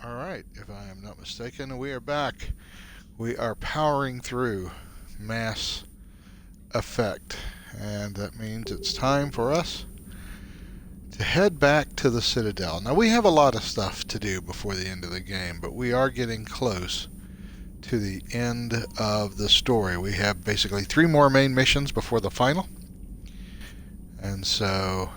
Alright, if I am not mistaken, we are back. We are powering through Mass Effect, and that means it's time for us to head back to the Citadel. Now, we have a lot of stuff to do before the end of the game, but we are getting close to the end of the story. We have basically 3 more main missions before the final, and so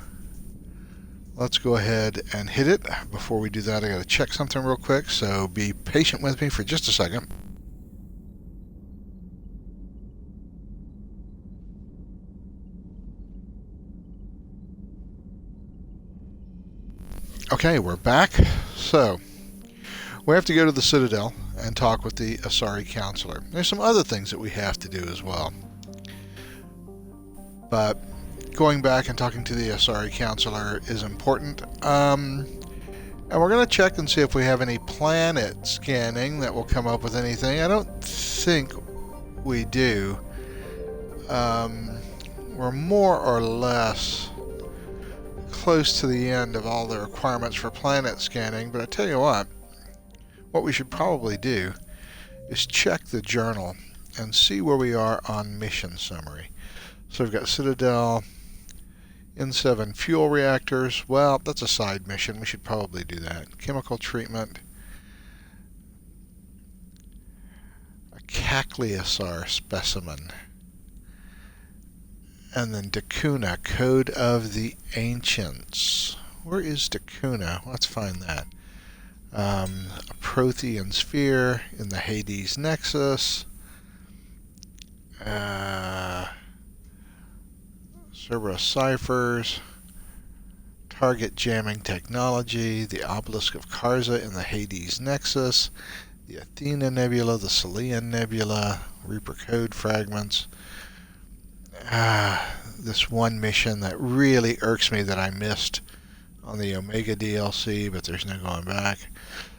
let's go ahead and hit it. Before we do that, I gotta check something real quick, so be patient with me for just a second. Okay, we're back. So, we have to go to the Citadel and talk with the Asari counselor. There's some other things that we have to do as well. But going back and talking to the Asari counselor is important. And we're going to check and see if we have any planet scanning that will come up with anything. I don't think we do. We're more or less close to the end of all the requirements for planet scanning, but I tell you what we should probably do is check the journal and see where we are on mission summary. So we've got Citadel, N7 fuel reactors. Well, that's a side mission. We should probably do that. Chemical treatment. A Cacliosar specimen. And then Dacuna, Code of the Ancients. Where is Dacuna? Let's find that. A Prothean sphere in the Hades Nexus. Cerberus ciphers. Target jamming technology. The Obelisk of Karza in the Hades Nexus. The Athena Nebula, the Selian Nebula. Reaper code fragments. This one mission that really irks me that I missed on the Omega DLC, but there's no going back.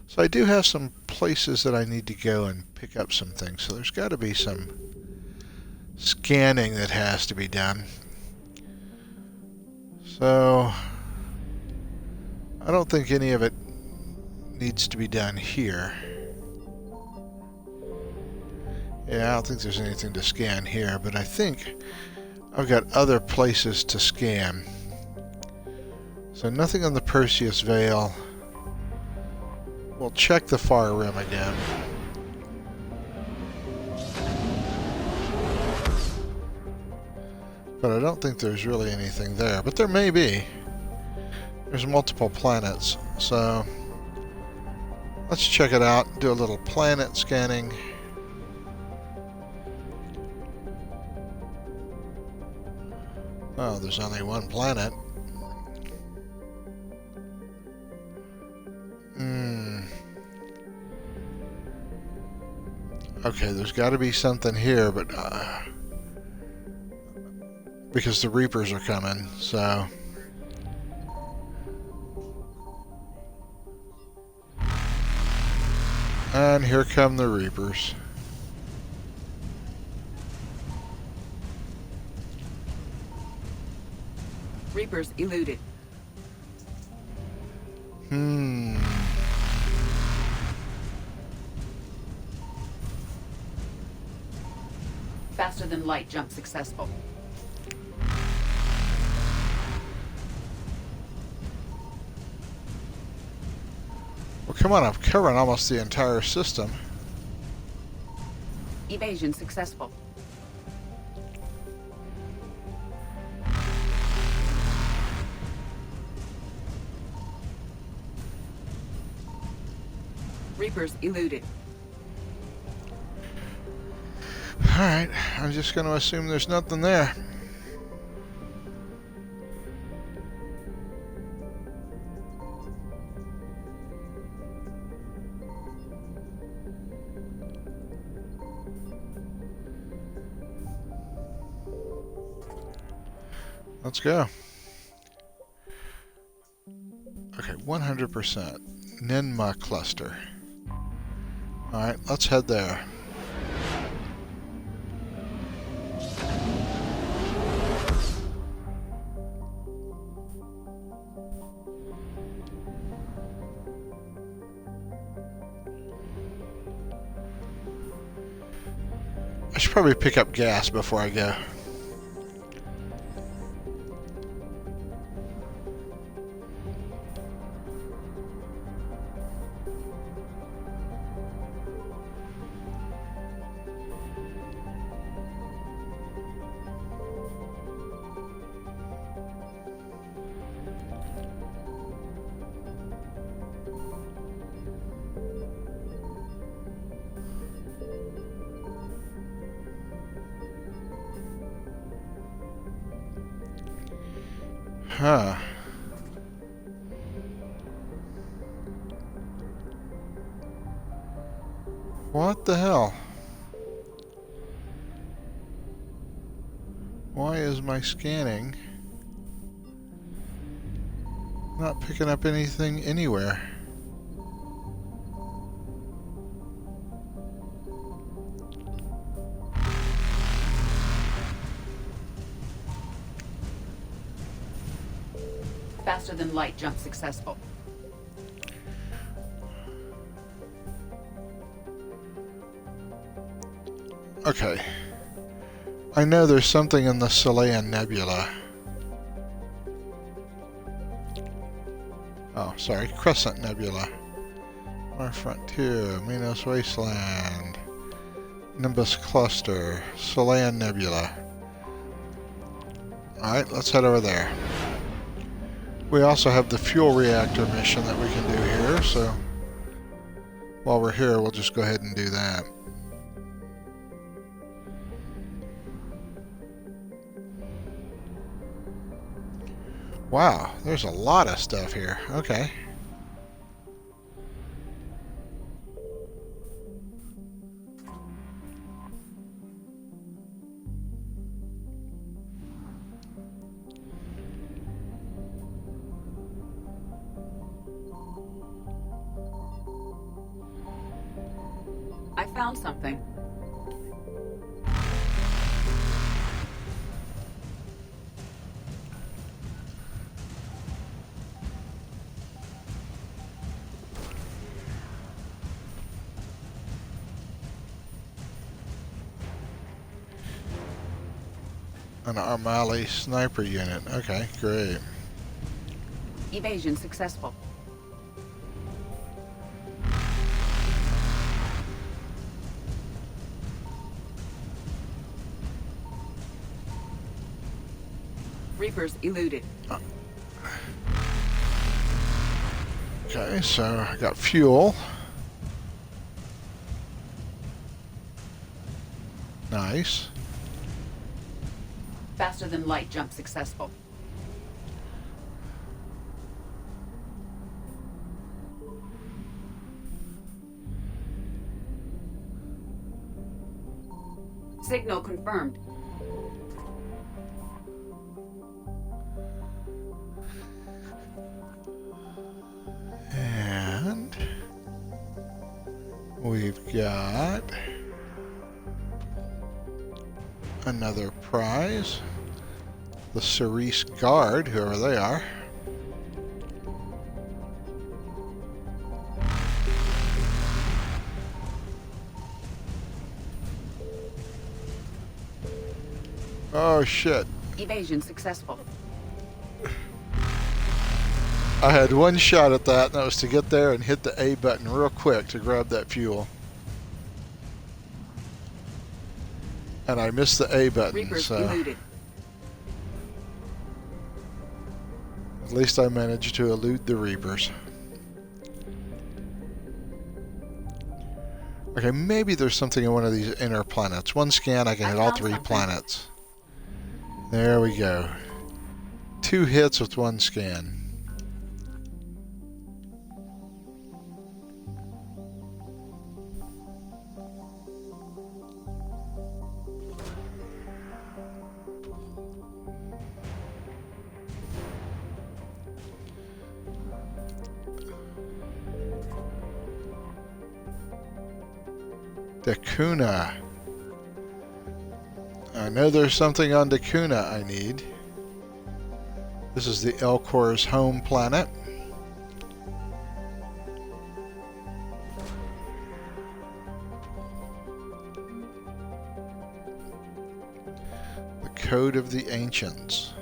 So I do have some places that I need to go and pick up some things. So there's got to be some scanning that has to be done. So I don't think any of it needs to be done here. Yeah, I don't think there's anything to scan here, but I think I've got other places to scan. So nothing on the Perseus Veil. We'll check the Far Rim again. But I don't think there's really anything there. But there may be. There's multiple planets. So let's check it out. Do a little planet scanning. Oh, there's only one planet. Okay, there's got to be something here, but because the Reapers are coming, so and here come the Reapers. Reapers eluded. Faster than light jump successful. Well, come on, I'm covering almost the entire system. Evasion successful. Reapers eluded. Alright, I'm just going to assume there's nothing there. Let's go. Okay, 100%. Ninma cluster. Alright, let's head there. I should probably pick up gas before I go. Huh. What the hell? Why is my scanning not picking up anything anywhere? Faster than light jump successful. Okay. I know there's something in the Selaean Nebula. Oh, sorry, Crescent Nebula. Our Frontier, Minos Wasteland, Nimbus Cluster, Selaean Nebula. Alright, let's head over there. We also have the fuel reactor mission that we can do here, so while we're here, we'll just go ahead and do that. Wow, there's a lot of stuff here. Okay. I found something. An Armali sniper unit. Okay, great. Evasion successful. Reapers eluded. Okay, so I got fuel. Nice. Faster than light jump successful. Signal confirmed. And we've got another prize. The Cerise Guard, whoever they are. Oh shit. Evasion successful. I had one shot at that, and that was to get there and hit the A button real quick to grab that fuel. And I missed the A button, Reapers so eluded. at least I managed to elude the Reapers. Okay, maybe there's something in one of these inner planets. One scan, I can hit all three planets. There we go. 2 hits with 1 scan. Dakuna. I know there's something on Dakuna I need. This is the Elcor's home planet. Code of the Ancients.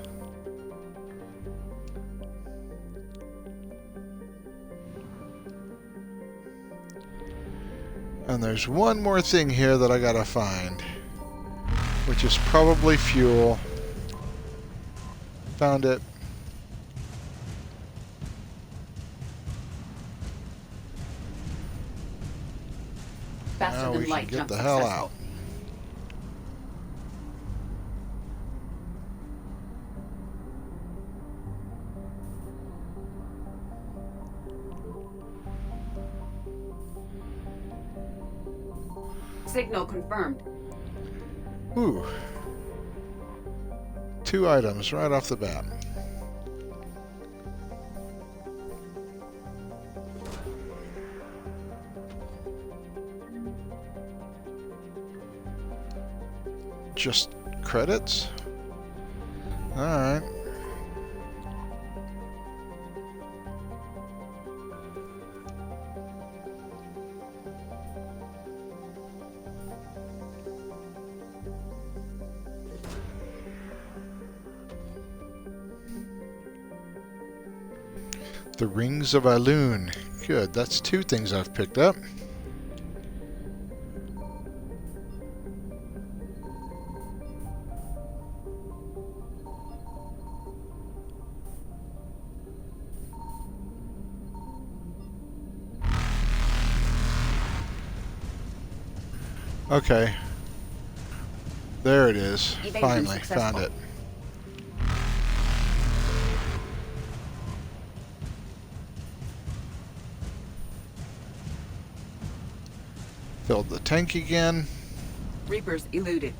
And there's one more thing here that I gotta find, which is probably fuel. Found it. Faster Now than we can light get jump the hell successful. out. Signal confirmed. Ooh. 2 items right off the bat. Just credits? Alright. The Rings of Aloon. Good, that's 2 things I've picked up. Okay. There it is. Evasion Finally, successful. found it. Filled the tank again. Reapers eluded.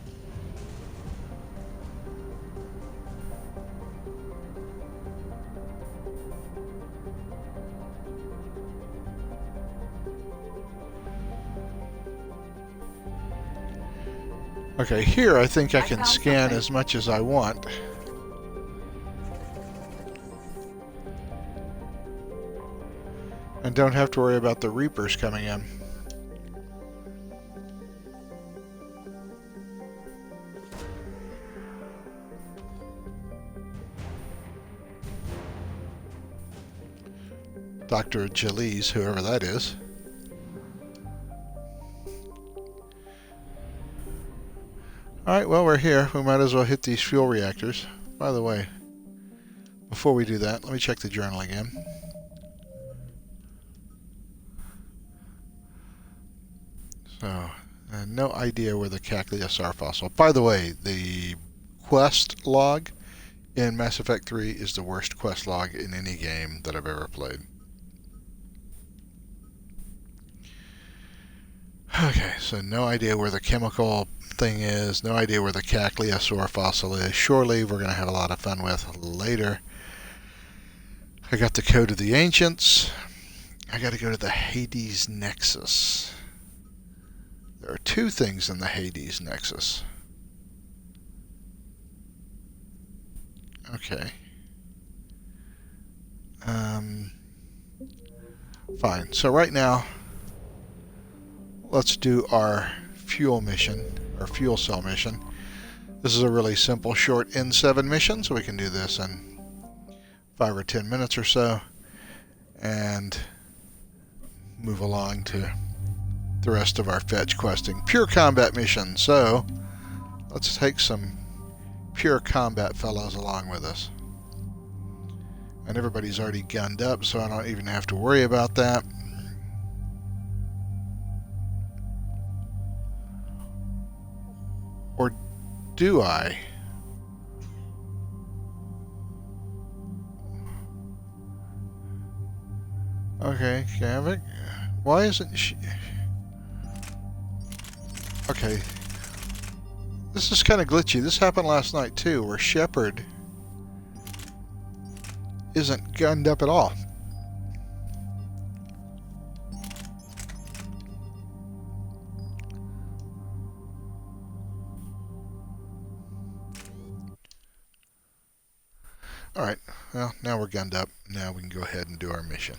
Okay, here I think I can found scan something. as much as I want. And don't have to worry about the Reapers coming in. Dr. Jalise, whoever that is. Alright, well, we're here. We might as well hit these fuel reactors. By the way, before we do that, let me check the journal again. So, no idea where the Caclius are fossil. By the way, the quest log in Mass Effect 3 is the worst quest log in any game that I've ever played. Okay, so no idea where the chemical thing is, no idea where the Cacliasaur fossil is. Surely we're going to have a lot of fun with later. I got the Code of the Ancients. I got to go to the Hades Nexus. There are 2 things in the Hades Nexus. Okay. Fine. So right now, let's do our fuel mission, our fuel cell mission. This is a really simple, short N7 mission, so we can do this in 5 or 10 minutes or so, and move along to the rest of our fetch questing. Pure combat mission. So let's take some pure combat fellows along with us. And everybody's already gunned up, so I don't even have to worry about that. Or do I? Okay, Gavik. Why isn't she... Okay. This is kind of glitchy. This happened last night, too, where Shepard isn't gunned up at all. Alright, well, now we're gunned up. Now we can go ahead and do our mission.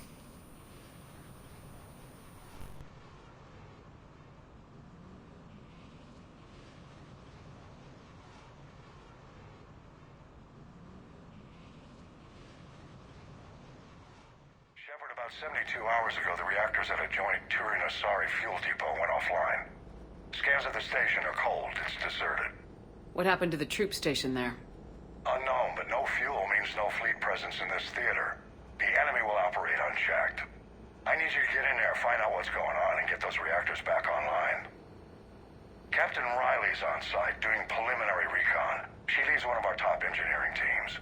discovered about 72 hours ago the reactors at a joint Asari fuel depot went offline. Scans of the station are cold. It's deserted. What happened to the troop station there? Unknown, but no fuel means no fleet presence in this theater. The enemy will operate unchecked. I need you to get in there, find out what's going on, and get those reactors back online. Captain Riley's on site doing preliminary recon. She leads one of our top engineering teams.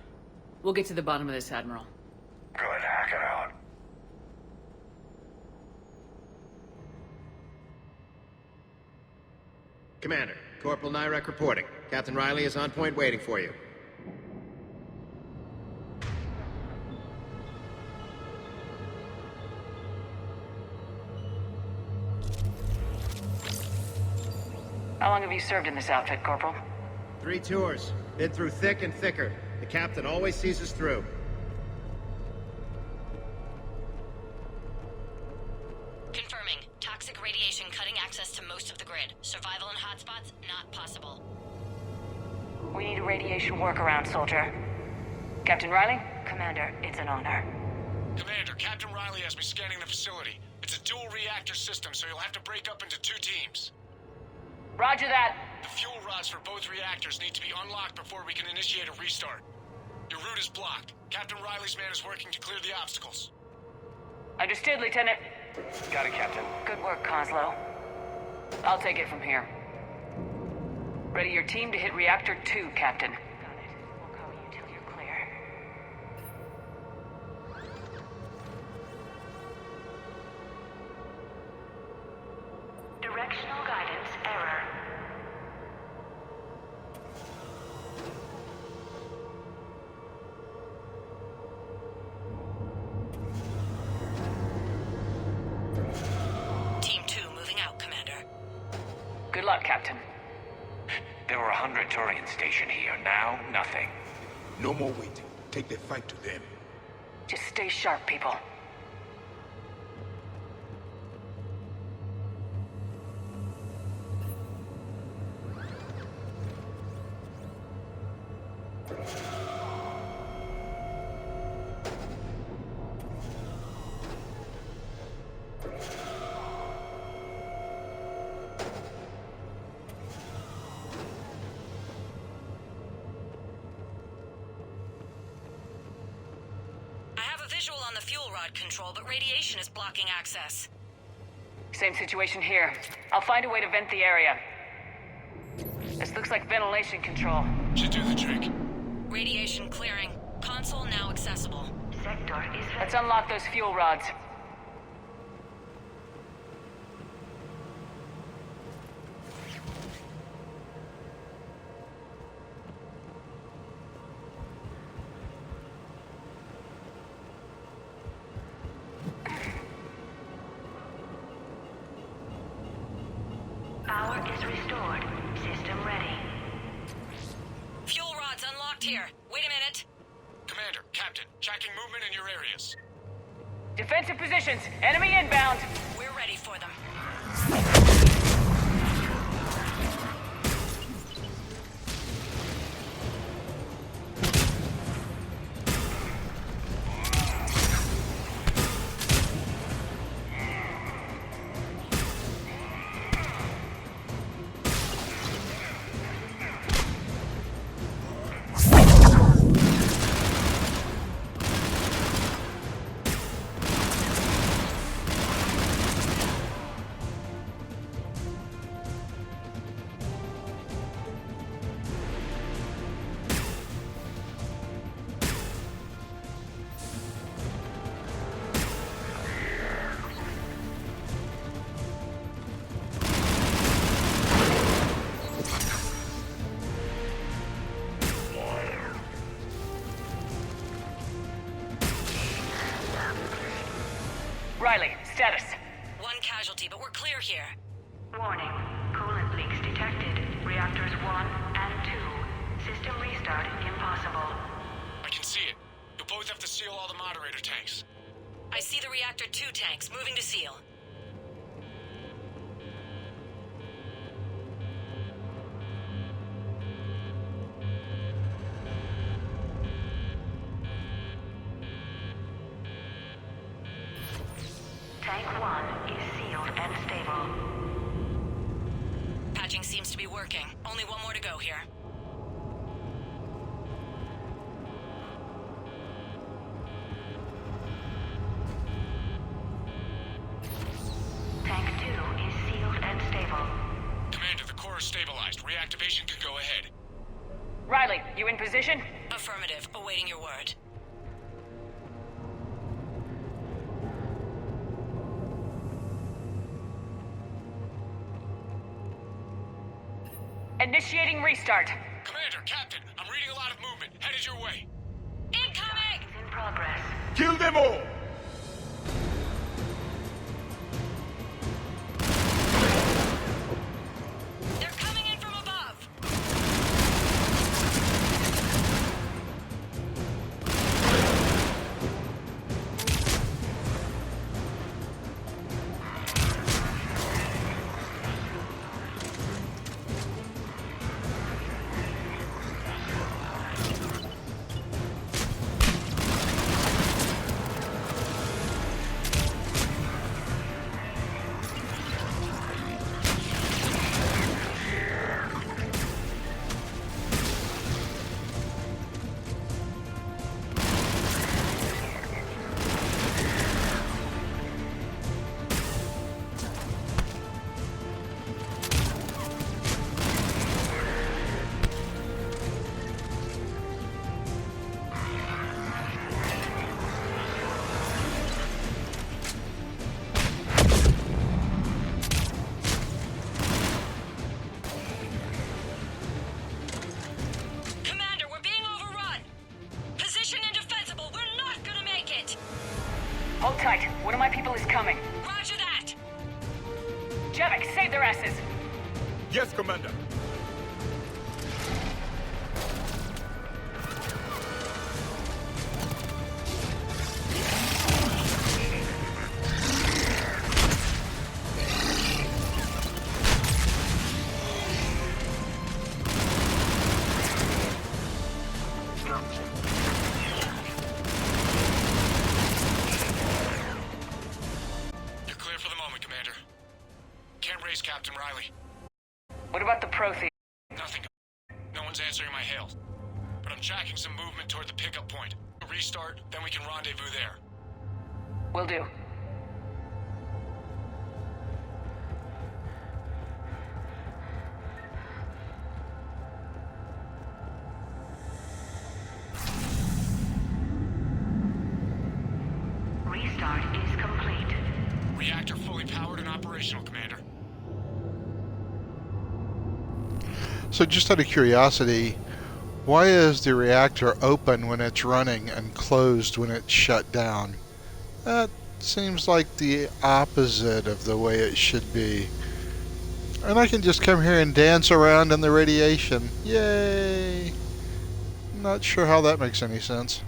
We'll get to the bottom of this, Admiral. Good, hack it out. Commander, Corporal Nyrek reporting. Captain Riley is on point waiting for you. How long have you served in this outfit, Corporal? 3 tours. Been through thick and thicker. The captain always sees us through. Confirming. Toxic radiation cutting access to most of the grid. Survival in hotspots, not possible. We need a radiation workaround, soldier. Captain Riley? Commander, it's an honor. Commander, Captain Riley has me scanning the facility. It's a dual reactor system, so you'll have to break up into 2 teams. Roger that. The fuel rods for both reactors need to be unlocked before we can initiate a restart. Your route is blocked. Captain Riley's man is working to clear the obstacles. Understood, Lieutenant. Got it, Captain. Good work, Coslow. I'll take it from here. Ready your team to hit Reactor 2, Captain. Got it. We'll cover you till you're clear. Directional guidance error. Team 2 moving out, Commander. Good luck, Captain. There were 100 Turians stationed here. Now, nothing. No more waiting. Take the fight to them. Just stay sharp, people. I have a visual on the fuel rod control, but radiation is blocking access. Same situation here. I'll find a way to vent the area. This looks like ventilation control. Should do the trick. Radiation clearing. Console now accessible. Sector is... Let's unlock those fuel rods. Power is restored. System ready. Fuel rods unlocked here. Wait a minute. Commander, Captain, tracking movement in your areas. Defensive positions. Enemy inbound. We're ready for them. Riley, status. One casualty, but we're clear here. Warning. Coolant leaks detected. Reactors 1 and 2. System restart impossible. I can see it. You'll both have to seal all the moderator tanks. I see the Reactor 2 tanks moving to seal. Tank 1 is sealed and stable. Patching seems to be working. Only one more to go here. Tank 2 is sealed and stable. Commander, the core is stabilized. Reactivation can go ahead. Riley, you in position? Affirmative. Awaiting your word. Initiating restart. Commander, Captain, I'm reading a lot of movement. Headed your way. Incoming! Is in progress. Kill them all! They're coming in from above! Commander, we're being overrun! Position indefensible! We're not gonna make it! Hold tight. One of my people is coming. Roger that! Jevik, save their asses. Yes, Commander. You're clear for the moment, Commander. Can't raise Captain Riley. What about the Prothean? Nothing. No one's answering my hails. But I'm tracking some movement toward the pickup point. Restart, then we can rendezvous there. Will do. Restart is complete. Reactor fully powered and operational, Commander. So just out of curiosity, why is the reactor open when it's running and closed when it's shut down? That seems like the opposite of the way it should be. And I can just come here and dance around in the radiation. Yay! Not sure how that makes any sense.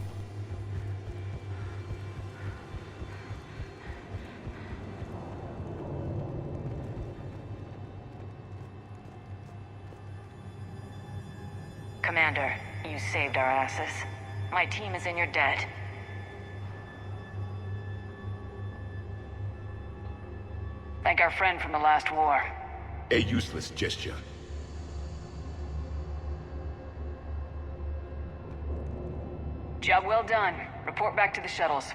Commander, you saved our asses. My team is in your debt. Thank our friend from the last war. A useless gesture. Job well done. Report back to the shuttles.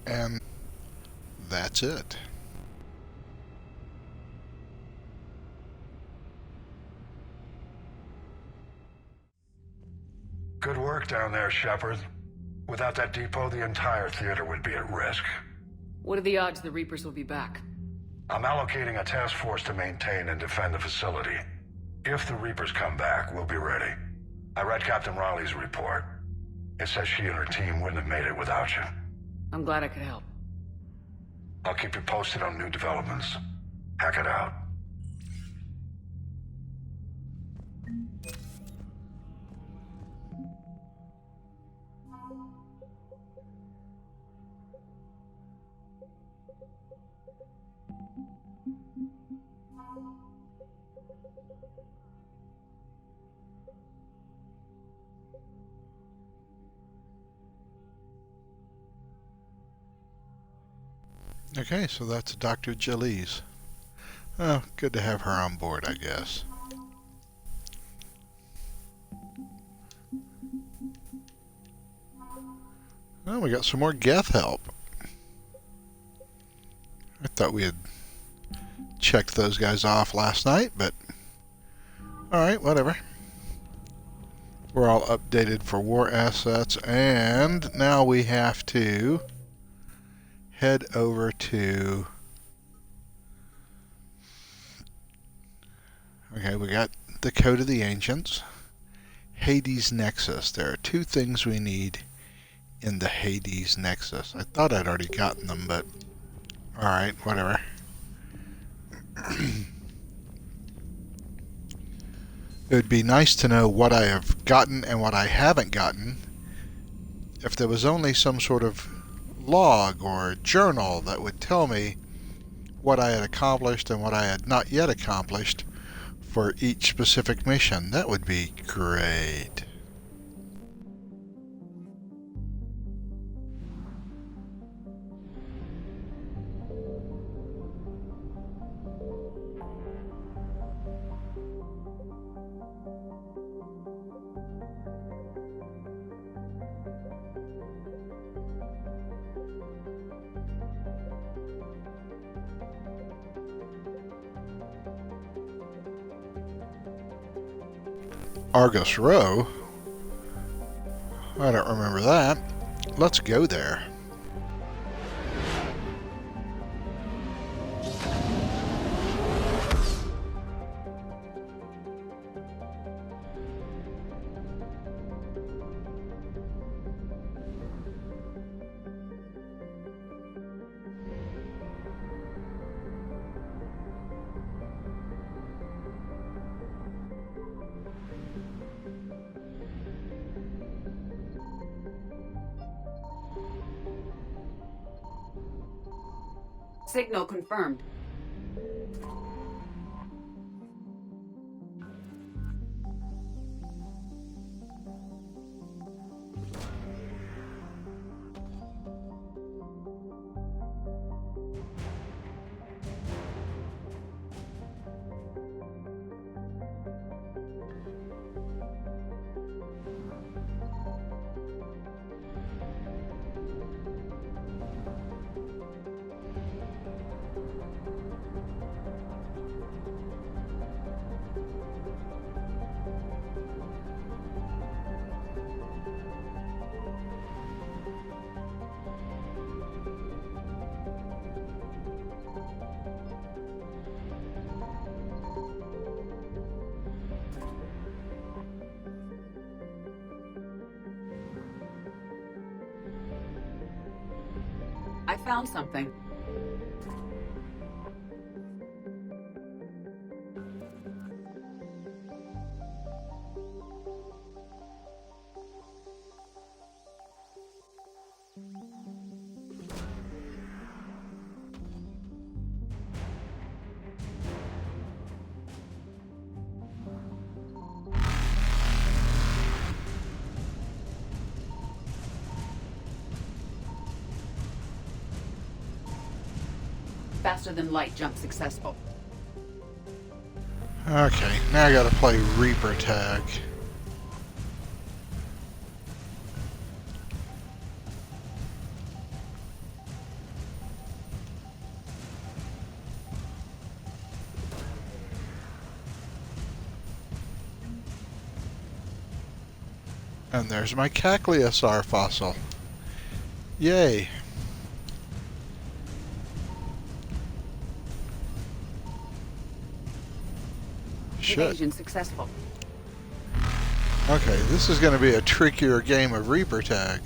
And that's it. Good work down there, Shepard. Without that depot, the entire theater would be at risk. What are the odds the Reapers will be back? I'm allocating a task force to maintain and defend the facility. If the Reapers come back, we'll be ready. I read Captain Riley's report. It says she and her team wouldn't have made it without you. I'm glad I could help. I'll keep you posted on new developments. Hack it out. Okay, so that's Dr. Jalise. Oh, good to have her on board, I guess. Oh, we got some more Geth help. I thought we had checked those guys off last night, but alright, whatever. We're all updated for war assets, and now we have to head over to... Okay, we got the Code of the Ancients, Hades Nexus. There are two things we need in the Hades Nexus. I thought I'd already gotten them, but alright, whatever. It would be nice to know what I have gotten and what I haven't gotten. If there was only some sort of log or journal that would tell me what I had accomplished and what I had not yet accomplished for each specific mission, that would be great. Argus Row? I don't remember that. Let's go there. Signal confirmed. I found something. Faster than light jump successful. Okay, now I gotta play Reaper tag. And there's my Asari fossil. Yay. Evasion successful. Okay, this is going to be a trickier game of Reaper tag.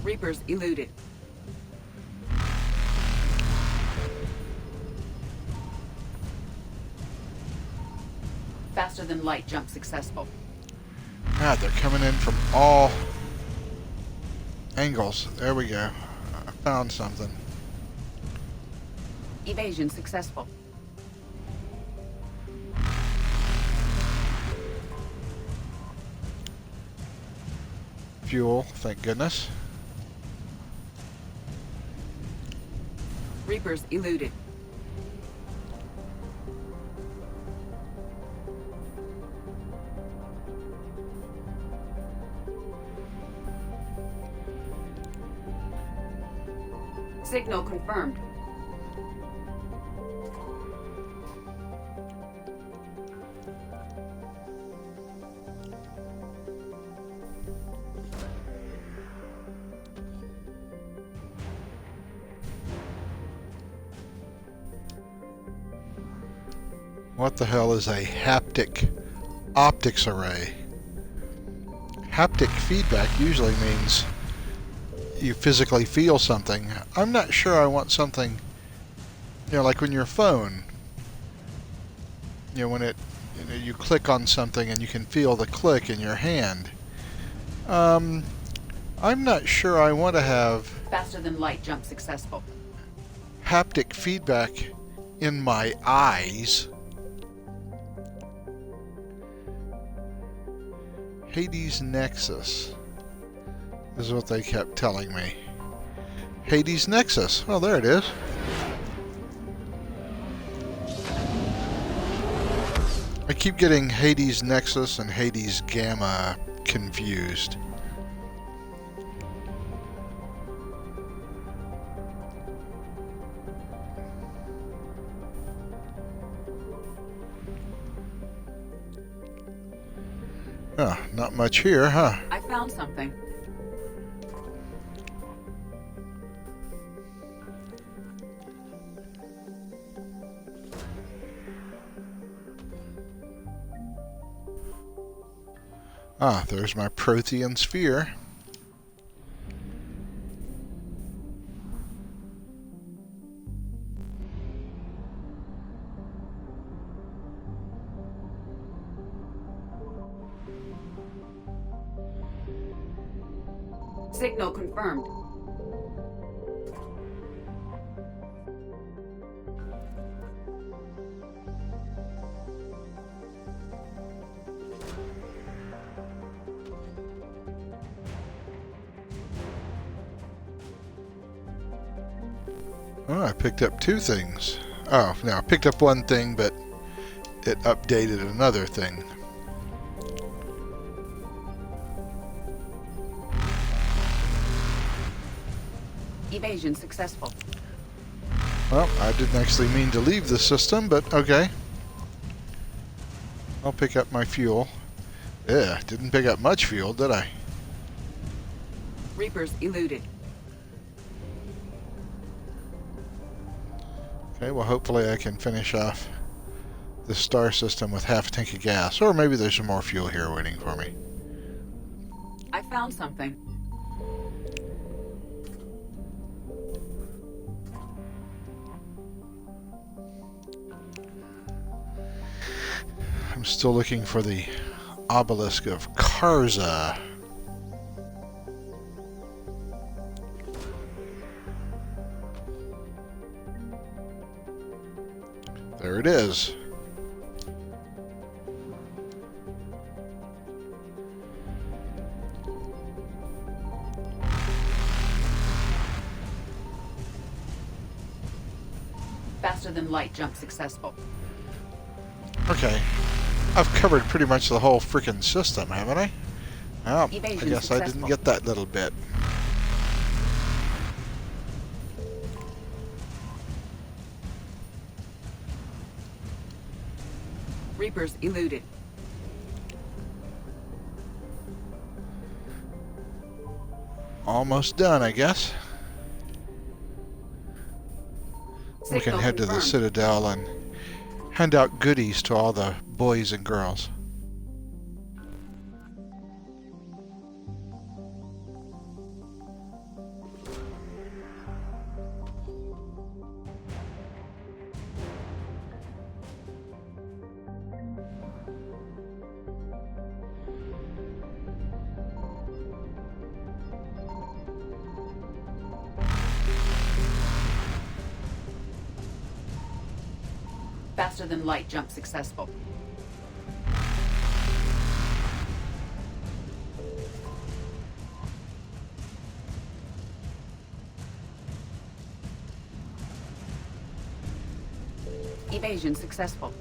Reapers eluded. Faster than light jump successful. God, they're coming in from all angles. There we go. I found something. Evasion successful. Fuel, thank goodness. Reapers eluded. Signal confirmed. What the hell is a haptic optics array? Haptic feedback usually means you physically feel something. I'm not sure I want something, like when your phone, when you click on something and you can feel the click in your hand. I'm not sure I want to have Faster than light jump successful. haptic feedback in my eyes. Hades Nexus is what they kept telling me. Hades Nexus. Oh, there it is. I keep getting Hades Nexus and Hades Gamma confused. Oh, not much here, huh? I found something. Ah, there's my Prothean sphere. Signal confirmed. Oh, I picked up two things. Oh, no, I picked up one thing, but it updated another thing. Evasion successful. Well, I didn't actually mean to leave the system, but okay. I'll pick up my fuel. Yeah, didn't pick up much fuel, did I? Reapers eluded. Okay, well, hopefully I can finish off this star system with half a tank of gas. Or maybe there's some more fuel here waiting for me. I found something. I'm still looking for the obelisk of Karza. There it is. Faster than light jump successful. Okay. I've covered pretty much the whole frickin' system, haven't I? Well, I Evasion guess I didn't successful. get that little bit. Reapers eluded. Almost done, I guess. We can Signal head to the confirmed. Citadel and hand out goodies to all the boys and girls. Faster than light jump successful. Evasion successful.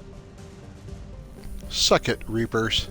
Suck it, Reapers.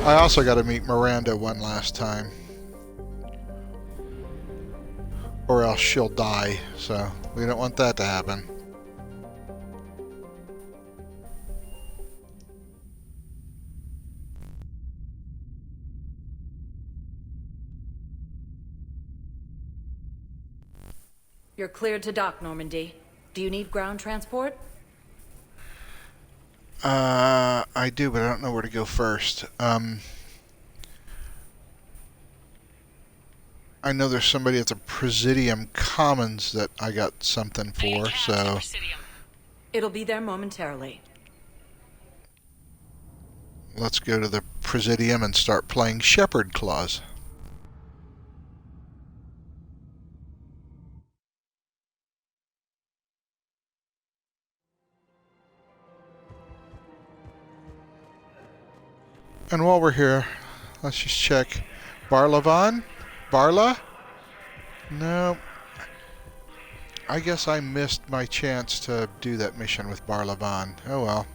I also got to meet Miranda one last time. Or else she'll die, so we don't want that to happen. You're cleared to dock, Normandy. Do you need ground transport? I do, but I don't know where to go first. I know there's somebody at the Presidium Commons that I got something for, so... It'll be there momentarily. Let's go to the Presidium and start playing Shepherd Claws. And while we're here, let's just check. Barlavan? Barla? No. I guess I missed my chance to do that mission with Barlavan. Oh well.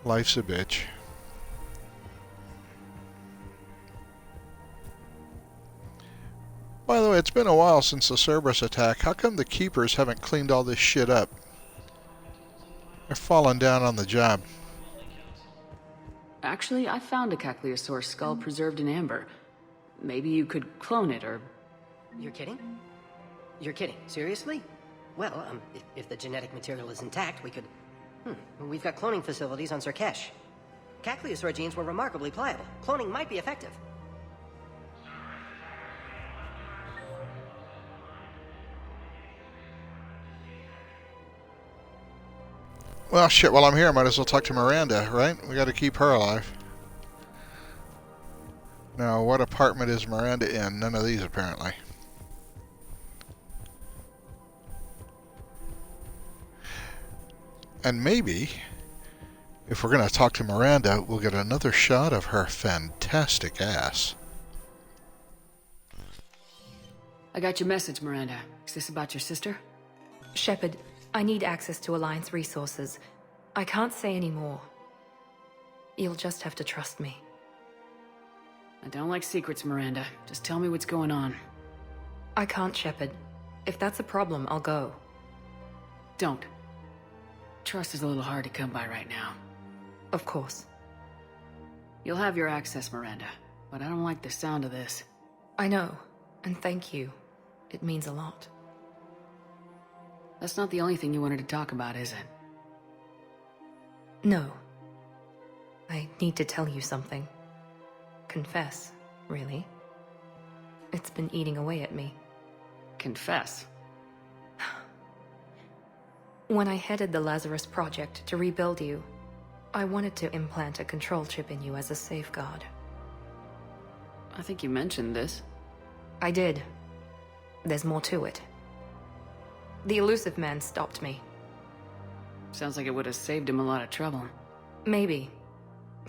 Life's a bitch. By the way, it's been a while since the Cerberus attack. How come the Keepers haven't cleaned all this shit up? They're falling down on the job. Actually, I found a Caecilisaur skull preserved in amber. Maybe you could clone it, or... You're kidding? You're kidding. Seriously? Well, if the genetic material is intact, we could... We've got cloning facilities on Zerkesh. Caecilisaur genes were remarkably pliable. Cloning might be effective. Well, shit, while I'm here, I might as well talk to Miranda, right? We gotta keep her alive. Now, what apartment is Miranda in? None of these, apparently. And maybe, if we're gonna talk to Miranda, we'll get another shot of her fantastic ass. I got your message, Miranda. Is this about your sister? Shepard, I need access to Alliance resources. I can't say any more. You'll just have to trust me. I don't like secrets, Miranda. Just tell me what's going on. I can't, Shepard. If that's a problem, I'll go. Don't. Trust is a little hard to come by right now. Of course. You'll have your access, Miranda, but I don't like the sound of this. I know, and thank you. It means a lot. That's not the only thing you wanted to talk about, is it? No. I need to tell you something. Confess, really. It's been eating away at me. Confess? When I headed the Lazarus Project to rebuild you, I wanted to implant a control chip in you as a safeguard. I think you mentioned this. I did. There's more to it. The elusive man stopped me. Sounds like it would have saved him a lot of trouble. Maybe.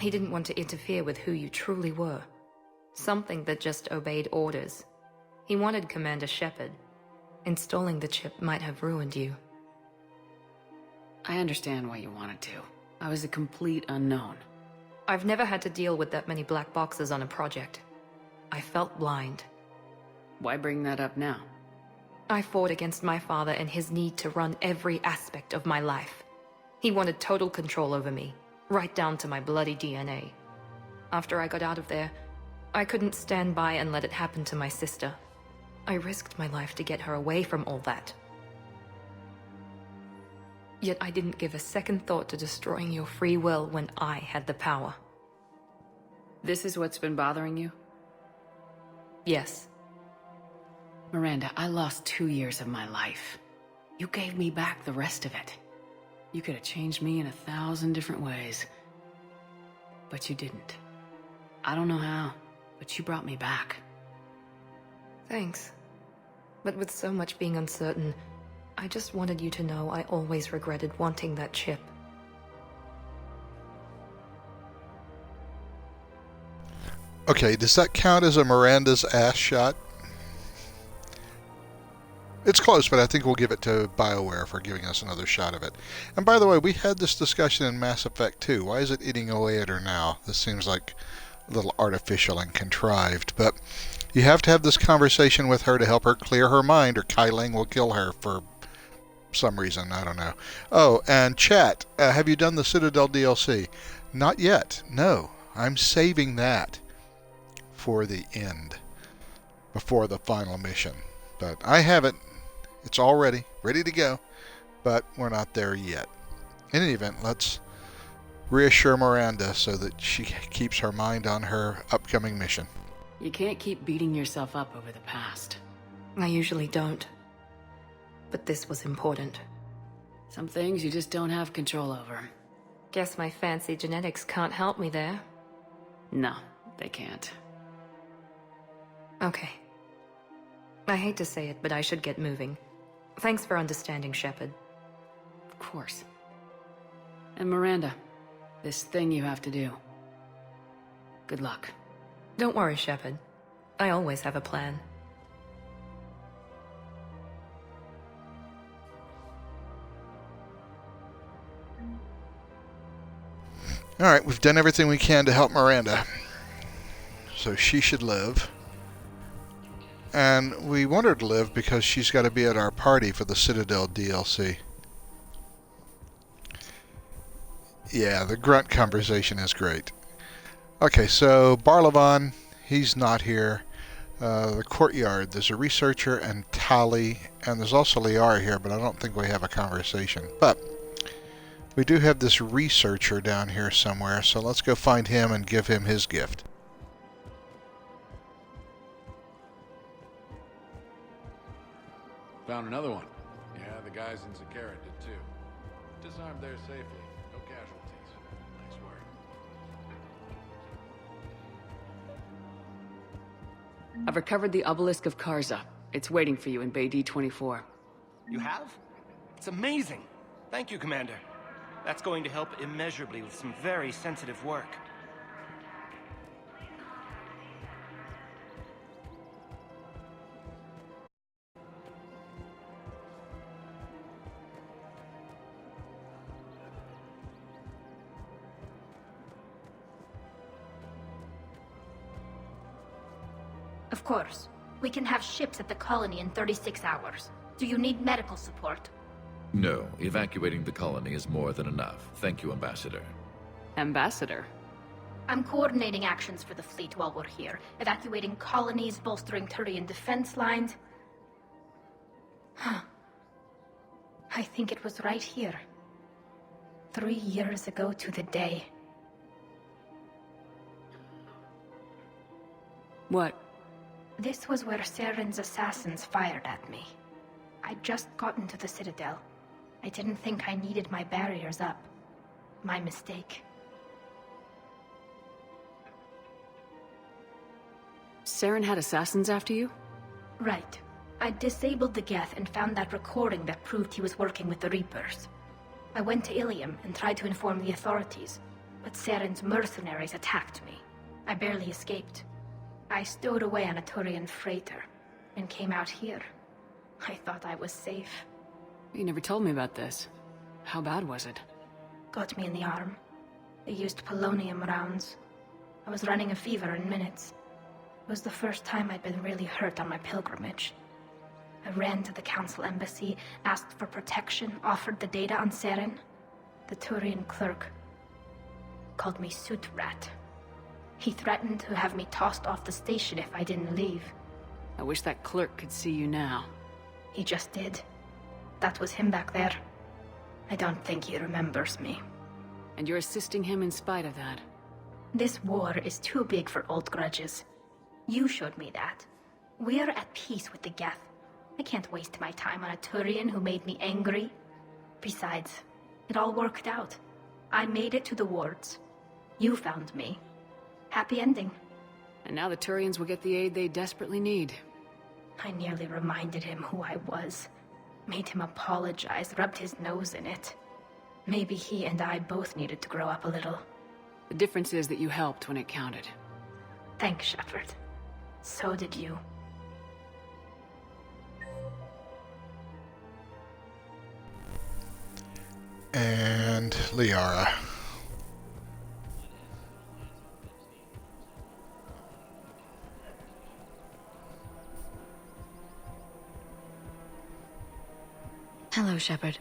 He didn't want to interfere with who you truly were. Something that just obeyed orders. He wanted Commander Shepard. Installing the chip might have ruined you. I understand why you wanted to. I was a complete unknown. I've never had to deal with that many black boxes on a project. I felt blind. Why bring that up now? I fought against my father and his need to run every aspect of my life. He wanted total control over me, right down to my bloody DNA. After I got out of there, I couldn't stand by and let it happen to my sister. I risked my life to get her away from all that. Yet I didn't give a second thought to destroying your free will when I had the power. This is what's been bothering you? Yes. Miranda, I lost 2 years of my life. You gave me back the rest of it. You could have changed me in 1,000 different ways. But you didn't. I don't know how, but you brought me back. Thanks. But with so much being uncertain, I just wanted you to know I always regretted wanting that chip. Okay, does that count as a Miranda's ass shot? It's close, but I think we'll give it to BioWare for giving us another shot of it. And by the way, we had this discussion in Mass Effect 2. Why is it eating away at her now? This seems like a little artificial and contrived, but you have to have this conversation with her to help her clear her mind, or Kai Ling will kill her for some reason. I don't know. Oh, and chat, have you done the Citadel DLC? Not yet. No, I'm saving that for the end, before the final mission. But I have it. It's all ready to go, but we're not there yet. In any event, let's reassure Miranda so that she keeps her mind on her upcoming mission. You can't keep beating yourself up over the past. I usually don't. But this was important. Some things you just don't have control over. Guess my fancy genetics can't help me there. No, they can't. Okay. I hate to say it, but I should get moving. Thanks for understanding, Shepard. Of course. And Miranda, this thing you have to do. Good luck. Don't worry, Shepard. I always have a plan. Alright, we've done everything we can to help Miranda. So she should live. And we want her to live because she's got to be at our party for the Citadel DLC. Yeah, the grunt conversation is great. Okay, so Barlavan, he's not here. The courtyard, there's a researcher and Tali, and there's also Liara here, but I don't think we have a conversation. But we do have this researcher down here somewhere, so let's go find him and give him his gift. Found another one. Yeah, the guys in Zakara did too. Disarmed there safely. No casualties. Nice work. I've recovered the obelisk of Karza. It's waiting for you in Bay D-24. You have? It's amazing. Thank you, Commander. That's going to help immeasurably with some very sensitive work. Of course. We can have ships at the colony in 36 hours. Do you need medical support? No, evacuating the colony is more than enough. Thank you, Ambassador. Ambassador? I'm coordinating actions for the fleet while we're here. Evacuating colonies, bolstering Turian defense lines. I think it was right here. 3 years ago to the day. What? This was where Saren's assassins fired at me. I'd just gotten to the Citadel. I didn't think I needed my barriers up. My mistake. Saren had assassins after you? Right. I disabled the Geth and found that recording that proved he was working with the Reapers. I went to Ilium and tried to inform the authorities, but Saren's mercenaries attacked me. I barely escaped. I stowed away on a Turian freighter and came out here. I thought I was safe. You never told me about this. How bad was it? Got me in the arm. They used polonium rounds. I was running a fever in minutes. It was the first time I'd been really hurt on my pilgrimage. I ran to the council embassy, asked for protection, offered the data on Saren. The Turian clerk called me Soot Rat. He threatened to have me tossed off the station if I didn't leave. I wish that clerk could see you now. He just did. That was him back there. I don't think he remembers me. And you're assisting him in spite of that. This war is too big for old grudges. You showed me that. We're at peace with the Geth. I can't waste my time on a Turian who made me angry. Besides, it all worked out. I made it to the wards. You found me. Happy ending. And now the Turians will get the aid they desperately need. I nearly reminded him who I was. Made him apologize, rubbed his nose in it. Maybe he and I both needed to grow up a little. The difference is that you helped when it counted. Thanks, Shepard. So did you. And Liara. Hello, Shepard.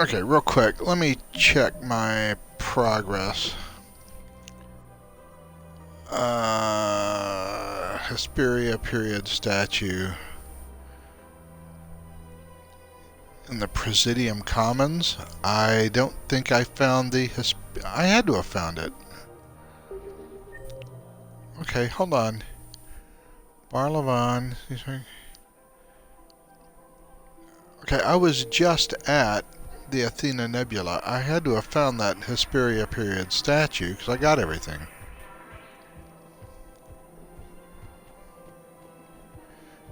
Okay, real quick, let me check my progress. Hesperia period statue in the Presidium Commons. I don't think I found the I had to have found it. Okay, hold on. Barlavan. Okay, I was just at the Athena Nebula. I had to have found that Hesperia period statue because I got everything.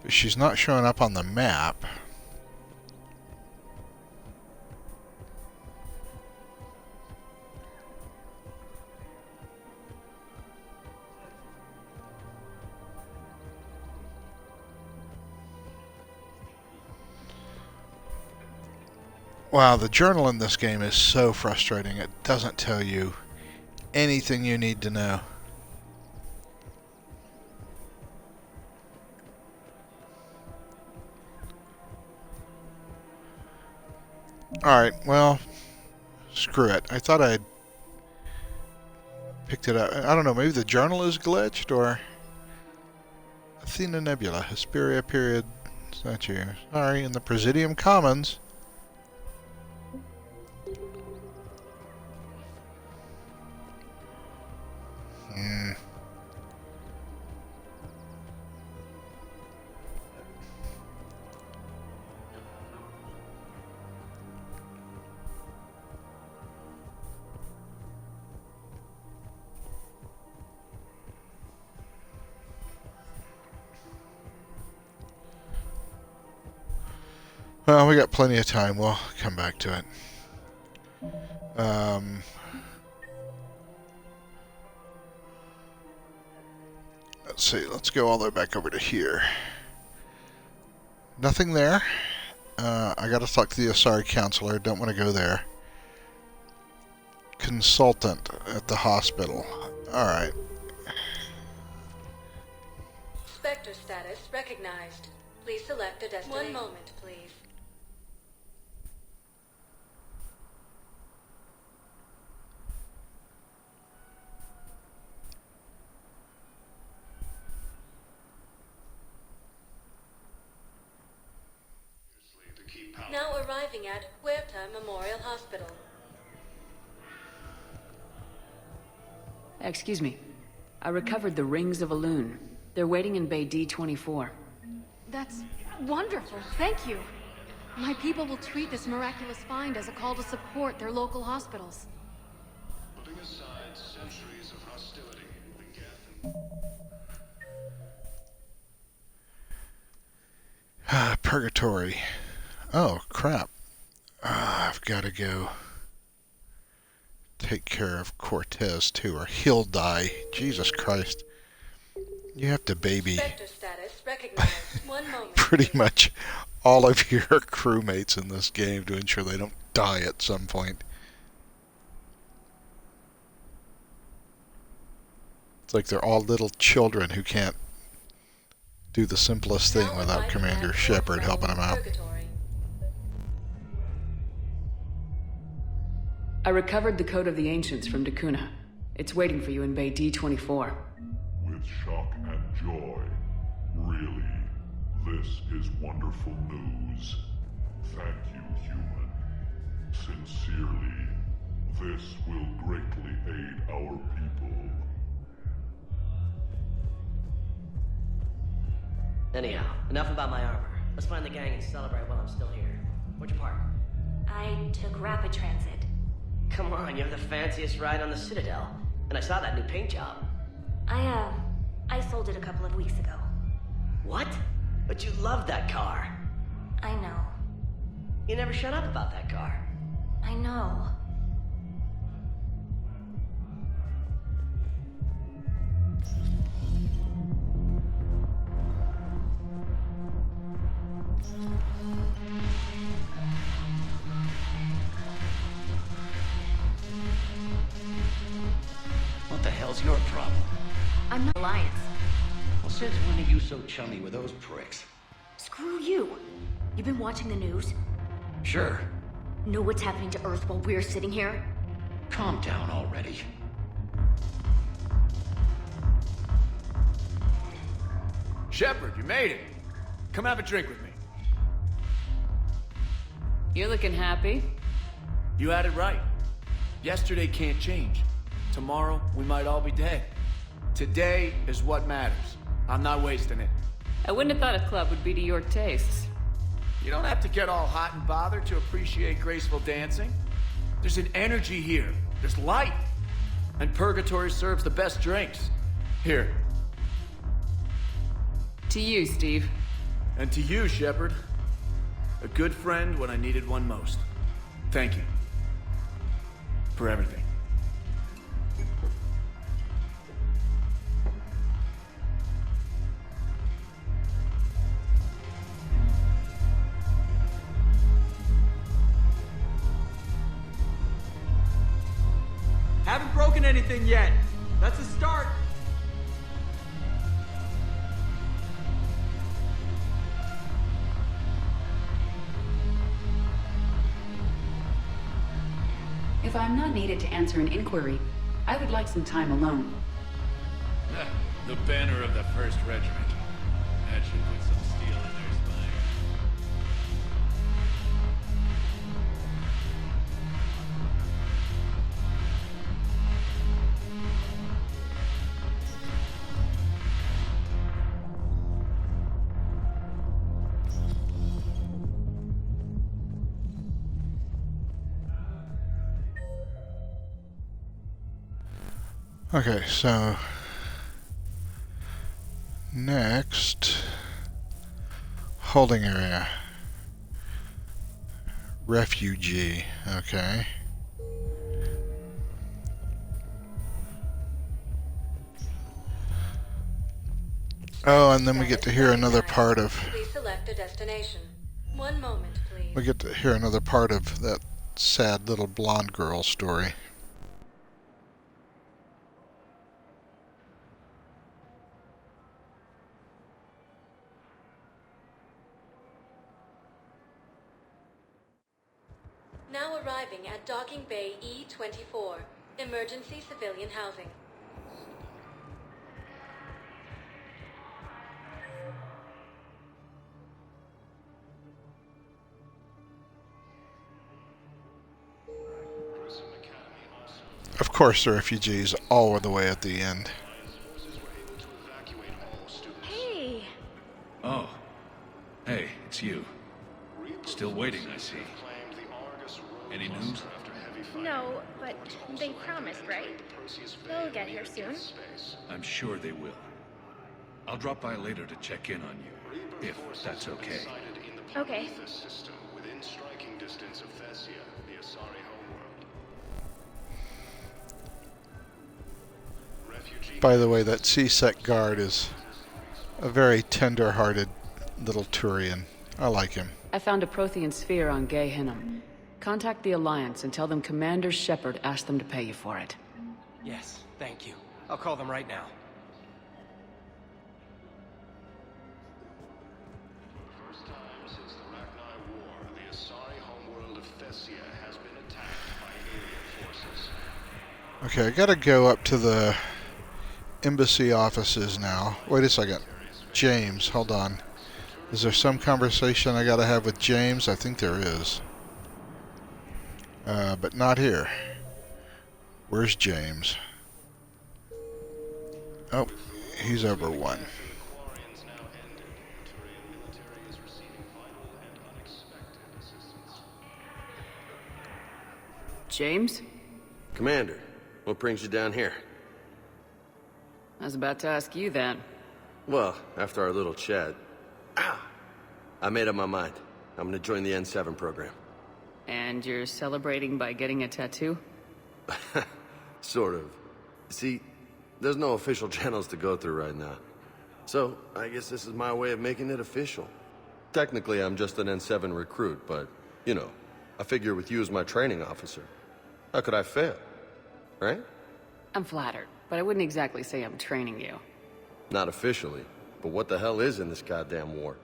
But she's not showing up on the map. Wow, the journal in this game is so frustrating. It doesn't tell you anything you need to know. Alright, well, screw it. I thought I'd picked it up. I don't know, maybe the journal is glitched, or... Athena Nebula, Hesperia period statue. Sorry, in the Presidium Commons. Well, we got plenty of time. We'll come back to it. Let's see. Let's go all the way back over to here. Nothing there. I got to talk to the Asari counselor. Don't want to go there. Consultant at the hospital. All right. Spectre status recognized. Please select a destination. 1 moment, please. Now arriving at Huerta Memorial Hospital. Excuse me. I recovered the rings of Elune. They're waiting in Bay D-24. That's wonderful. Thank you. My people will treat this miraculous find as a call to support their local hospitals. Putting aside centuries of hostility, the Geth. Purgatory. Oh, crap. I've got to go take care of Cortez, too, or he'll die. Jesus Christ. You have to baby Spectre status recognized. 1 moment. pretty much all of your crewmates in this game to ensure they don't die at some point. It's like they're all little children who can't do the simplest thing without Commander Shepard helping them out. I recovered the Code of the Ancients from Dakuna. It's waiting for you in Bay D-24. With shock and joy. Really, this is wonderful news. Thank you, human. Sincerely, this will greatly aid our people. Anyhow, enough about my armor. Let's find the gang and celebrate while I'm still here. Where'd you park? I took rapid transit. Come on, you have the fanciest ride on the Citadel. And I saw that new paint job. I sold it a couple of weeks ago. What? But you loved that car. I know. You never shut up about that car. I know. What the hell's your problem? I'm not Alliance. Well, since when are you so chummy with those pricks? Screw you. You've been watching the news? Sure. Know what's happening to Earth while we're sitting here? Calm down already. Shepard, you made it. Come have a drink with me. You're looking happy. You had it right. Yesterday can't change. Tomorrow, we might all be dead. Today is what matters. I'm not wasting it. I wouldn't have thought a club would be to your tastes. You don't have to get all hot and bothered to appreciate graceful dancing. There's an energy here. There's light. And Purgatory serves the best drinks. Here. To you, Steve. And to you, Shepard. A good friend when I needed one most. Thank you. For everything. Haven't broken anything yet. That's a start. If I'm not needed to answer an inquiry, I would like some time alone. The banner of the 1st Regiment. That should put some steel in their spine. Okay, so next, holding area, refugee, okay. Oh, and then we get to hear another part of, Please select a destination. 1 moment, please. we get to hear another part of that sad little blonde girl story. Now arriving at Docking Bay E-24, emergency civilian housing. Of course, the refugees all the way at the end. Hey! Oh. Hey, it's you. Still waiting, I see. Any news? No, but they promised, right? They'll get here soon. I'm sure they will. I'll drop by later to check in on you, if that's okay. Okay. System within striking distance of Thessia, the Asari homeworld. By the way, that C-Sec guard is a very tender-hearted little Turian. I like him. I found a Prothean sphere on Gay Hinnom. Contact the Alliance and tell them Commander Shepard asked them to pay you for it. Yes, thank you. I'll call them right now. First time since the Rachni War, the Asari homeworld of Thessia has been attacked by alien forces. Okay, I gotta go up to the embassy offices now. Wait a second. James, hold on. Is there some conversation I gotta have with James? I think there is. But not here. Where's James? Oh, he's over one. James? Commander, what brings you down here? I was about to ask you that. Well, after our little chat, I made up my mind. I'm gonna join the N7 program. And you're celebrating by getting a tattoo? Sort of. See, there's no official channels to go through right now. So, I guess this is my way of making it official. Technically, I'm just an N7 recruit, but, you know, I figure with you as my training officer, how could I fail? Right? I'm flattered, but I wouldn't exactly say I'm training you. Not officially, but what the hell is in this goddamn war?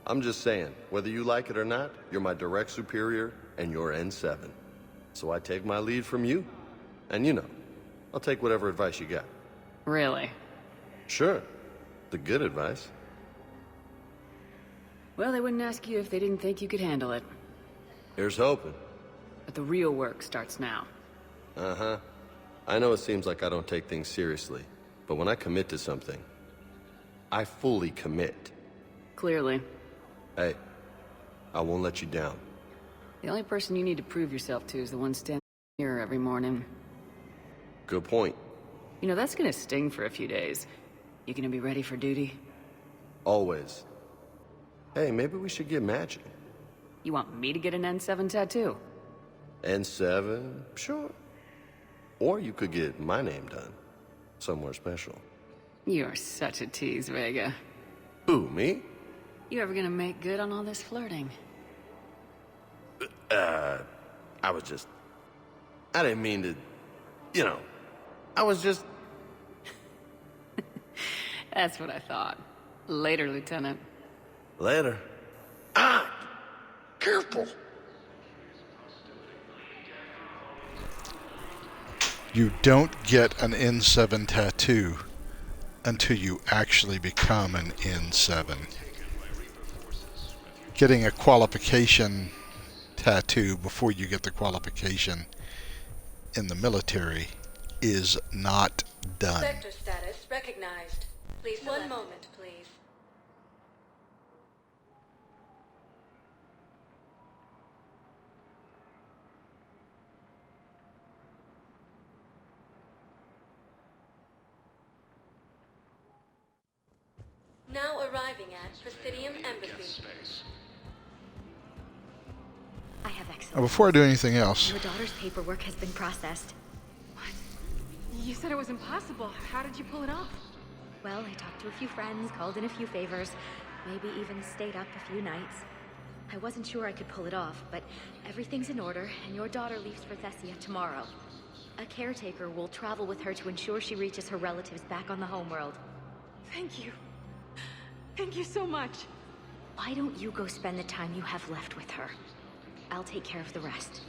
I'm just saying, whether you like it or not, you're my direct superior, and you're N7. So I take my lead from you. And you know, I'll take whatever advice you got. Really? Sure. The good advice. Well, they wouldn't ask you if they didn't think you could handle it. Here's hoping. But the real work starts now. Uh-huh. I know it seems like I don't take things seriously, but when I commit to something, I fully commit. Clearly. Hey, I won't let you down. The only person you need to prove yourself to is the one standing here every morning. Good point. You know, that's gonna sting for a few days. You gonna be ready for duty? Always. Hey, maybe we should get matching. You want me to get an N7 tattoo? N7? Sure. Or you could get my name done. Somewhere special. You're such a tease, Vega. Who, me? You ever gonna make good on all this flirting? I didn't mean to, you know, I was just... That's what I thought. Later, Lieutenant. Later. Careful. You don't get an N7 tattoo until you actually become an N7. Getting a qualification tattoo before you get the qualification in the military is not done. Sector status recognized. Please, one moment, please. Now arriving at Presidium Embassy. I have excellent. Before I do anything else, Your daughter's paperwork has been processed. You said it was impossible. How did you pull it off? Well, I talked to a few friends, called in a few favors, maybe even stayed up a few nights. I wasn't sure I could pull it off, but everything's in order, and your daughter leaves for Thessia tomorrow. A caretaker will travel with her to ensure she reaches her relatives back on the homeworld. Thank you. Thank you so much. Why don't you go spend the time you have left with her? I'll take care of the rest.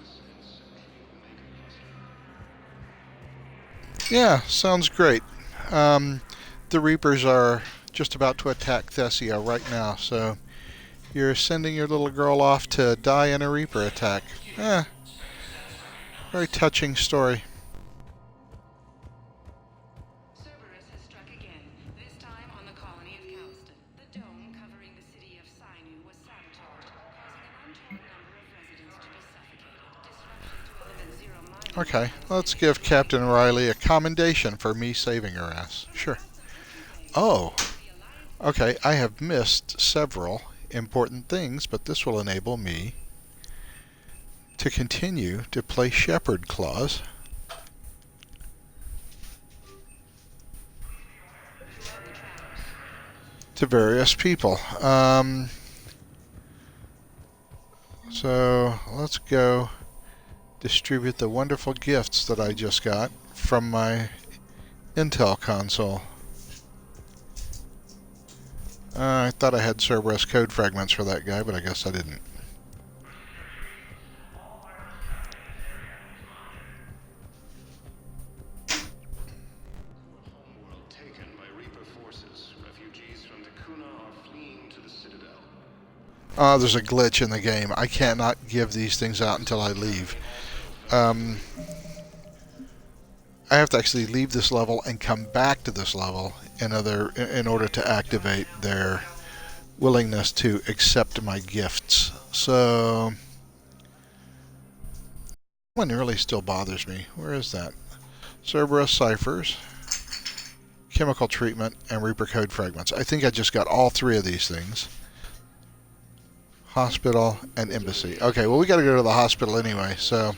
yeah, sounds great. The Reapers are just about to attack Thessia right now, so you're sending your little girl off to die in a Reaper attack. Very touching story. Cerberus has struck again, this time on the colony of Calston. The dome covering the city of Sinu was sabotaged, causing an untold number of residents to be suffocated. Disruption to a limit 0 miles. Okay, let's give Captain Riley a commendation for me saving her ass. Sure. Oh, Okay, I have missed several important things, but this will enable me to continue to play Shepherd Clause to various people. So let's go distribute the wonderful gifts that I just got from my Intel console. I thought I had Cerberus code fragments for that guy, but I guess I didn't. There's a glitch in the game. I cannot give these things out until I leave. I have to actually leave this level and come back to this level in order to activate their willingness to accept my gifts. So one really still bothers me. Where is that? Cerberus ciphers, chemical treatment, and Reaper code fragments. I think I just got all three of these things. Hospital and embassy. Okay, well we got to go to the hospital anyway, so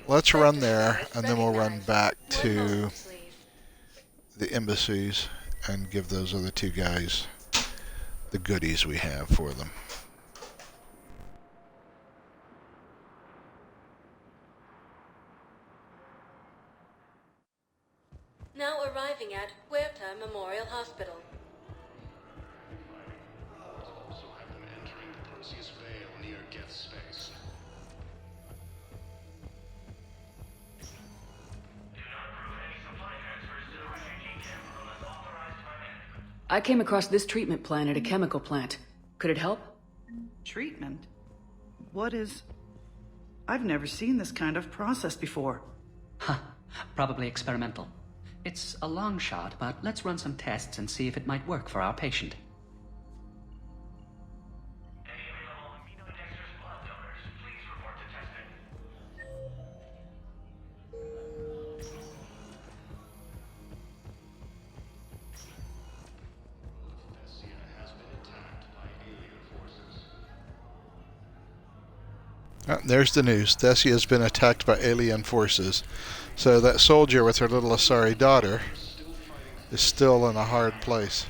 let's run there and then we'll run back to the embassies and give those other two guys the goodies we have for them. Now arriving at Huerta Memorial Hospital. I came across this treatment plan at a chemical plant. Could it help? Treatment? What is... I've never seen this kind of process before. Huh. Probably experimental. It's a long shot, but let's run some tests and see if it might work for our patient. There's the news. Thessia has been attacked by alien forces. So that soldier with her little Asari daughter is still in a hard place.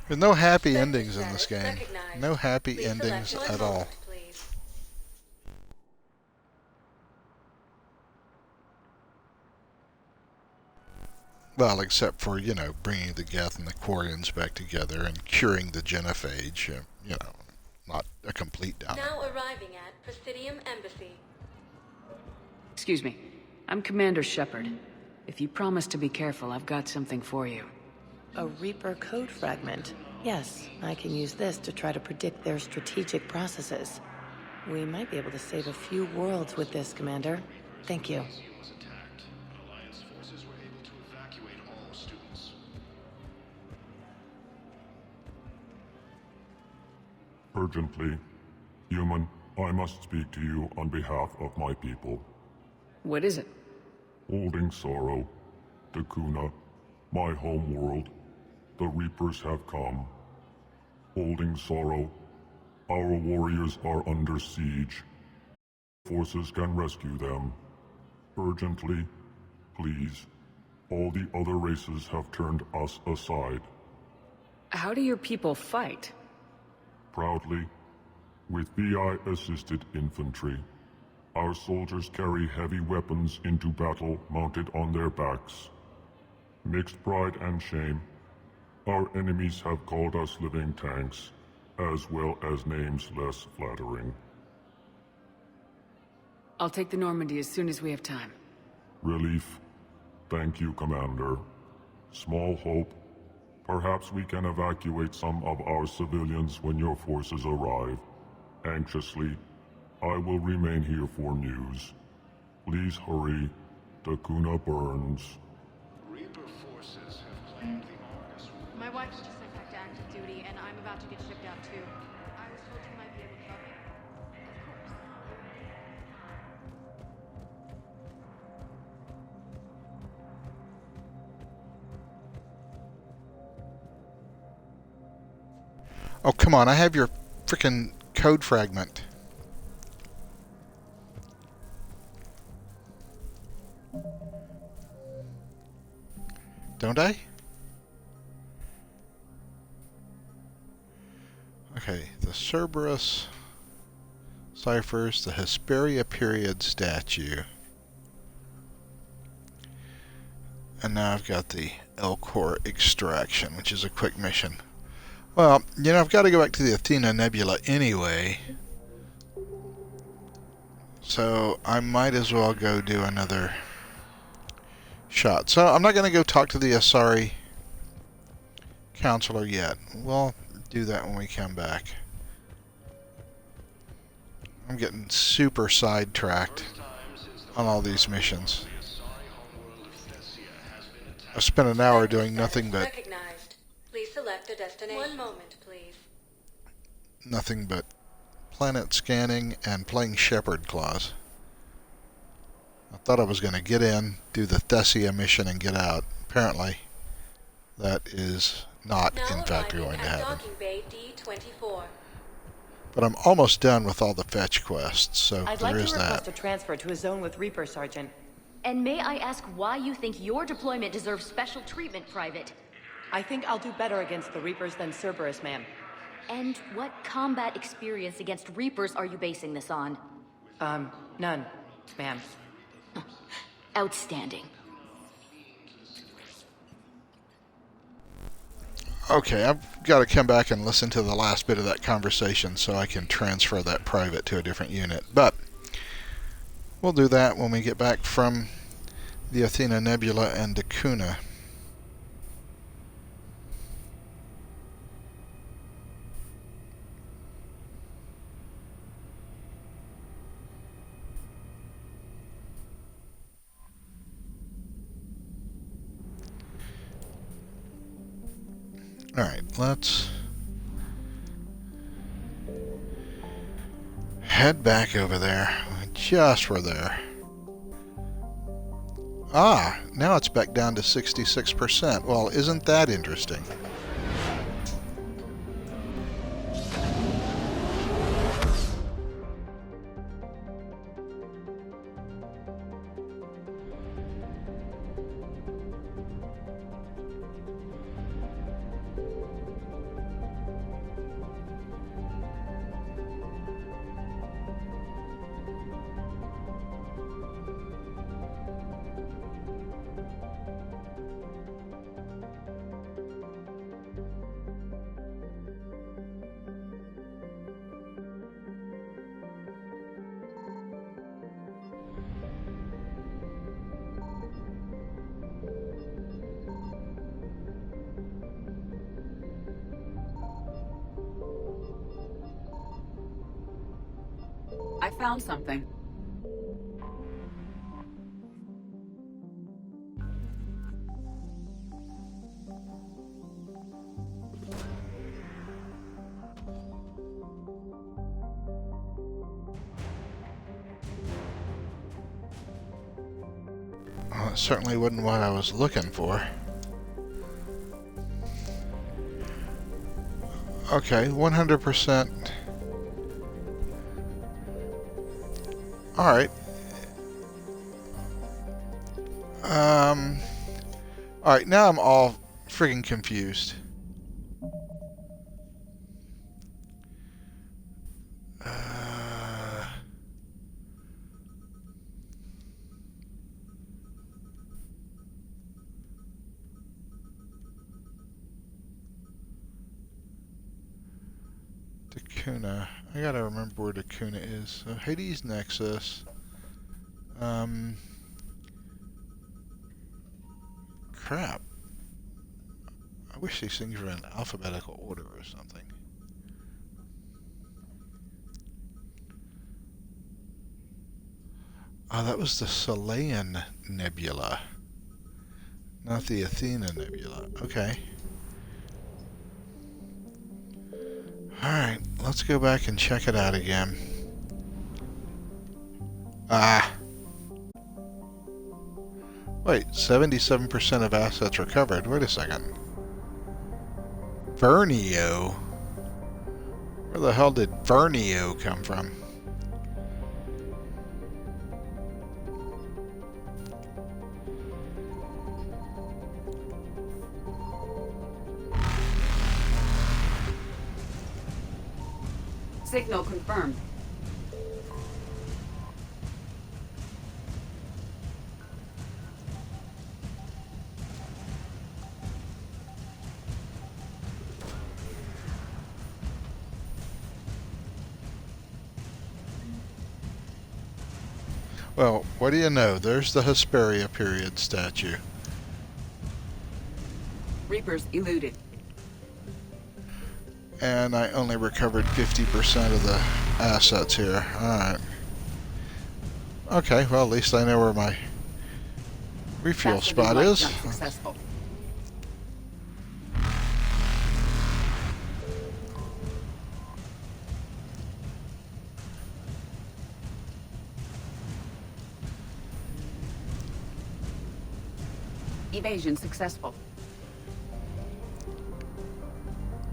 There's no happy endings in this game. No happy endings at all. Well, except for, you know, bringing the Geth and the Quarians back together and curing the genophage. You know, not a complete downer. Now arriving at Presidium Embassy. Excuse me. I'm Commander Shepard. If you promise to be careful, I've got something for you. A Reaper code fragment. Yes, I can use this to try to predict their strategic processes. We might be able to save a few worlds with this, Commander. Thank you. Urgently. Human, I must speak to you on behalf of my people. What is it? Holding sorrow. Dakuna, my home world. The Reapers have come. Holding sorrow. Our warriors are under siege. Forces can rescue them. Urgently, please. All the other races have turned us aside. How do your people fight? Proudly, with VI-assisted infantry. Our soldiers carry heavy weapons into battle mounted on their backs. Mixed pride and shame, our enemies have called us living tanks, as well as names less flattering. I'll take the Normandy as soon as we have time. Relief. Thank you, Commander. Small hope. Perhaps we can evacuate some of our civilians when your forces arrive. Anxiously, I will remain here for news. Please hurry. Dakuna burns. Reaper forces have claimed the Argus. My wife was just sent back to active duty, and I'm about to get shipped out too. I was told you might be able to help me. Of course. Oh, come on, I have your frickin' code fragment. Don't I? Okay, the Cerberus ciphers, the Hesperia period statue. And now I've got the Elcor extraction, which is a quick mission. Well, you know, I've got to go back to the Athena Nebula anyway. So I might as well go do another shot. So I'm not going to go talk to the Asari counselor yet. We'll do that when we come back. I'm getting super sidetracked on all these missions. I spent an hour doing nothing but Recognized. Please select a destination. One moment, please. nothing but planet scanning and playing Shepherd Claws. I thought I was going to get in, do the Thessia mission, and get out. Apparently, that is not, in fact, going to happen. Docking Bay D-24. But I'm almost done with all the fetch quests, so I'd there like is to request that. a transfer to a zone with Reaper, Sergeant. And may I ask why you think your deployment deserves special treatment, Private? I think I'll do better against the Reapers than Cerberus, ma'am. And what combat experience against Reapers are you basing this on? None, ma'am. Outstanding. Okay, I've got to come back and listen to the last bit of that conversation so I can transfer that private to a different unit. But we'll do that when we get back from the Athena Nebula and Dakuna. Alright, let's head back over there. We just were there. Ah, now it's back down to 66%. Well, isn't that interesting? I found something. Well, it certainly wasn't what I was looking for. Okay, 100%. Alright. Alright, now I'm all friggin' confused. Dakuna. I gotta remember where Dakuna is. So Hades Nexus. Crap. I wish these things were in alphabetical order or something. Oh, that was the Selaean Nebula. Not the Athena Nebula. Okay. Alright, let's go back and check it out again. Ah. Wait, 77% of assets recovered. Wait a second. Vernio. Where the hell did Vernio come from? Signal confirmed. Well, what do you know? There's the Hesperia period statue. Reapers eluded. And I only recovered 50% of the assets here. Alright. Okay, well, at least I know where my refuel Faster spot than light, is. not successful. Evasion successful.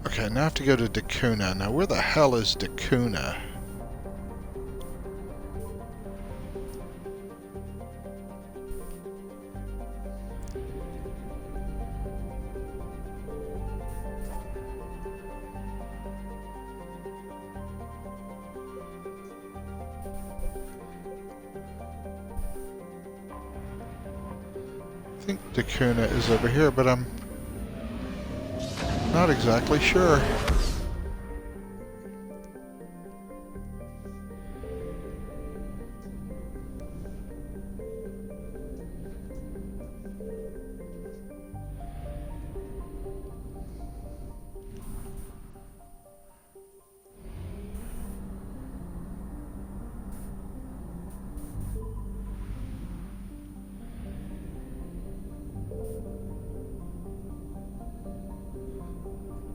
Okay, now I have to go to Dakuna. Now, where the hell is Dakuna? I think Dakuna is over here, but I'm not exactly sure.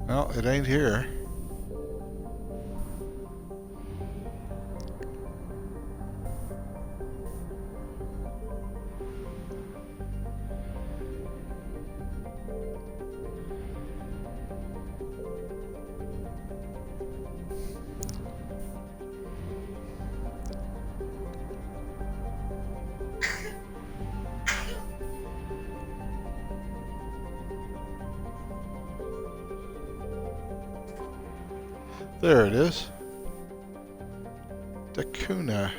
Well, it ain't here. There it is. Dakuna.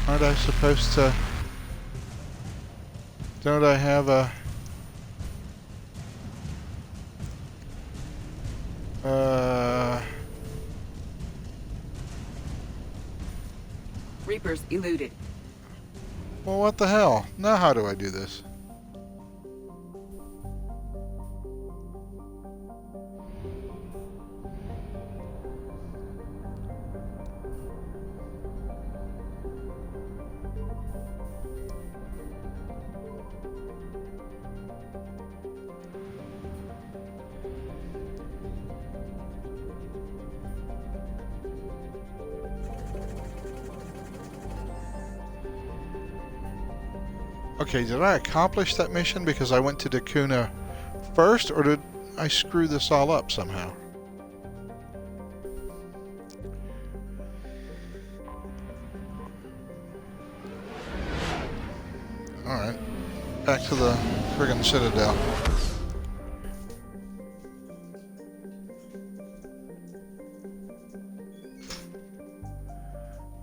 Aren't I supposed to... Don't I have a... Reapers eluded. Well, what the hell? Now how do I do this? Okay, did I accomplish that mission because I went to Dakuna first, or did I screw this all up somehow? Alright, back to the friggin' Citadel.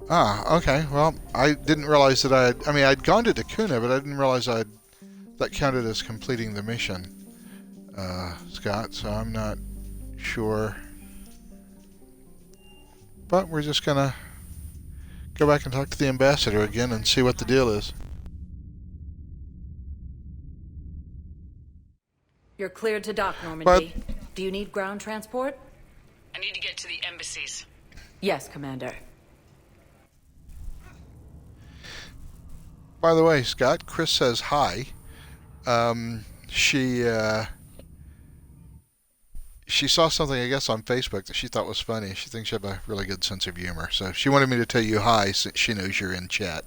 Ah, okay. Well, I didn't realize that I mean, I'd gone to Dakuna, but I didn't realize that counted as completing the mission, Scott, so I'm not sure. But we're just gonna go back and talk to the ambassador again and see what the deal is. You're cleared to dock, Normandy. Do you need ground transport? I need to get to the embassies. Yes, Commander. By the way, Scott, Chris says hi. She she saw something, I guess, on Facebook that she thought was funny. She thinks you have a really good sense of humor. So she wanted me to tell you hi since she knows you're in chat.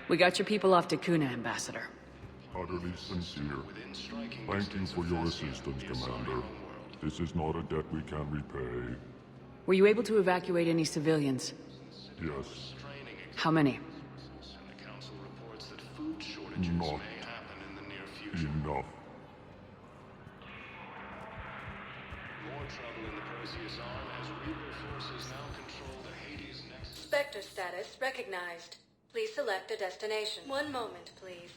We got your people off to Kuna, Ambassador. Utterly sincere. Thank you for your assistance, Commander. This is not a debt we can repay. Were you able to evacuate any civilians? Yes. How many? Not enough. Spectre status recognized. Please select a destination. One moment, please.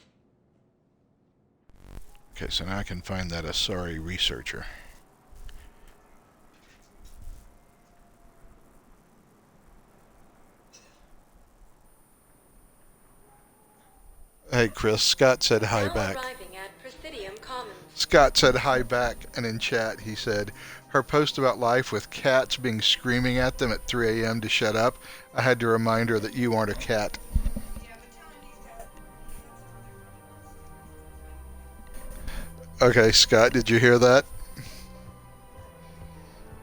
Okay, so now I can find that Asari researcher. Hey, Chris. Scott said hi back. Arriving at Presidium Commons. Scott said hi back, and in chat he said, her post about life with cats being screaming at them at 3 a.m. to shut up, I had to remind her that you aren't a cat. Okay, Scott, did you hear that?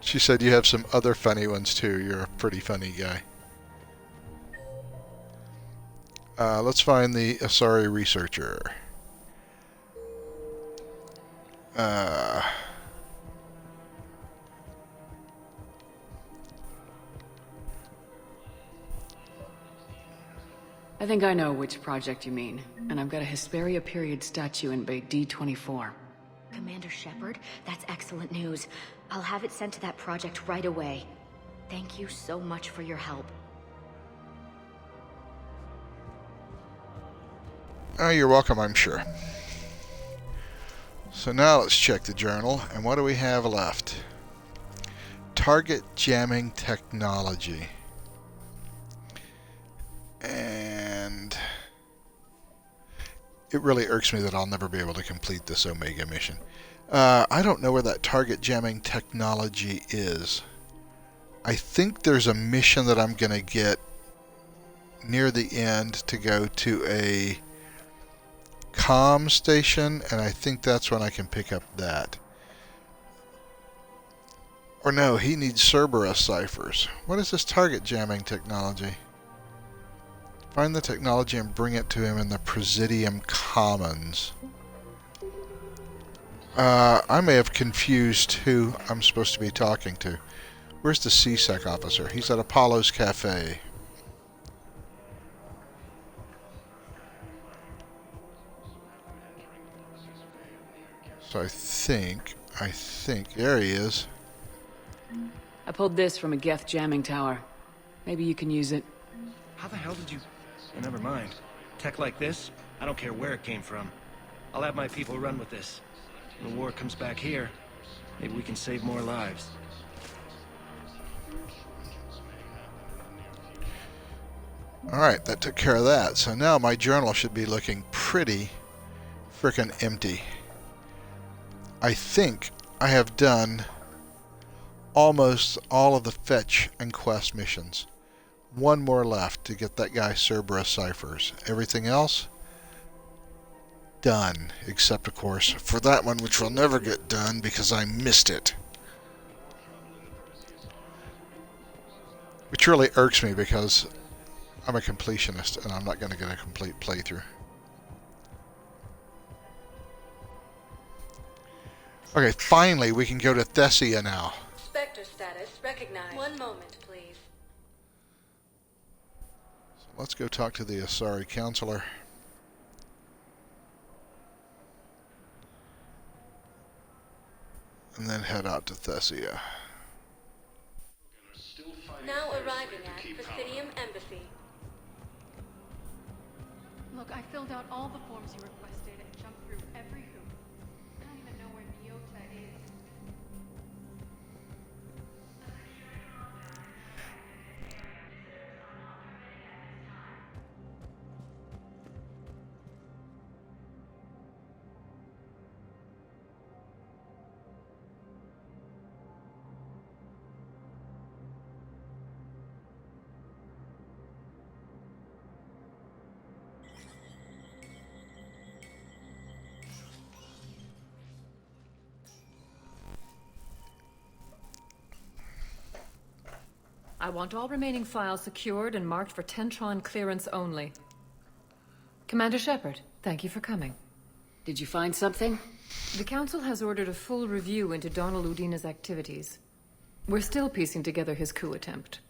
She said you have some other funny ones too. You're a pretty funny guy. Let's find the Asari researcher. I think I know which project you mean, and I've got a Hesperia period statue in Bay D24. Commander Shepard, that's excellent news. I'll have it sent to that project right away. Thank you so much for your help. Oh, you're welcome, I'm sure. So now let's check the journal, and what do we have left? Target jamming technology. And it really irks me that I'll never be able to complete this Omega mission. I don't know where that target jamming technology is. I think there's a mission that I'm going to get near the end to go to a comm station, and I think that's when I can pick up that. Or no, he needs Cerberus ciphers. What is this target jamming technology? Find the technology and bring it to him in the Presidium Commons. I may have confused who I'm supposed to be talking to. Where's the CSEC officer? He's at Apollo's Cafe. So I think, there he is. I pulled this from a Geth jamming tower. Maybe you can use it. How the hell did you... Oh, never mind. Tech like this, I don't care where it came from. I'll have my people run with this. When the war comes back here, maybe we can save more lives. Alright, that took care of that. So now my journal should be looking pretty frickin' empty. I think I have done almost all of the fetch and quest missions. One more left to get that guy Cerberus ciphers. Everything else done, except of course for that one, which will never get done because I missed it. Which really irks me because I'm a completionist and I'm not going to get a complete playthrough. Okay, finally we can go to Thessia now. Spectre status recognized. One moment, please. So let's go talk to the Asari counselor. And then head out to Thessia. Now arriving at Presidium Embassy. Look, I filled out all the forms you requested and jumped through every hoop. I don't even know where Nyota is. I want all remaining files secured and marked for Tentron clearance only. Commander Shepard, thank you for coming. Did you find something? The Council has ordered a full review into Donald Udina's activities. We're still piecing together his coup attempt.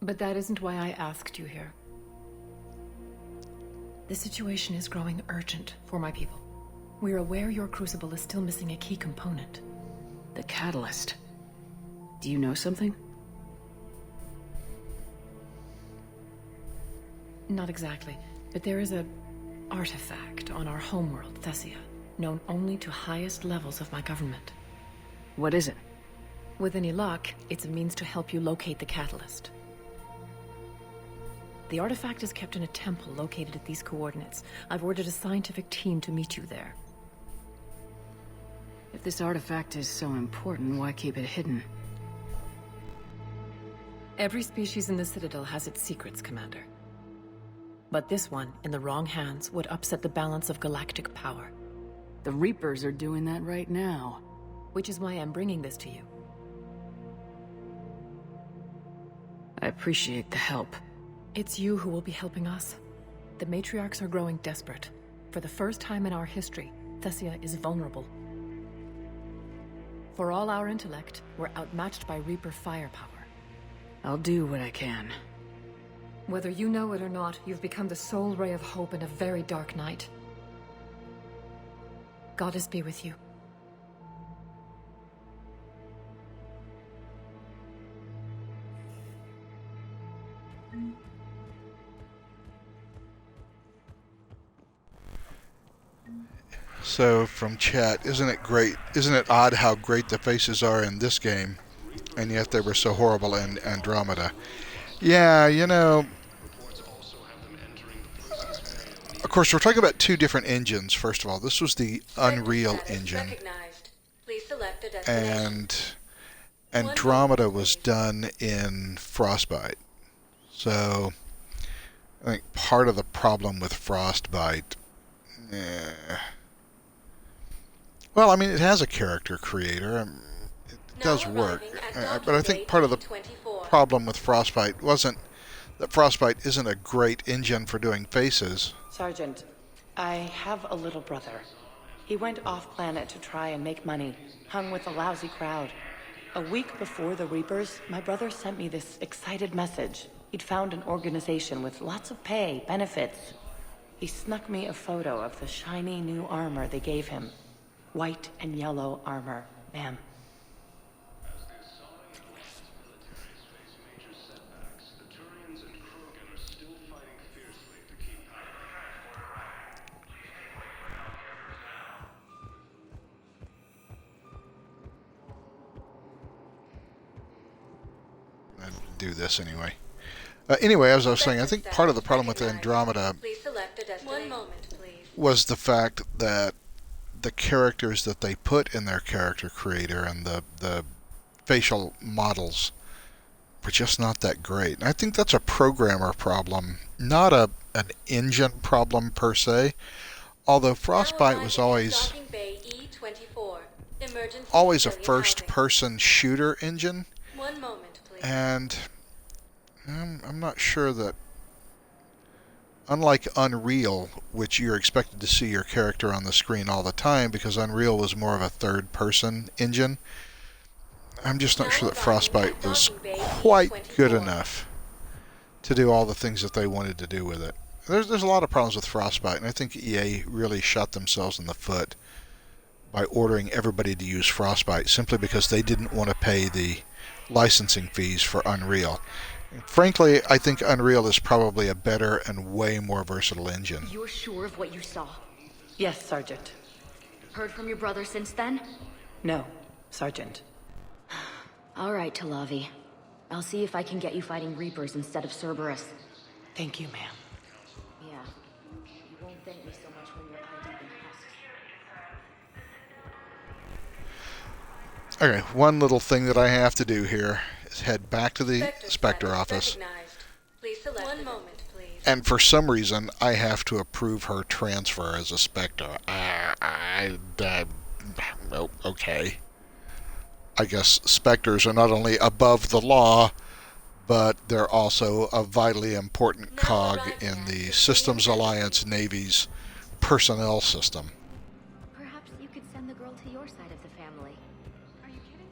But that isn't why I asked you here. The situation is growing urgent for my people. We're aware your crucible is still missing a key component. The catalyst. Do you know something? Not exactly, but there is a artifact on our homeworld, Thessia, known only to highest levels of my government. What is it? With any luck, it's a means to help you locate the catalyst. The artifact is kept in a temple located at these coordinates. I've ordered a scientific team to meet you there. If this artifact is so important, why keep it hidden? Every species in the Citadel has its secrets, Commander. But this one, in the wrong hands, would upset the balance of galactic power. The Reapers are doing that right now. Which is why I'm bringing this to you. I appreciate the help. It's you who will be helping us. The matriarchs are growing desperate. For the first time in our history, Thessia is vulnerable. For all our intellect, we're outmatched by Reaper firepower. I'll do what I can. Whether you know it or not, you've become the sole ray of hope in a very dark night. Goddess be with you. So, from chat, isn't it great? Isn't it odd how great the faces are in this game, and yet they were so horrible in Andromeda? Yeah, you know, of course, we're talking about two different engines, first of all. This was the Unreal Engine, and Andromeda was done in Frostbite. So, I think part of the problem with Frostbite... Well, I mean, it has a character creator. It does work. But I think part of the problem with Frostbite wasn't that Frostbite isn't a great engine for doing faces. Sergeant, I have a little brother. He went off-planet to try and make money, hung with a lousy crowd. A week before the Reapers, my brother sent me this excited message. He'd found an organization with lots of pay, benefits. He snuck me a photo of the shiny new armor they gave him. White and yellow armor, ma'am. I'd do this anyway. Anyway, as I was saying, I think part of the problem with Andromeda was the fact that the characters that they put in their character creator and the facial models were just not that great. And I think that's a programmer problem, not an engine problem per se. Although Frostbite was always a first-person shooter engine, and I'm not sure that, unlike Unreal, which you're expected to see your character on the screen all the time because Unreal was more of a third-person engine, I'm just not sure that Frostbite was quite good enough to do all the things that they wanted to do with it. There's a lot of problems with Frostbite, and I think EA really shot themselves in the foot by ordering everybody to use Frostbite simply because they didn't want to pay the licensing fees for Unreal. Frankly, I think Unreal is probably a better and way more versatile engine. You're sure of what you saw? Yes, Sergeant. Heard from your brother since then? No, Sergeant. All right, Talavi. I'll see if I can get you fighting Reapers instead of Cerberus. Thank you, ma'am. Yeah. You won't thank me so much when you're eye deep in husks. Okay, one little thing that I have to do here is head back to the Spectre office. Please select one moment, please. And for some reason, I have to approve her transfer as a Spectre. Okay. I guess Spectres are not only above the law, but they're also a vitally important cog in the Systems Alliance Navy's personnel system. Perhaps you could send the girl to your side of the family. Are you kidding?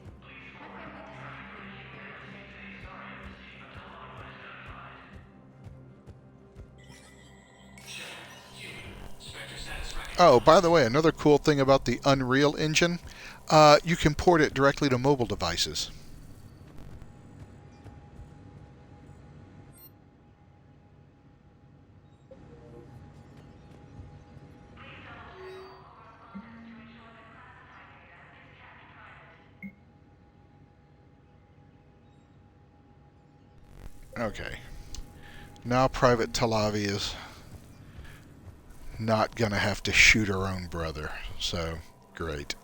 Oh, by the way, another cool thing about the Unreal Engine, you can port it directly to mobile devices. Okay. Now Private Talavi is not going to have to shoot her own brother, so great.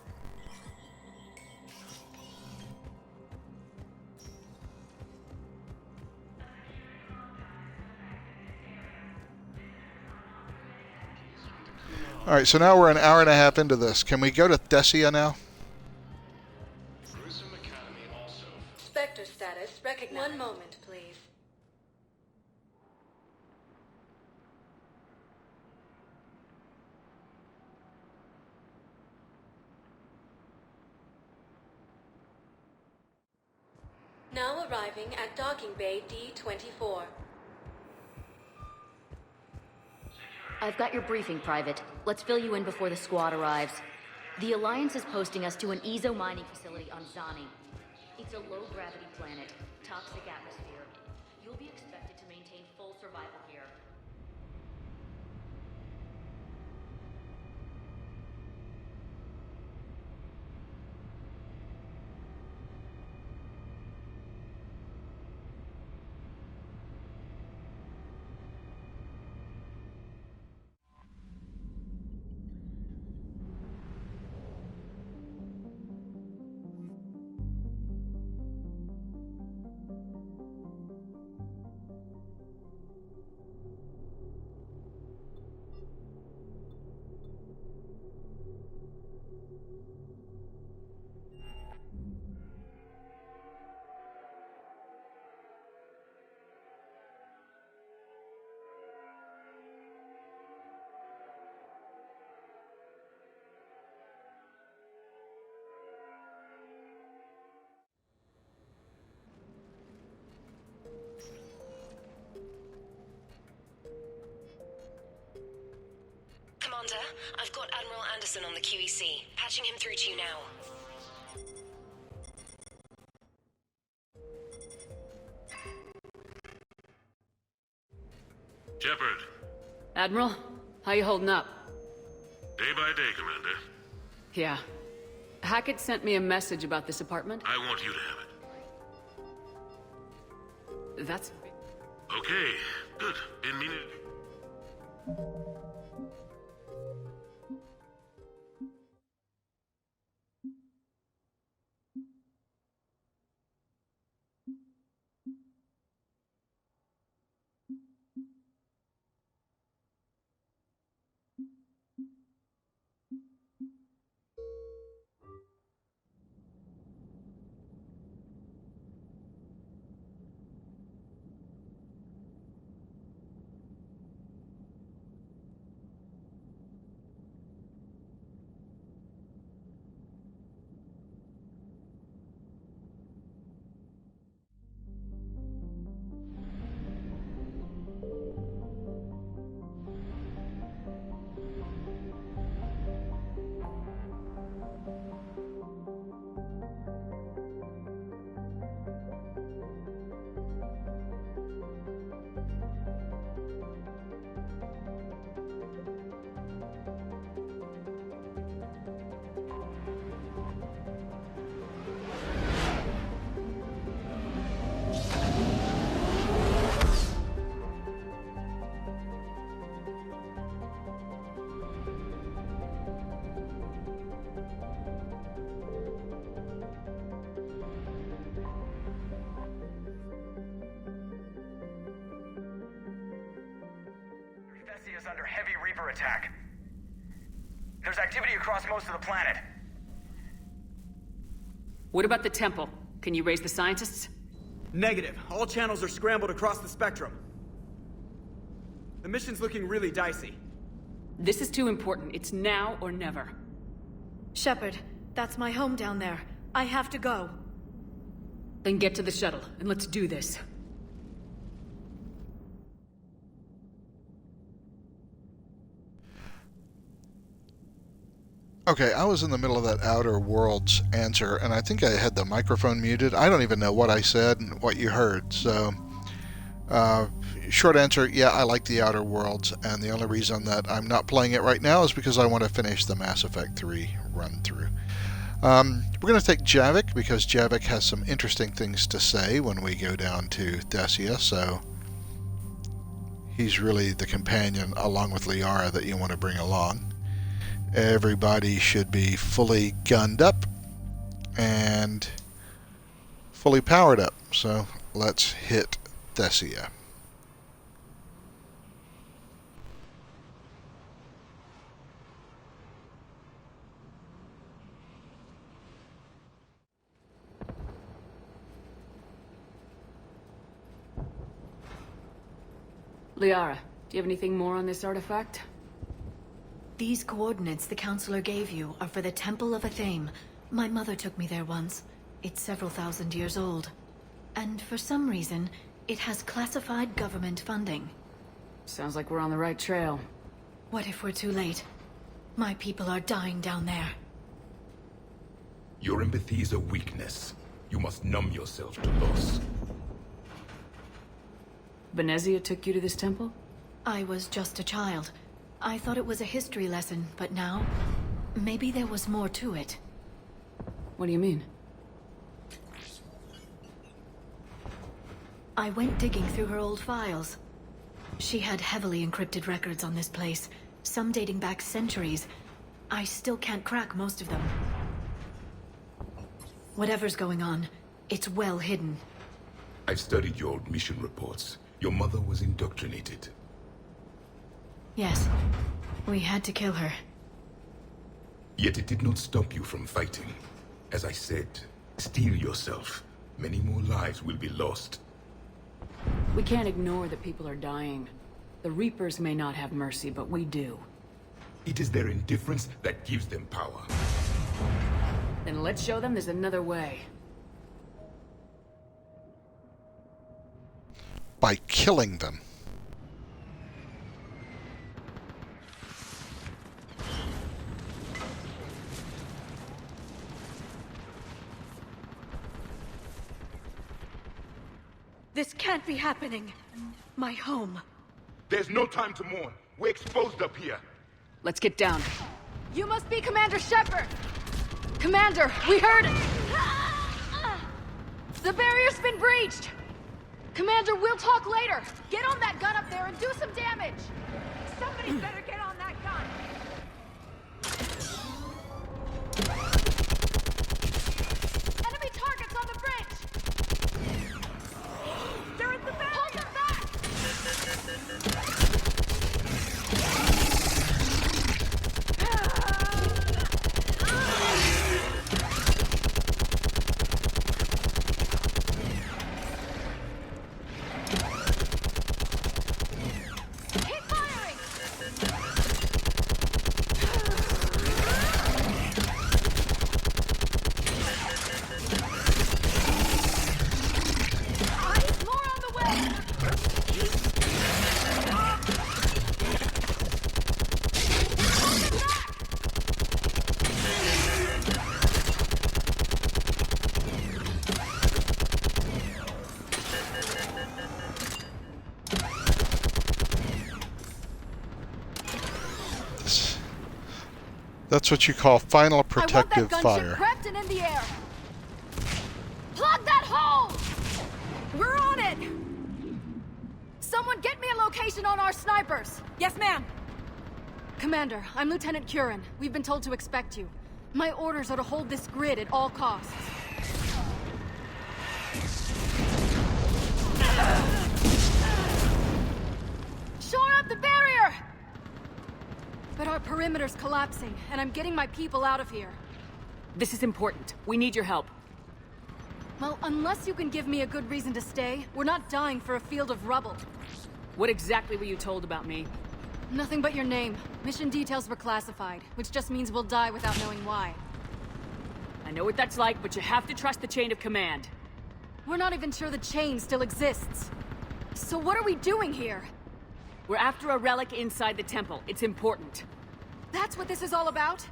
Alright, so now we're an hour and a half into this. Can we go to Thessia now? Spectre status recognized. One moment, please. Now arriving at Docking Bay D-24. I've got your briefing, Private. Let's fill you in before the squad arrives. The Alliance is posting us to an Ezo mining facility on Zani. It's a low-gravity planet, toxic atmosphere. You'll be expected to maintain full survival here. Commander, I've got Admiral Anderson on the QEC. Patching him through to you now. Shepard. Admiral, how you holding up? Day by day, Commander. Yeah. Hackett sent me a message about this apartment. I want you to have it. That's... Okay, good. Been meaning... Is under heavy Reaper attack. There's activity across most of the planet. What about the temple? Can you raise the scientists? Negative. All channels are scrambled across the spectrum. The mission's looking really dicey. This is too important. It's now or never. Shepard, that's my home down there. I have to go. Then get to the shuttle, and let's do this. Okay, I was in the middle of that Outer Worlds answer, and I think I had the microphone muted. I don't even know what I said and what you heard, so... short answer, yeah, I like the Outer Worlds, and the only reason that I'm not playing it right now is because I want to finish the Mass Effect 3 run-through. We're going to take Javik, because Javik has some interesting things to say when we go down to Thessia, so... he's really the companion, along with Liara, that you want to bring along. Everybody should be fully gunned up and fully powered up. So let's hit Thessia. Liara, do you have anything more on this artifact? These coordinates the Counselor gave you are for the Temple of Athame. My mother took me there once. It's several thousand years old. And for some reason, it has classified government funding. Sounds like we're on the right trail. What if we're too late? My people are dying down there. Your empathy is a weakness. You must numb yourself to loss. Benezia took you to this temple? I was just a child. I thought it was a history lesson, but now... maybe there was more to it. What do you mean? I went digging through her old files. She had heavily encrypted records on this place, some dating back centuries. I still can't crack most of them. Whatever's going on, it's well hidden. I've studied your old mission reports. Your mother was indoctrinated. Yes. We had to kill her. Yet it did not stop you from fighting. As I said, steel yourself. Many more lives will be lost. We can't ignore that people are dying. The Reapers may not have mercy, but we do. It is their indifference that gives them power. Then let's show them there's another way. By killing them. This can't be happening. My home. There's no time to mourn. We're exposed up here. Let's get down. You must be Commander Shepard! Commander, we heard it! The barrier's been breached! Commander, we'll talk later! Get on that gun up there and do some damage! Somebody better get on that gun! Enemy targets on the bridge! They're at the barrier! Hold them back! That's what you call final protective fire. Prepped and in the air. Plug that hole! We're on it! Someone get me a location on our snipers. Yes, ma'am. Commander, I'm Lieutenant Curran. We've been told to expect you. My orders are to hold this grid at all costs. Shore up the barrier! But our perimeter's collapsing, and I'm getting my people out of here. This is important. We need your help. Well, unless you can give me a good reason to stay, we're not dying for a field of rubble. What exactly were you told about me? Nothing but your name. Mission details were classified, which just means we'll die without knowing why. I know what that's like, but you have to trust the chain of command. We're not even sure the chain still exists. So what are we doing here? We're after a relic inside the temple. It's important. That's what this is all about?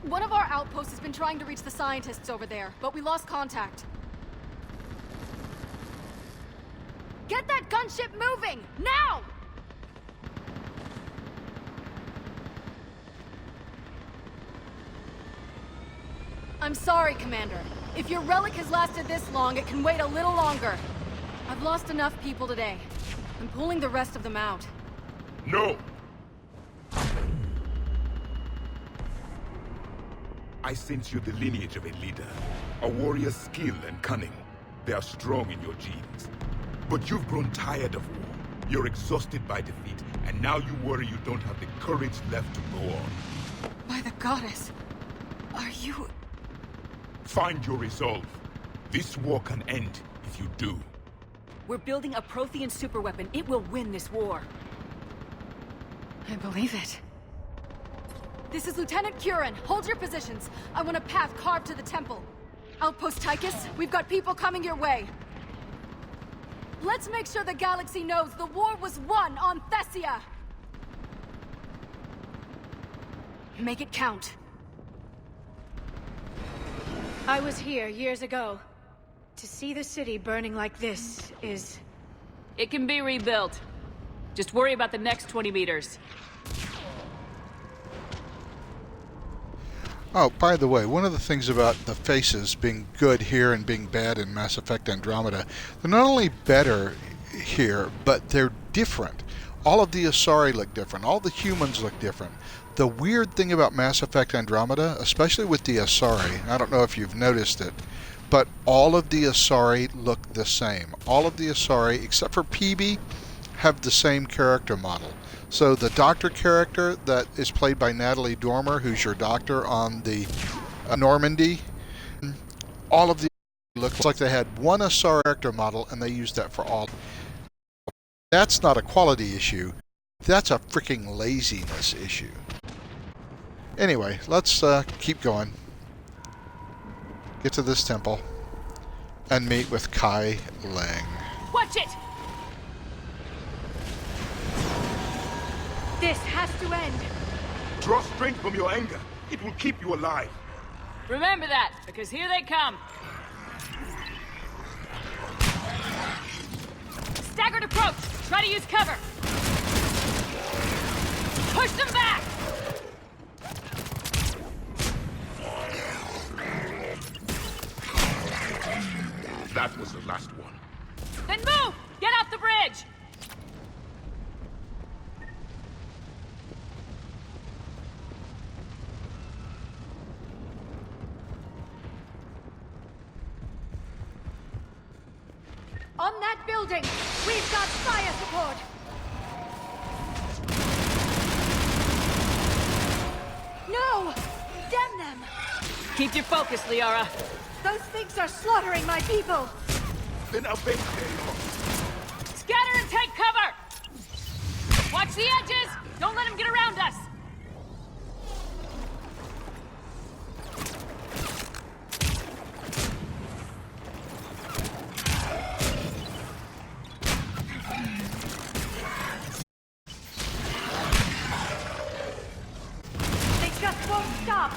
One of our outposts has been trying to reach the scientists over there, but we lost contact. Get that gunship moving! Now! I'm sorry, Commander. If your relic has lasted this long, it can wait a little longer. I've lost enough people today. I'm pulling the rest of them out. No! I sense you're the lineage of a leader. A warrior's skill and cunning. They are strong in your genes. But you've grown tired of war. You're exhausted by defeat, and now you worry you don't have the courage left to go on. By the goddess, are you... Find your resolve. This war can end if you do. We're building a Prothean superweapon. It will win this war. I believe it. This is Lieutenant Curran. Hold your positions. I want a path carved to the temple. Outpost Tychus, we've got people coming your way. Let's make sure the galaxy knows the war was won on Thessia! Make it count. I was here years ago. To see the city burning like this is... It can be rebuilt. Just worry about the next 20 meters. Oh, by the way, one of the things about the faces being good here and being bad in Mass Effect Andromeda, they're not only better here, but they're different. All of the Asari look different. All the humans look different. The weird thing about Mass Effect Andromeda, especially with the Asari, I don't know if you've noticed it, but all of the Asari look the same. All of the Asari, except for PB, have the same character model. So the doctor character that is played by Natalie Dormer, who's your doctor on the Normandy, all of the looks like they had one Asari character model and they used that for all. That's not a quality issue. That's a freaking laziness issue. Anyway, let's keep going. Get to this temple and meet with Kai Lang. Watch it! This has to end. Draw strength from your anger. It will keep you alive. Remember that, because here they come. Staggered approach. Try to use cover. Push them back! That was the last one. Then move! Get off the bridge! On that building, we've got fire support! No! Damn them! Keep your focus, Liara. Those things are slaughtering my people! Then I'll bait you. Scatter and take cover! Watch the edges! Don't let them get around us! They just won't stop!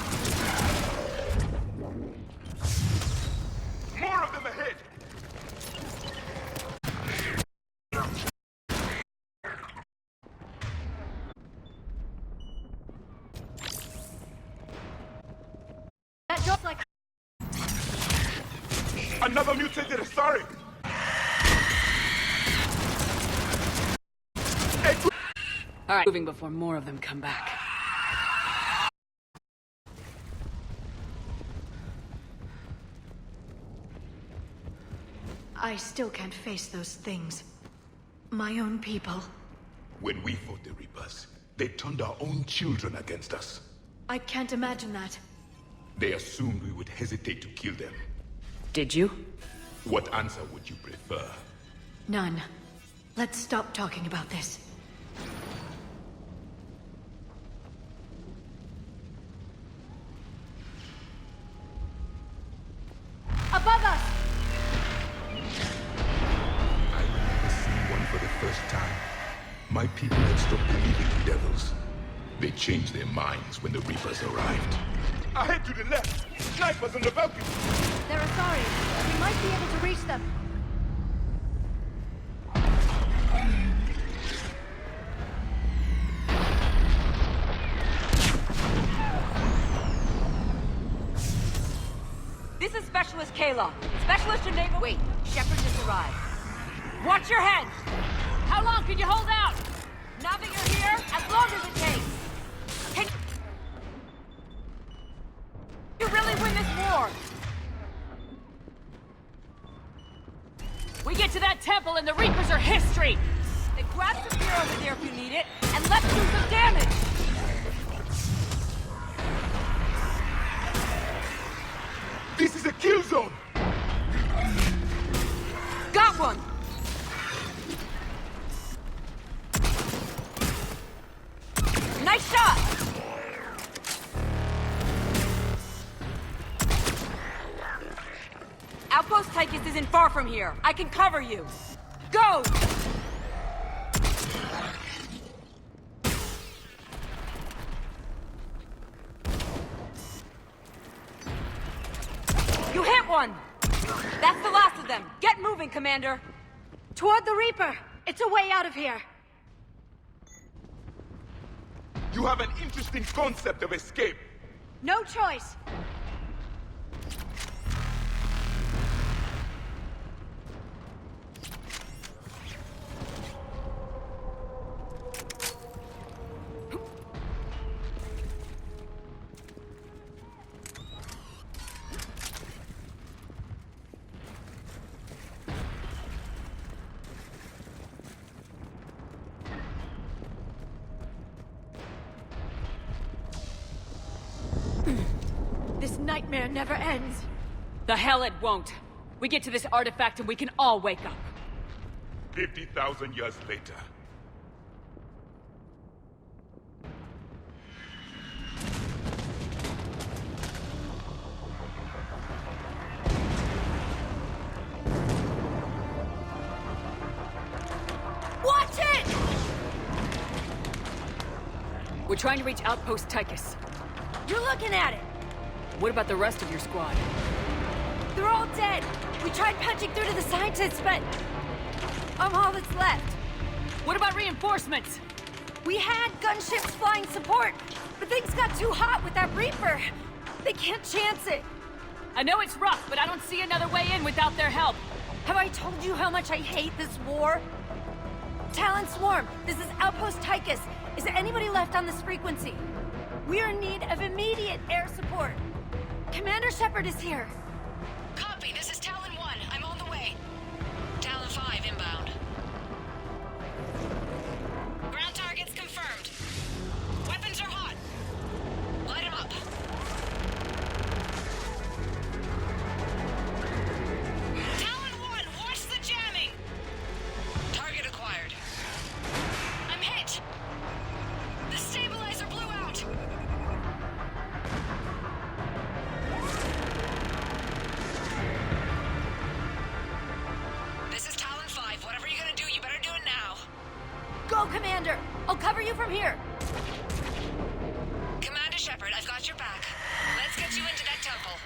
More of them ahead! That job like... Another mutated Asari! All right, moving before more of them come back. I still can't face those things. My own people. When we fought the Reapers, they turned our own children against us. I can't imagine that. They assumed we would hesitate to kill them. Did you? What answer would you prefer? None. Let's stop talking about this. Above us! I remember seeing one for the first time. My people had stopped believing in devils. They changed their minds when the Reapers arrived. Ahead to the left! Snipers on the balcony! They're Asari. We might be able to reach them. This is Specialist Kayla. Specialist in naval... Wait, Shepard just arrived. Watch your head! How long can you hold out? Now that you're here, as long as it takes. Can you really win this war? We get to that temple and the Reapers are history! Then grab some gear over there if you need it, and let's do some damage! This is a kill zone! Got one! Nice shot! Outpost Tychus isn't far from here. I can cover you. Go! You hit one! That's the last of them. Get moving, Commander. Toward the Reaper. It's a way out of here. You have an interesting concept of escape. No choice. This nightmare never ends. The hell it won't. We get to this artifact and we can all wake up. 50,000 years later. Watch it! We're trying to reach Outpost Tychus. You're looking at it. What about the rest of your squad? They're all dead. We tried punching through to the scientists, but I'm all that's left. What about reinforcements? We had gunships flying support, but things got too hot with that Reaper. They can't chance it. I know it's rough, but I don't see another way in without their help. Have I told you how much I hate this war? Talon Swarm, this is Outpost Tychus. Is there anybody left on this frequency? We are in need of immediate air support. Commander Shepard is here. Copy, this is Talon 1. I'm on the way. Talon 5 inbound. Ground targets confirmed. Weapons are hot. Light them up. Talon 1, watch the jamming! Target acquired. I'm hit! The stabilizer blew out! This is Talon 5. Whatever you're gonna do, you better do it now. Go, Commander! I'll cover you from here. Commander Shepard, I've got your back. Let's get you into that temple.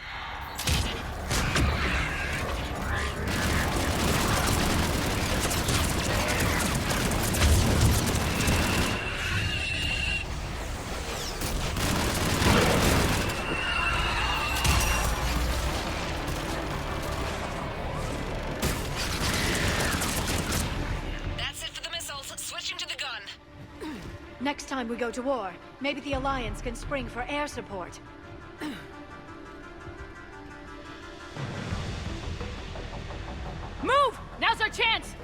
That's it for the missiles. Switching to the gun. Next time we go to war, maybe the Alliance can spring for air support. Move! Now's our chance!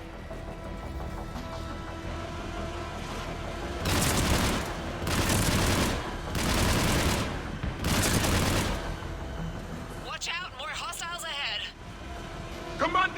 Watch out, more hostiles ahead. Commander!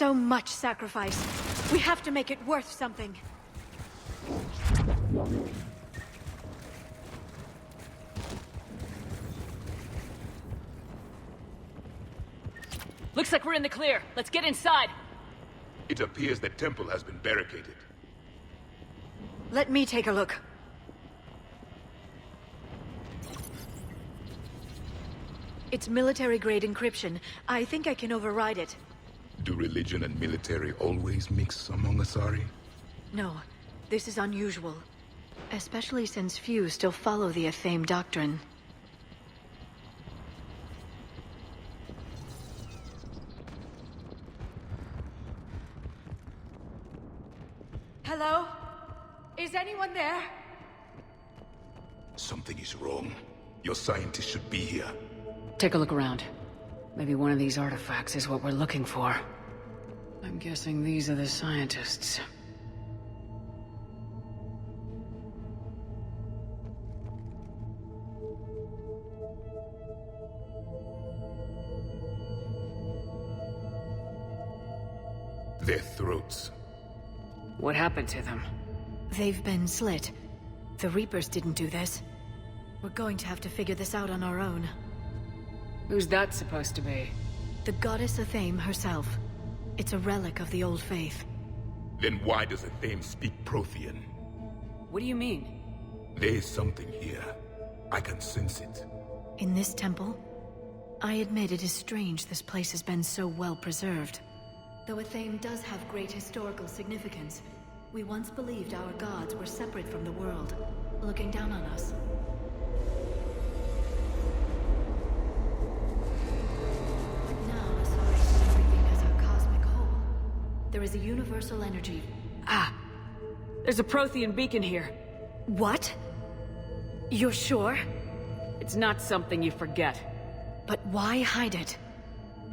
so much sacrifice. We have to make it worth something. Looks like we're in the clear. Let's get inside. It appears the temple has been barricaded. Let me take a look. It's military-grade encryption. I think I can override it. Do religion and military always mix among Asari? No, this is unusual. Especially since few still follow the Athame doctrine. Hello? Is anyone there? Something is wrong. Your scientists should be here. Take a look around. Maybe one of these artifacts is what we're looking for. I'm guessing these are the scientists. Their throats. What happened to them? They've been slit. The Reapers didn't do this. We're going to have to figure this out on our own. Who's that supposed to be? The goddess Athame herself. It's a relic of the old faith. Then why does Athame speak Prothean? What do you mean? There is something here. I can sense it. In this temple? I admit it is strange this place has been so well preserved. Though Athame does have great historical significance, we once believed our gods were separate from the world, looking down on us. But now Asari sees everything as a cosmic whole. There is a universal energy. Ah! There's a Prothean beacon here. What? You're sure? It's not something you forget. But why hide it?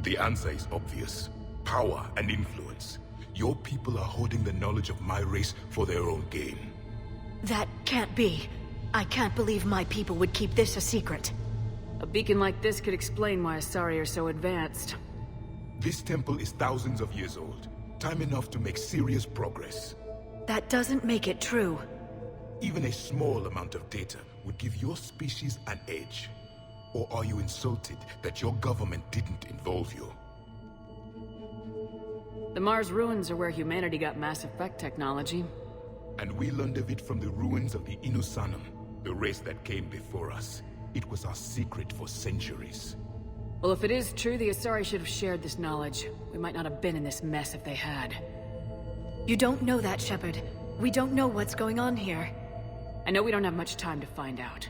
The answer is obvious. Power and influence. Your people are holding the knowledge of my race for their own gain. That can't be. I can't believe my people would keep this a secret. A beacon like this could explain why Asari are so advanced. This temple is thousands of years old. Time enough to make serious progress. That doesn't make it true. Even a small amount of data would give your species an edge. Or are you insulted that your government didn't involve you? The Mars ruins are where humanity got Mass Effect technology. And we learned of it from the ruins of the Inusanum, the race that came before us. It was our secret for centuries. Well, if it is true, the Asari should have shared this knowledge. We might not have been in this mess if they had. You don't know that, Shepard. We don't know what's going on here. I know we don't have much time to find out.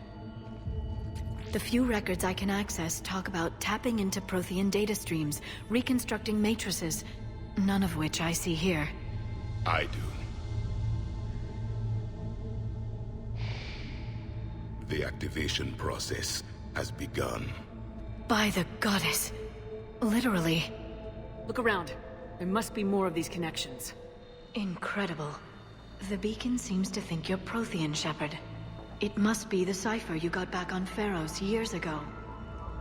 The few records I can access talk about tapping into Prothean data streams, reconstructing matrices, none of which I see here. I do. The activation process has begun. By the goddess. Literally. Look around. There must be more of these connections. Incredible. The beacon seems to think you're Prothean, Shepard. It must be the cipher you got back on Pharaohs years ago.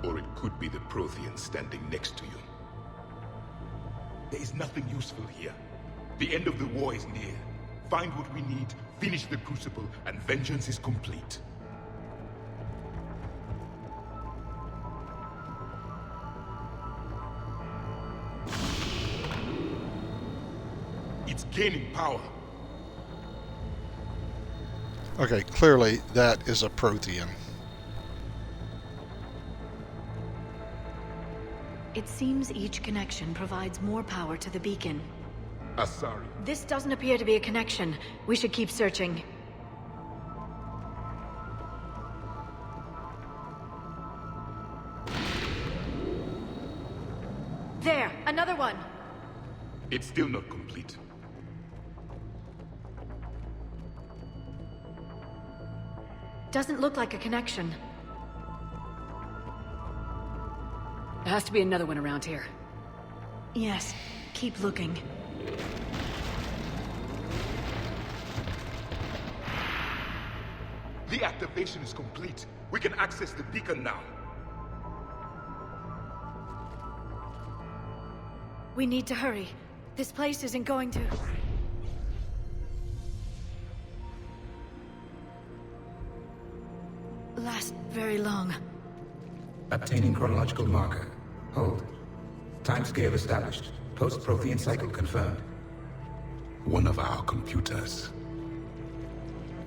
Or it could be the Prothean standing next to you. There is nothing useful here. The end of the war is near. Find what we need, finish the Crucible, and vengeance is complete. It's gaining power. Okay, clearly that is a Prothean. It seems each connection provides more power to the beacon. Asari. This doesn't appear to be a connection. We should keep searching. There! Another one! It's still not complete. Doesn't look like a connection. There has to be another one around here. Yes. Keep looking. The activation is complete. We can access the beacon now. We need to hurry. This place isn't going to... last very long. Obtaining chronological marker. Hold. Timescale established. Post-Prothean cycle confirmed. One of our computers.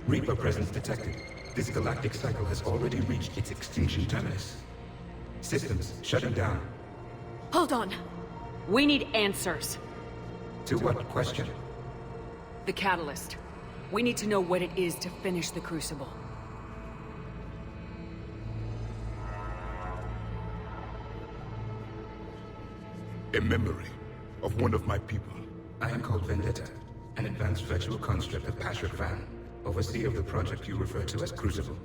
Reaper presence detected. This galactic cycle has already reached its extinction terminus. Systems shutting down. Hold on. We need answers. To what question? The catalyst. We need to know what it is to finish the Crucible. A memory of one of my people. I am called Vendetta, an advanced virtual construct of Patrick Van, overseer of the project you refer to as Crucible.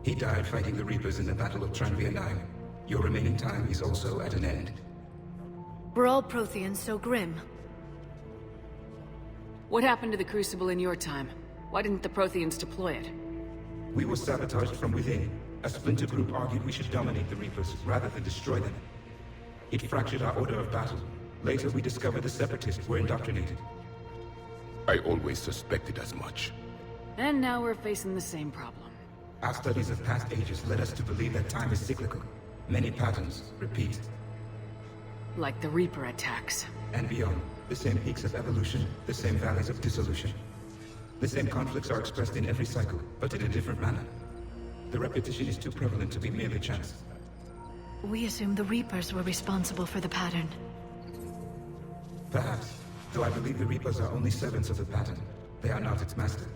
He died fighting the Reapers in the Battle of Tranvia 9. Your remaining time is also at an end. Were all Protheans so grim? What happened to the Crucible in your time? Why didn't the Protheans deploy it? We were sabotaged from within. A splinter group argued we should dominate the Reapers rather than destroy them. It fractured our order of battle. Later, we discovered the Separatists were indoctrinated. I always suspected as much. And now we're facing the same problem. Our studies of past ages led us to believe that time is cyclical. Many patterns repeat. Like the Reaper attacks. And beyond. The same peaks of evolution, the same valleys of dissolution. The same conflicts are expressed in every cycle, but in a different manner. The repetition is too prevalent to be merely chance. We assumed the Reapers were responsible for the pattern. Perhaps, though I believe the Reapers are only servants of the pattern. They are not its master.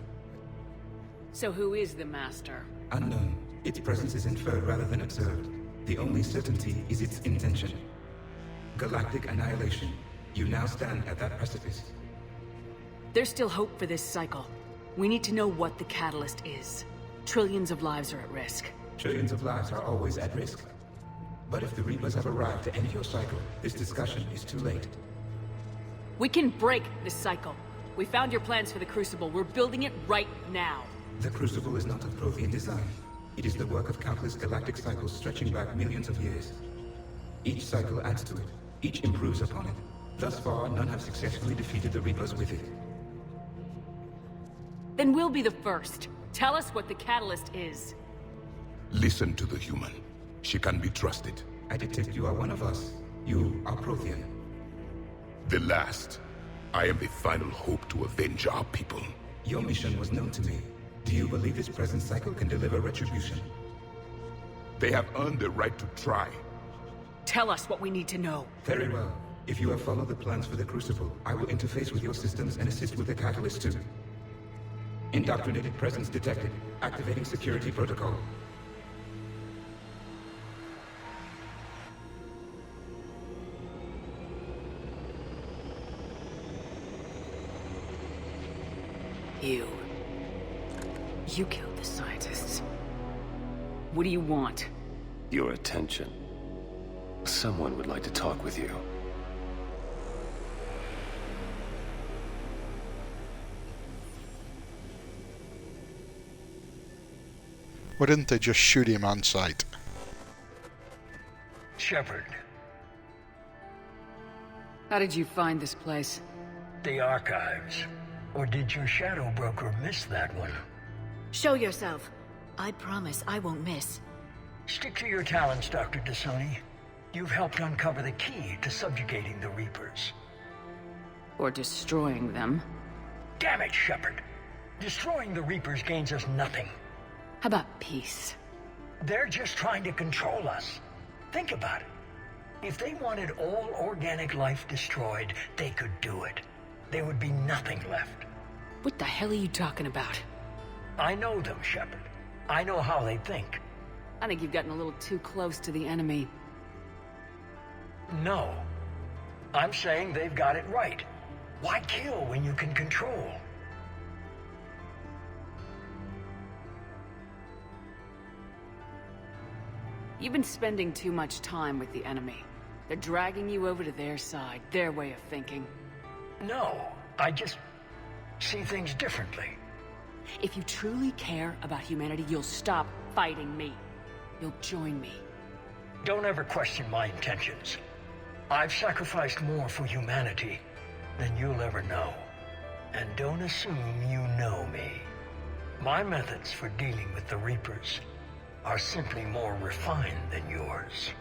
So who is the master? Unknown. Its presence is inferred rather than observed. The only certainty is its intention. Galactic annihilation. You now stand at that precipice. There's still hope for this cycle. We need to know what the catalyst is. Trillions of lives are at risk. Trillions of lives are always at risk. But if the Reapers have arrived to end your cycle, this discussion is too late. We can break this cycle. We found your plans for the Crucible. We're building it right now. The Crucible is not of Prothean design. It is the work of countless galactic cycles stretching back millions of years. Each cycle adds to it. Each improves upon it. Thus far, none have successfully defeated the Reapers with it. Then we'll be the first. Tell us what the catalyst is. Listen to the human. She can be trusted. I detect you are one of us. You are Prothean. The last. I am the final hope to avenge our people. Your mission was known to me. Do you believe this present cycle can deliver retribution? They have earned the right to try. Tell us what we need to know. Very well. If you have followed the plans for the Crucible, I will interface with your systems and assist with the catalyst too. Indoctrinated presence detected. Activating security protocol. You killed the scientists. What do you want? Your attention. Someone would like to talk with you. Why didn't they just shoot him on sight? Shepard. How did you find this place? The archives. Or did your shadow broker miss that one? Show yourself. I promise I won't miss. Stick to your talents, Dr. Dasoni. You've helped uncover the key to subjugating the Reapers. Or destroying them. Damn it, Shepard. Destroying the Reapers gains us nothing. How about peace? They're just trying to control us. Think about it. If they wanted all organic life destroyed, they could do it. There would be nothing left. What the hell are you talking about? I know them, Shepard. I know how they think. I think you've gotten a little too close to the enemy. No. I'm saying they've got it right. Why kill when you can control? You've been spending too much time with the enemy. They're dragging you over to their side, their way of thinking. No, I just see things differently. If you truly care about humanity, you'll stop fighting me. You'll join me. Don't ever question my intentions. I've sacrificed more for humanity then you'll ever know. And don't assume you know me. My methods for dealing with the Reapers are simply more refined than yours.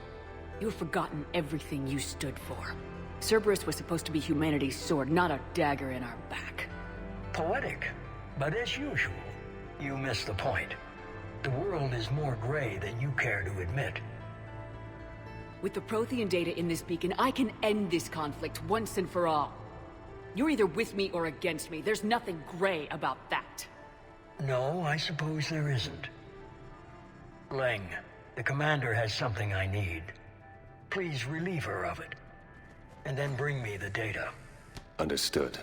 You've forgotten everything you stood for. Cerberus was supposed to be humanity's sword, not a dagger in our back. Poetic, but as usual, you missed the point. The world is more gray than you care to admit. With the Prothean data in this beacon, I can end this conflict once and for all. You're either with me or against me. There's nothing gray about that. No, I suppose there isn't. Leng, the commander has something I need. Please relieve her of it. And then bring me the data. Understood.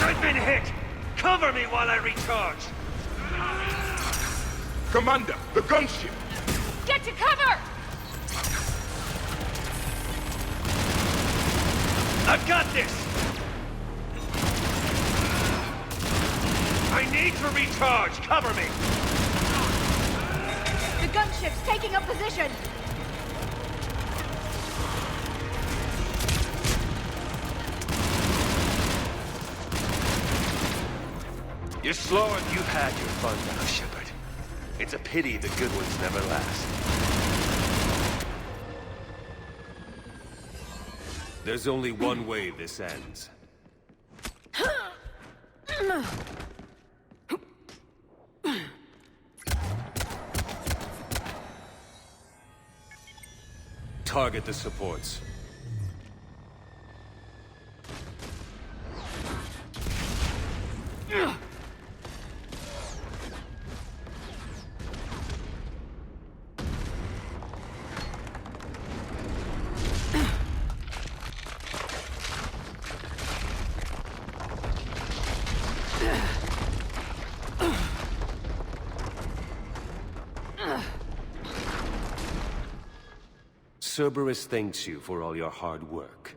I've been hit! Cover me while I recharge! Commander, the gunship! Get to cover! I've got this! I need to recharge! Cover me! The gunship's taking up position! You're slower than you've had your fun now, Shepard. It's a pity the good ones never last. There's only one way this ends. Target the supports. Cerberus thanks you for all your hard work.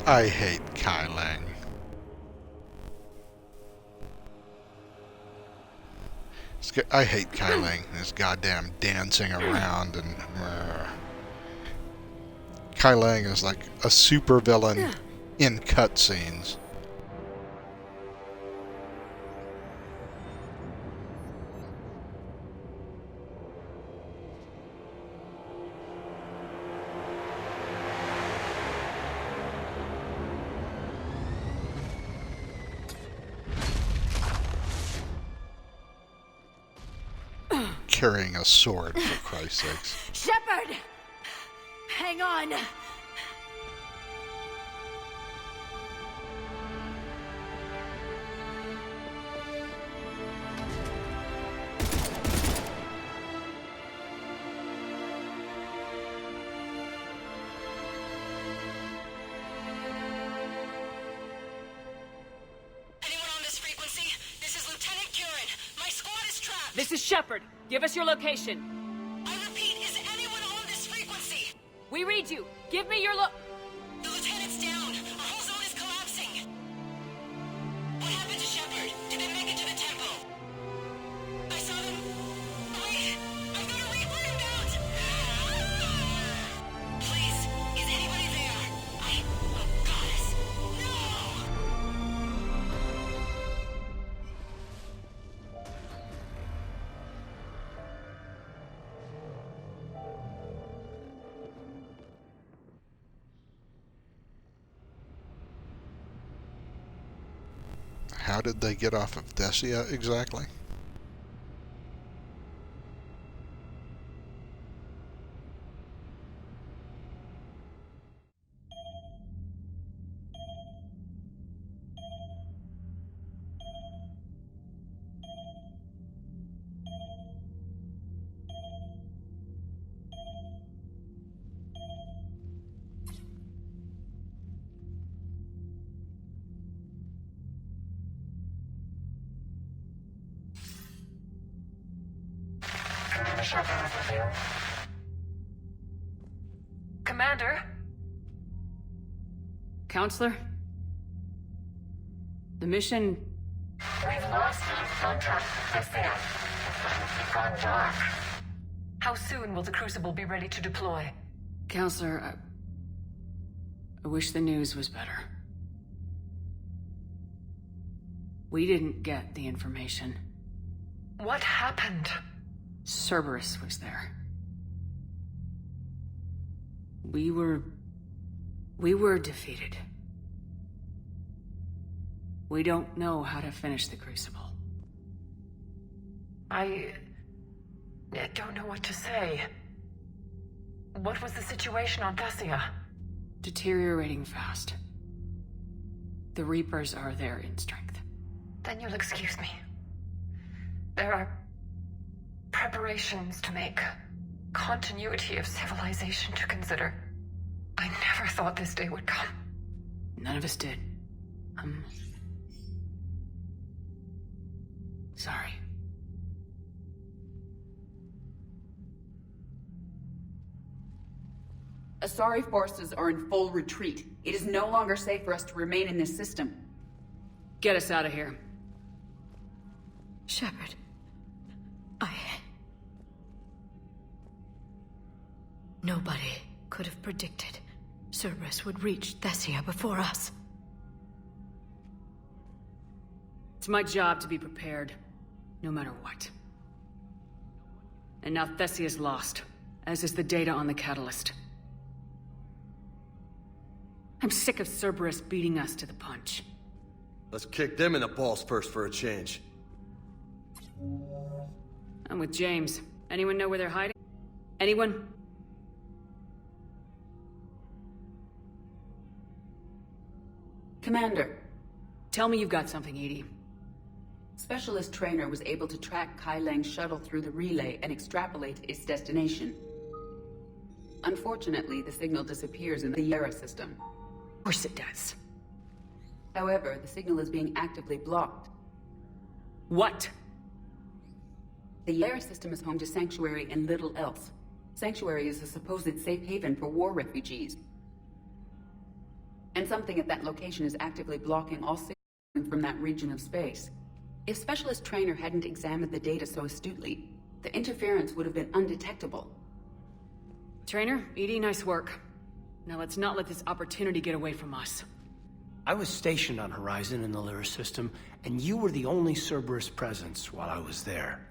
I hate Kai Lang. I hate Kai Lang. This goddamn dancing around and Kai Lang is like a supervillain in cutscenes. Carrying a sword, for Christ's sakes. Shepard! Hang on! This is Shepard. Give us your location. I repeat, is anyone on this frequency? We read you. Give me your The lieutenant's down. Our whole zone is collapsing. What happened to Shepard? Did they make it to the temple? I saw them. Wait, I've got a Reaper inbound. Please, is anybody there? Oh, goddess. How did they get off of Desia exactly? Commander? Counselor? The mission... We've lost contact with Thessia. It's gone dark. How soon will the Crucible be ready to deploy? Counselor, I wish the news was better. We didn't get the information. What happened? Cerberus was there. We were defeated. We don't know how to finish the Crucible. I don't know what to say. What was the situation on Thessia? Deteriorating fast. The Reapers are there in strength. Then you'll excuse me. There are preparations to make. Continuity of civilization to consider. I never thought this day would come. None of us did. Sorry. Asari forces are in full retreat. It is no longer safe for us to remain in this system. Get us out of here. Shepard. Nobody could have predicted Cerberus would reach Thessia before us. It's my job to be prepared, no matter what. And now Thessia's lost, as is the data on the catalyst. I'm sick of Cerberus beating us to the punch. Let's kick them in the balls first for a change. I'm with James. Anyone know where they're hiding? Anyone? Commander. Tell me you've got something, Edie. Specialist Trainer was able to track Kai Lang's shuttle through the relay and extrapolate its destination. Unfortunately, the signal disappears in the Yara system. Of course it does. However, the signal is being actively blocked. What? The Yara system is home to Sanctuary and little else. Sanctuary is a supposed safe haven for war refugees. And something at that location is actively blocking all signals from that region of space. If Specialist Trainer hadn't examined the data so astutely, the interference would have been undetectable. Trainer, Edie, nice work. Now let's not let this opportunity get away from us. I was stationed on Horizon in the Lyra system, and you were the only Cerberus presence while I was there.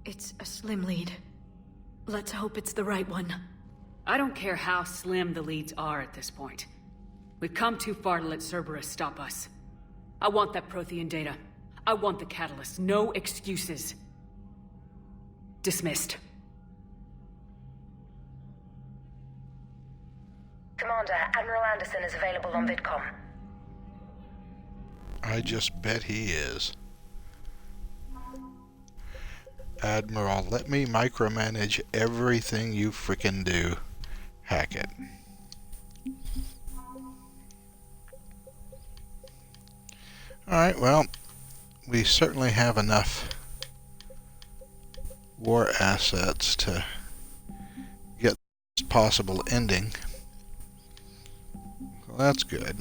It's a slim lead. Let's hope it's the right one. I don't care how slim the leads are at this point. We've come too far to let Cerberus stop us. I want that Prothean data. I want the catalyst. No excuses. Dismissed. Commander, Admiral Anderson is available on VidCom. I just bet he is. Admiral, let me micromanage everything you frickin' do. Hack it. Alright, well, we certainly have enough war assets to get this possible ending. So that's good.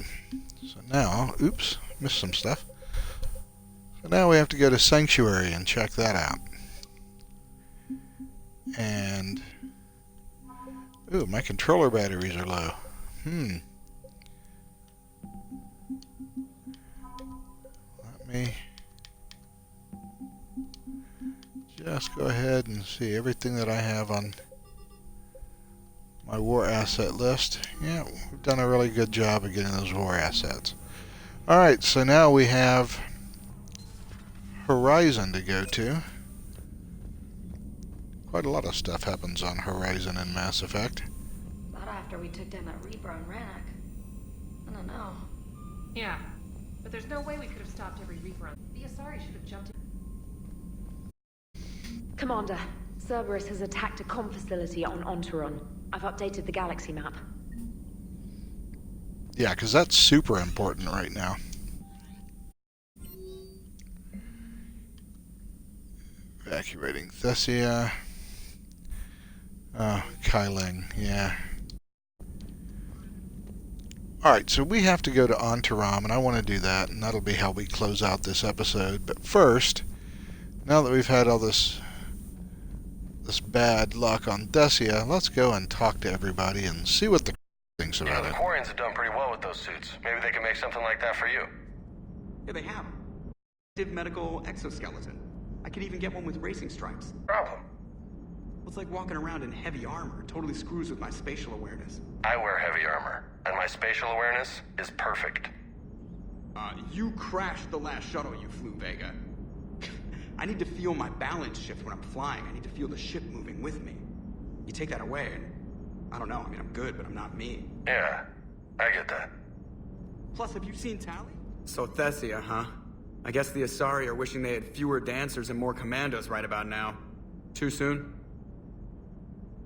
So now, oops, missed some stuff. So now we have to go to Sanctuary and check that out. And, ooh, my controller batteries are low. Let me just go ahead and see everything that I have on my war asset list. Yeah, we've done a really good job of getting those war assets. Alright, so now we have Horizon to go to. Quite a lot of stuff happens on Horizon in Mass Effect. Not after we took down that Reaper on Rannoch. I don't know. Yeah, but there's no way we could have stopped every Reaper. The Asari should have jumped in. Commander, Cerberus has attacked a comm facility on Ontaron. I've updated the galaxy map. Yeah, because that's super important right now. Evacuating Thessia. Kailing, yeah. Alright, so we have to go to Antaram, and I want to do that, and that'll be how we close out this episode. But first, now that we've had all this bad luck on Desia, let's go and talk to everybody and see what the thinks about The it. Quarians have done pretty well with those suits. Maybe they can make something like that for you. Yeah, they have. Active medical exoskeleton. I could even get one with racing stripes. Problem. It's like walking around in heavy armor. It totally screws with my spatial awareness. I wear heavy armor, and my spatial awareness is perfect. You crashed the last shuttle you flew, Vega. I need to feel my balance shift when I'm flying. I need to feel the ship moving with me. You take that away, and I don't know. I mean, I'm good, but I'm not me. Yeah, I get that. Plus, have you seen Tally? So Thessia, huh? I guess the Asari are wishing they had fewer dancers and more commandos right about now. Too soon?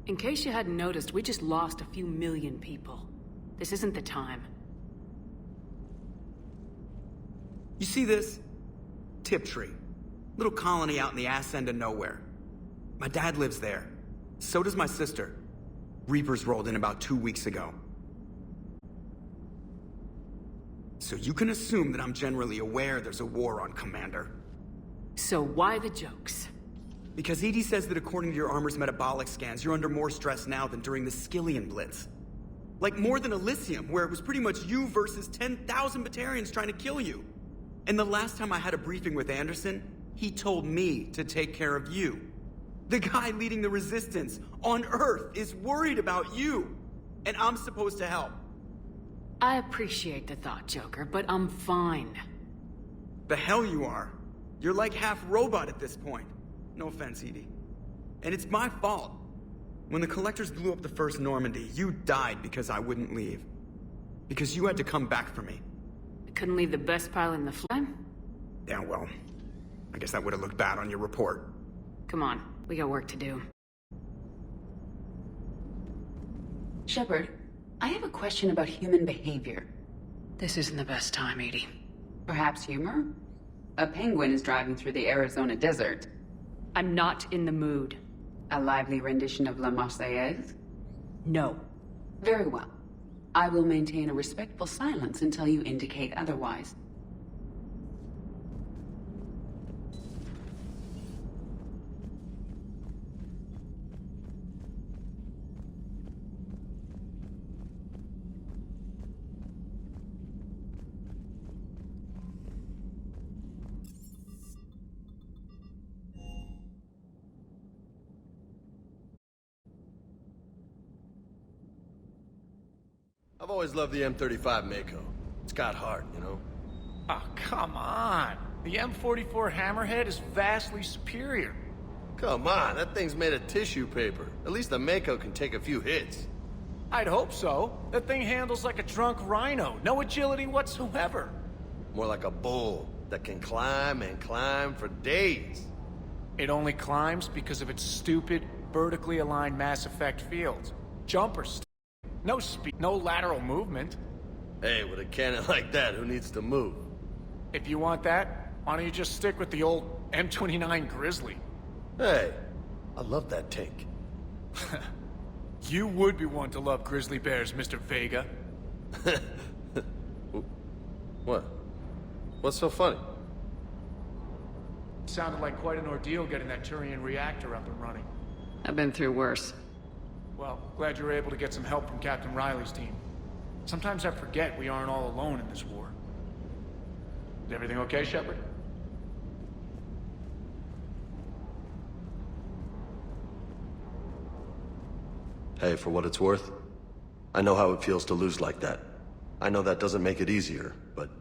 In case you hadn't noticed, we just lost a few million people. This isn't the time. You see this? Tiptree. Little colony out in the ass end of nowhere. My dad lives there. So does my sister. Reapers rolled in about 2 weeks ago. So you can assume that I'm generally aware there's a war on, Commander. So why the jokes? Because Edie says that according to your armor's metabolic scans, you're under more stress now than during the Skillian Blitz. Like more than Elysium, where it was pretty much you versus 10,000 Batarians trying to kill you. And the last time I had a briefing with Anderson, he told me to take care of you. The guy leading the resistance on Earth is worried about you. And I'm supposed to help. I appreciate the thought, Joker, but I'm fine. The hell you are. You're like half robot at this point. No offense, Edie. And it's my fault. When the Collectors blew up the first Normandy, you died because I wouldn't leave. Because you had to come back for me. I couldn't leave the best pile in the flame? Yeah, well, I guess that would have looked bad on your report. Come on, we got work to do. Shepard, I have a question about human behavior. This isn't the best time, Edie. Perhaps humor? A penguin is driving through the Arizona desert. I'm not in the mood. A lively rendition of La Marseillaise? No. Very well. I will maintain a respectful silence until you indicate otherwise. I've always loved the M35 Mako. It's got heart, you know? Oh, come on. The M44 Hammerhead is vastly superior. Come on, that thing's made of tissue paper. At least the Mako can take a few hits. I'd hope so. That thing handles like a drunk rhino. No agility whatsoever. More like a bull that can climb and climb for days. It only climbs because of its stupid, vertically aligned Mass Effect fields. Jumpers. No speed, no lateral movement. Hey, with a cannon like that, who needs to move? If you want that, why don't you just stick with the old M29 Grizzly? Hey, I love that tank. You would be one to love grizzly bears, Mr. Vega. What? What's so funny? Sounded like quite an ordeal getting that Turian reactor up and running. I've been through worse. Well, glad you were able to get some help from Captain Riley's team. Sometimes I forget we aren't all alone in this war. Is everything okay, Shepard? Hey, for what it's worth, I know how it feels to lose like that. I know that doesn't make it easier, but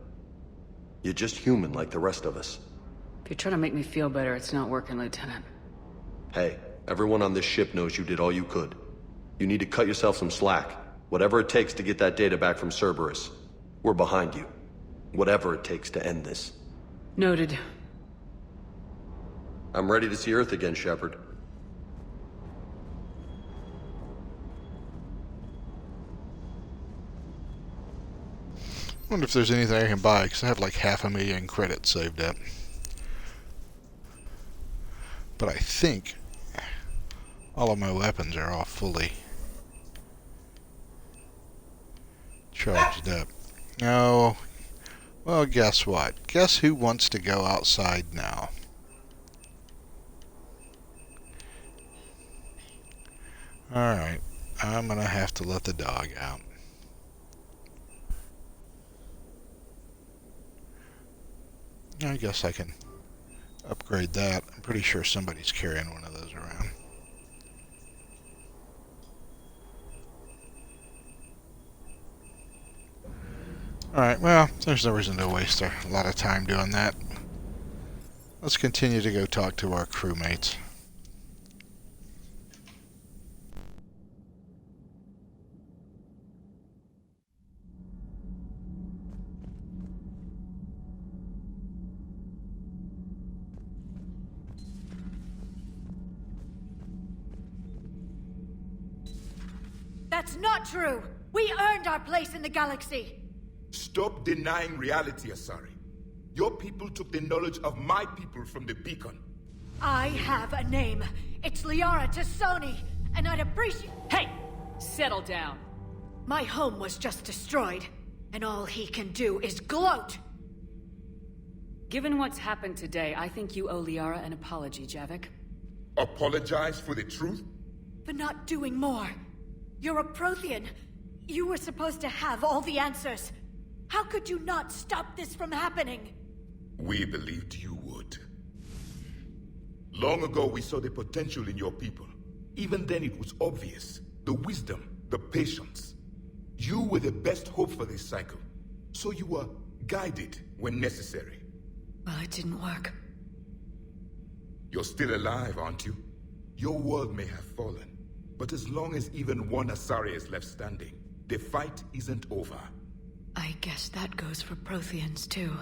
you're just human like the rest of us. If you're trying to make me feel better, it's not working, Lieutenant. Hey, everyone on this ship knows you did all you could. You need to cut yourself some slack. Whatever it takes to get that data back from Cerberus. We're behind you. Whatever it takes to end this. Noted. I'm ready to see Earth again, Shepard. Wonder if there's anything I can buy, because I have like 500,000 credits saved up. But I think All of my weapons are all fully charged up. Oh, well, guess what? Guess who wants to go outside now? Alright, I'm gonna have to let the dog out. I guess I can upgrade that. I'm pretty sure somebody's carrying one of those around. Alright, well, there's no reason to waste a lot of time doing that. Let's continue to go talk to our crewmates. That's not true! We earned our place in the galaxy! Stop denying reality, Asari. Your people took the knowledge of my people from the beacon. I have a name. It's Liara Tassoni, and I'd appreciate— Hey! Settle down. My home was just destroyed, and all he can do is gloat! Given what's happened today, I think you owe Liara an apology, Javik. Apologize for the truth? For not doing more. You're a Prothean. You were supposed to have all the answers. How could you not stop this from happening? We believed you would. Long ago, we saw the potential in your people. Even then, it was obvious. The wisdom, the patience. You were the best hope for this cycle. So you were guided when necessary. Well, it didn't work. You're still alive, aren't you? Your world may have fallen, but as long as even one Asari is left standing, the fight isn't over. I guess that goes for Protheans, too.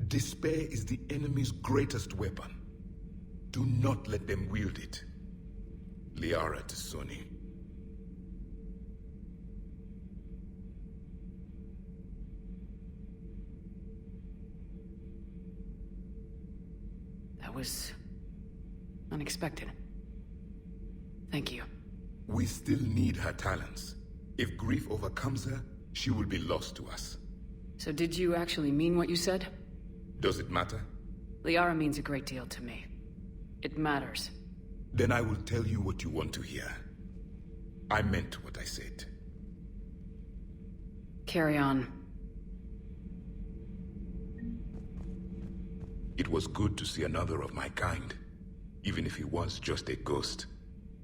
Despair is the enemy's greatest weapon. Do not let them wield it. Liara Tassoni. That was unexpected. Thank you. We still need her talents. If grief overcomes her, she will be lost to us. So did you actually mean what you said? Does it matter? Liara means a great deal to me. It matters. Then I will tell you what you want to hear. I meant what I said. Carry on. It was good to see another of my kind, even if he was just a ghost.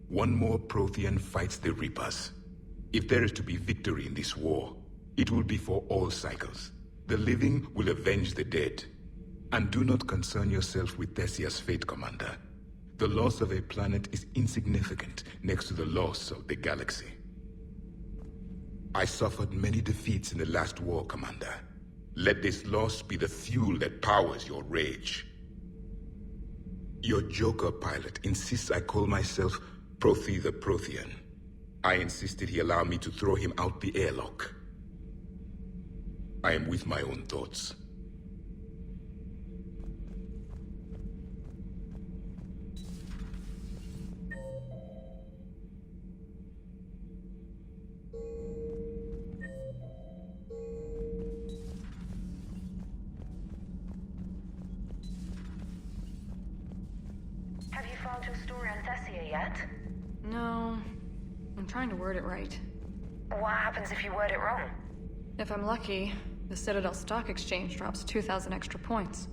One more Prothean fights the Reapers. If there is to be victory in this war, it will be for all cycles. The living will avenge the dead. And do not concern yourself with Thessia's fate, Commander. The loss of a planet is insignificant next to the loss of the galaxy. I suffered many defeats in the last war, Commander. Let this loss be the fuel that powers your rage. Your Joker pilot insists I call myself Prothe the Prothean. I insisted he allow me to throw him out the airlock. I am with my own thoughts. Have you found your story on Thessia yet? No. I'm trying to word it right. What happens if you word it wrong? If I'm lucky, the Citadel Stock Exchange drops 2,000 extra points.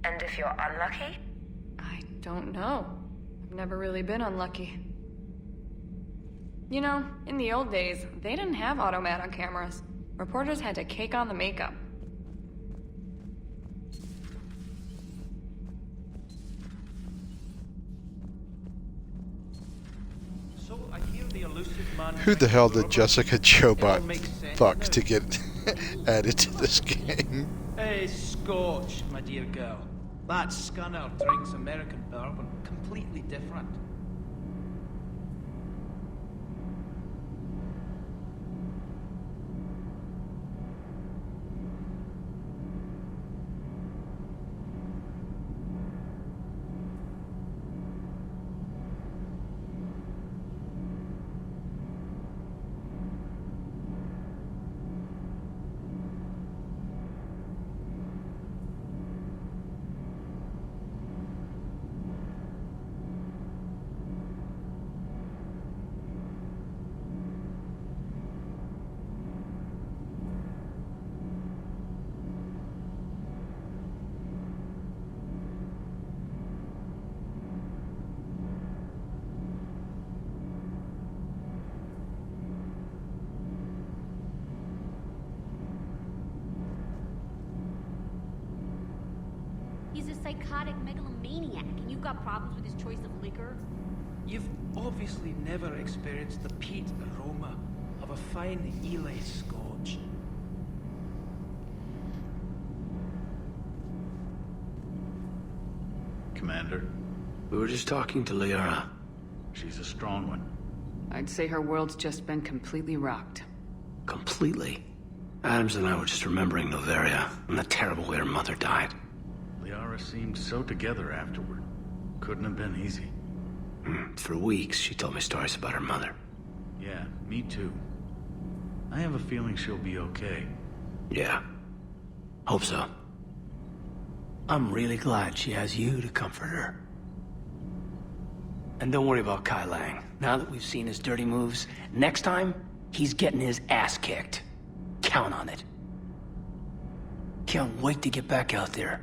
And if you're unlucky? I don't know. I've never really been unlucky. You know, in the old days, they didn't have automat on cameras. Reporters had to cake on the makeup. So I hear the elusive man. Who the hell did Jessica Chobot fuck to get added to this game? Hey, Scotch, my dear girl. That scunner drinks American bourbon. Completely different. psychotic megalomaniac, and you've got problems with his choice of liquor? You've obviously never experienced the peat aroma of a fine Ely scotch. Commander, we were just talking to Liara. She's a strong one. I'd say her world's just been completely rocked. Completely. Adams and I were just remembering Noveria and the terrible way her mother died. Liara seemed so together afterward. Couldn't have been easy. For weeks, she told me stories about her mother. Yeah, me too. I have a feeling she'll be okay. Yeah. Hope so. I'm really glad she has you to comfort her. And don't worry about Kai Lang. Now that we've seen his dirty moves, next time, he's getting his ass kicked. Count on it. Can't wait to get back out there.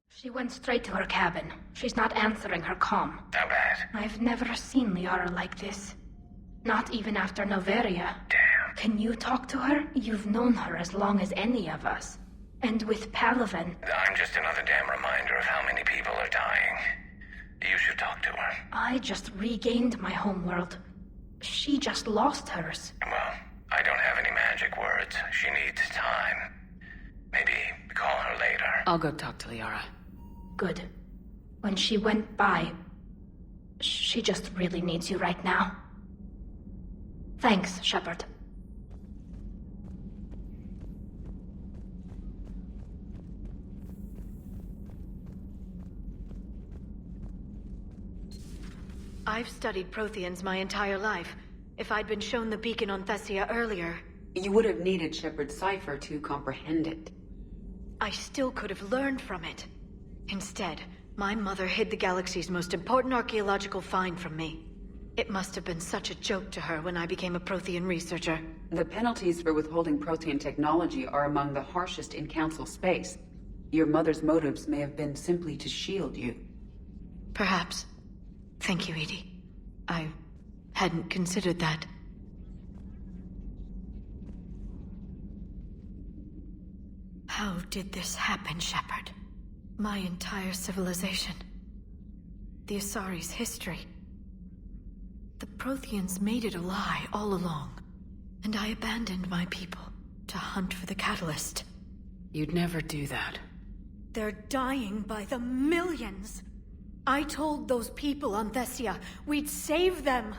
She went straight to her cabin. She's not answering her comm. How bad? I've never seen Liara like this. Not even after Noveria. Damn. Can you talk to her? You've known her as long as any of us. And with Palaven... I'm just another damn reminder of how many people are dying. You should talk to her. I just regained my homeworld. She just lost hers. Well, I don't have any magic words. She needs time. Maybe call her later. I'll go talk to Liara. Good. When she went by, she just really needs you right now. Thanks, Shepard. I've studied Protheans my entire life. If I'd been shown the beacon on Thessia earlier... You would have needed Shepard's cipher to comprehend it. I still could have learned from it. Instead, my mother hid the galaxy's most important archaeological find from me. It must have been such a joke to her when I became a Prothean researcher. The penalties for withholding Prothean technology are among the harshest in Council space. Your mother's motives may have been simply to shield you. Perhaps. Thank you, Edie. I hadn't considered that. How did this happen, Shepard? My entire civilization. The Asari's history. The Protheans made it a lie all along. And I abandoned my people to hunt for the catalyst. You'd never do that. They're dying by the millions. I told those people on Thessia we'd save them.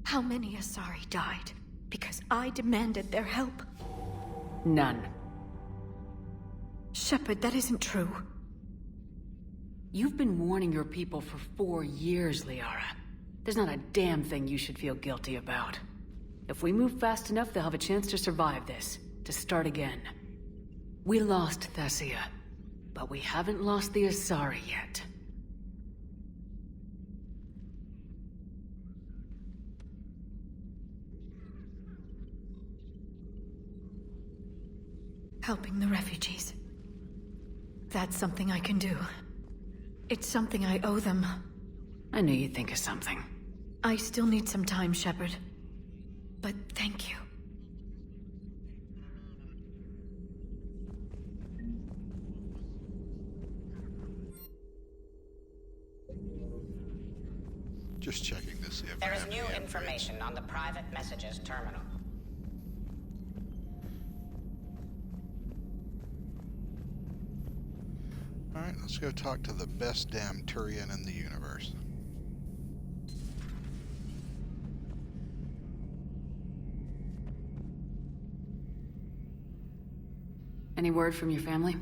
How many Asari died because I demanded their help? None. Shepard, that isn't true. You've been warning your people for 4 years, Liara. There's not a damn thing you should feel guilty about. If we move fast enough, they'll have a chance to survive this, to start again. We lost Thessia, but we haven't lost the Asari yet. Helping the refugees. That's something I can do. It's something I owe them. I knew you'd think of something. I still need some time, Shepard. But thank you. Just checking to see if there is new information on the private messages terminal. Alright, let's go talk to the best damn Turian in the universe. Any word from your family?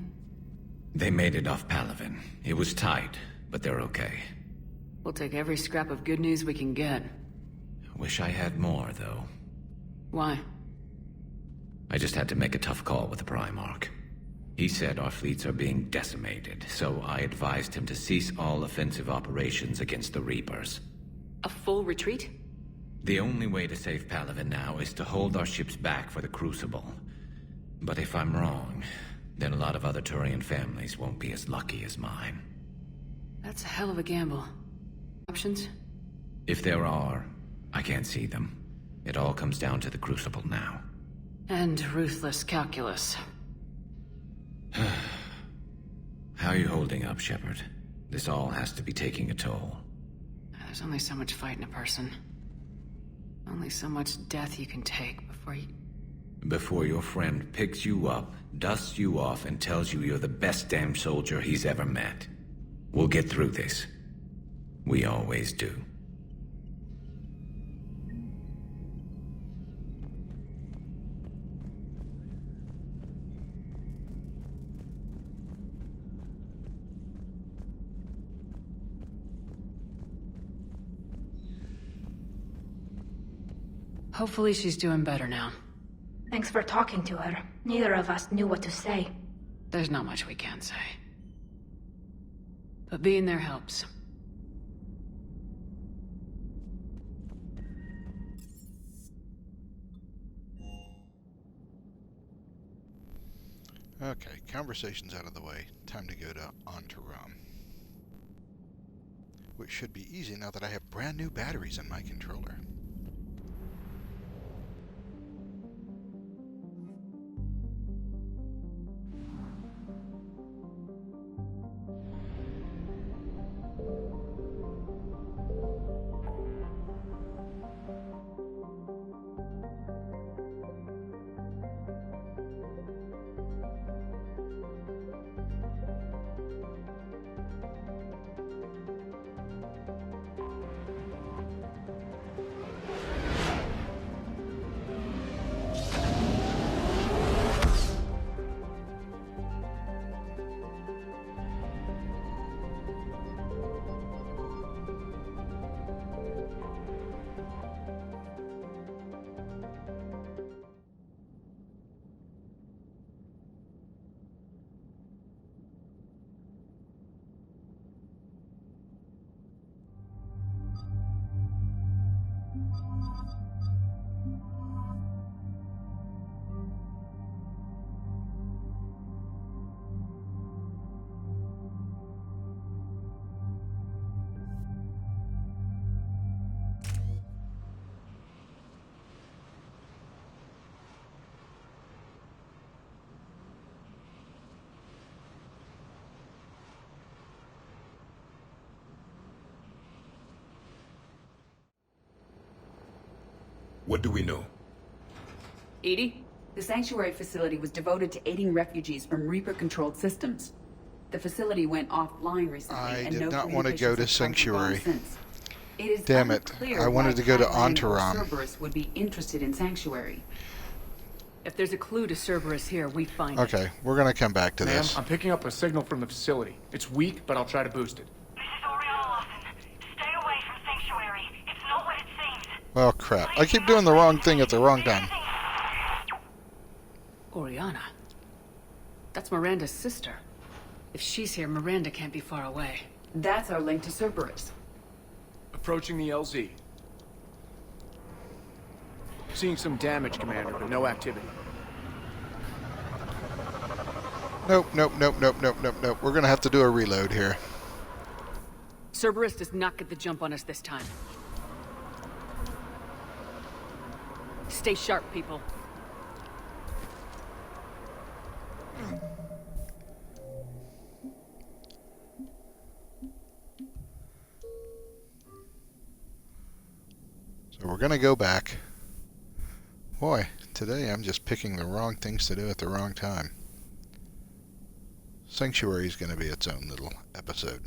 They made it off Palaven. It was tight, but they're okay. We'll take every scrap of good news we can get. Wish I had more, though. Why? I just had to make a tough call with the Primarch. He said our fleets are being decimated, so I advised him to cease all offensive operations against the Reapers. A full retreat? The only way to save Palaven now is to hold our ships back for the Crucible. But if I'm wrong, then a lot of other Turian families won't be as lucky as mine. That's a hell of a gamble. Options? If there are, I can't see them. It all comes down to the Crucible now. And ruthless calculus. How are you holding up, Shepard? This all has to be taking a toll. There's only so much fight in a person. Only so much death you can take before you... Before your friend picks you up, dusts you off, and tells you you're the best damn soldier he's ever met. We'll get through this. We always do. Hopefully she's doing better now. Thanks for talking to her. Neither of us knew what to say. There's not much we can say. But being there helps. Okay, conversation's out of the way. Time to go to Antaram. Which should be easy now that I have brand new batteries in my controller. What do we know? EDI, the Sanctuary facility was devoted to aiding refugees from Reaper-controlled systems. The facility went offline recently, I and did no not want to go to communications have come Sanctuary. since. It is Damn it. unclear I wanted why to go to Thailand or Antaram. Cerberus would be interested in Sanctuary. If there's a clue to Cerberus here, we find it. Okay, we're gonna come back to Ma'am, this. I'm picking up a signal from the facility. It's weak, but I'll try to boost it. Well, crap. I keep doing the wrong thing at the wrong time. Oriana. That's Miranda's sister. If she's here, Miranda can't be far away. That's our link to Cerberus. Approaching the LZ. Seeing some damage, Commander, but no activity. Nope, nope, nope, nope, nope, nope, nope. We're gonna have to do a reload here. Cerberus does not get the jump on us this time. Stay sharp, people. So we're gonna go back. Boy, today I'm just picking the wrong things to do at the wrong time. Sanctuary is gonna be its own little episode.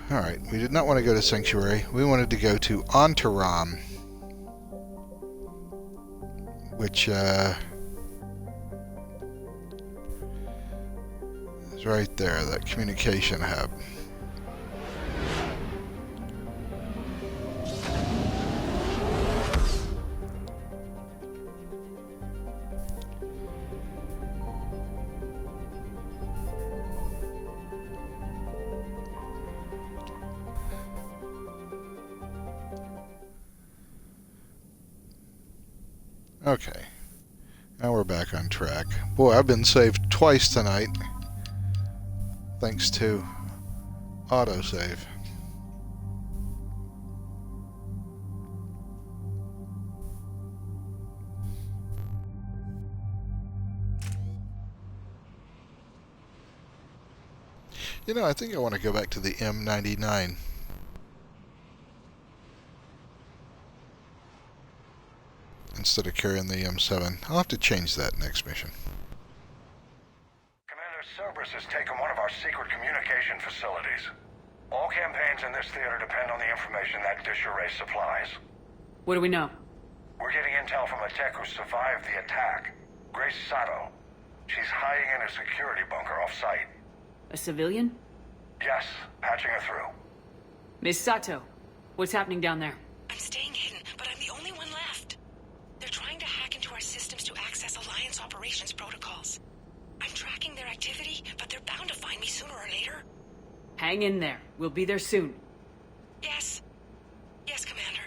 Alright, we did not want to go to Sanctuary. We wanted to go to Antaram, which is right there, that communication hub. Okay. Now we're back on track. Boy, I've been saved twice tonight. Thanks to autosave. You know, I think I want to go back to the M99. Instead of carrying the M7. I'll have to change that next mission. Commander Cerberus has taken one of our secret communication facilities. All campaigns in this theater depend on the information that dish array supplies. What do we know? We're getting intel from a tech who survived the attack. Grace Sato. She's hiding in a security bunker off-site. A civilian? Yes, patching her through. Miss Sato, what's happening down there? I'm staying hidden, but I'm the only one left. They're trying to hack into our systems to access Alliance operations protocols. I'm tracking their activity, but they're bound to find me sooner or later. Hang in there. We'll be there soon. Yes. Yes, Commander.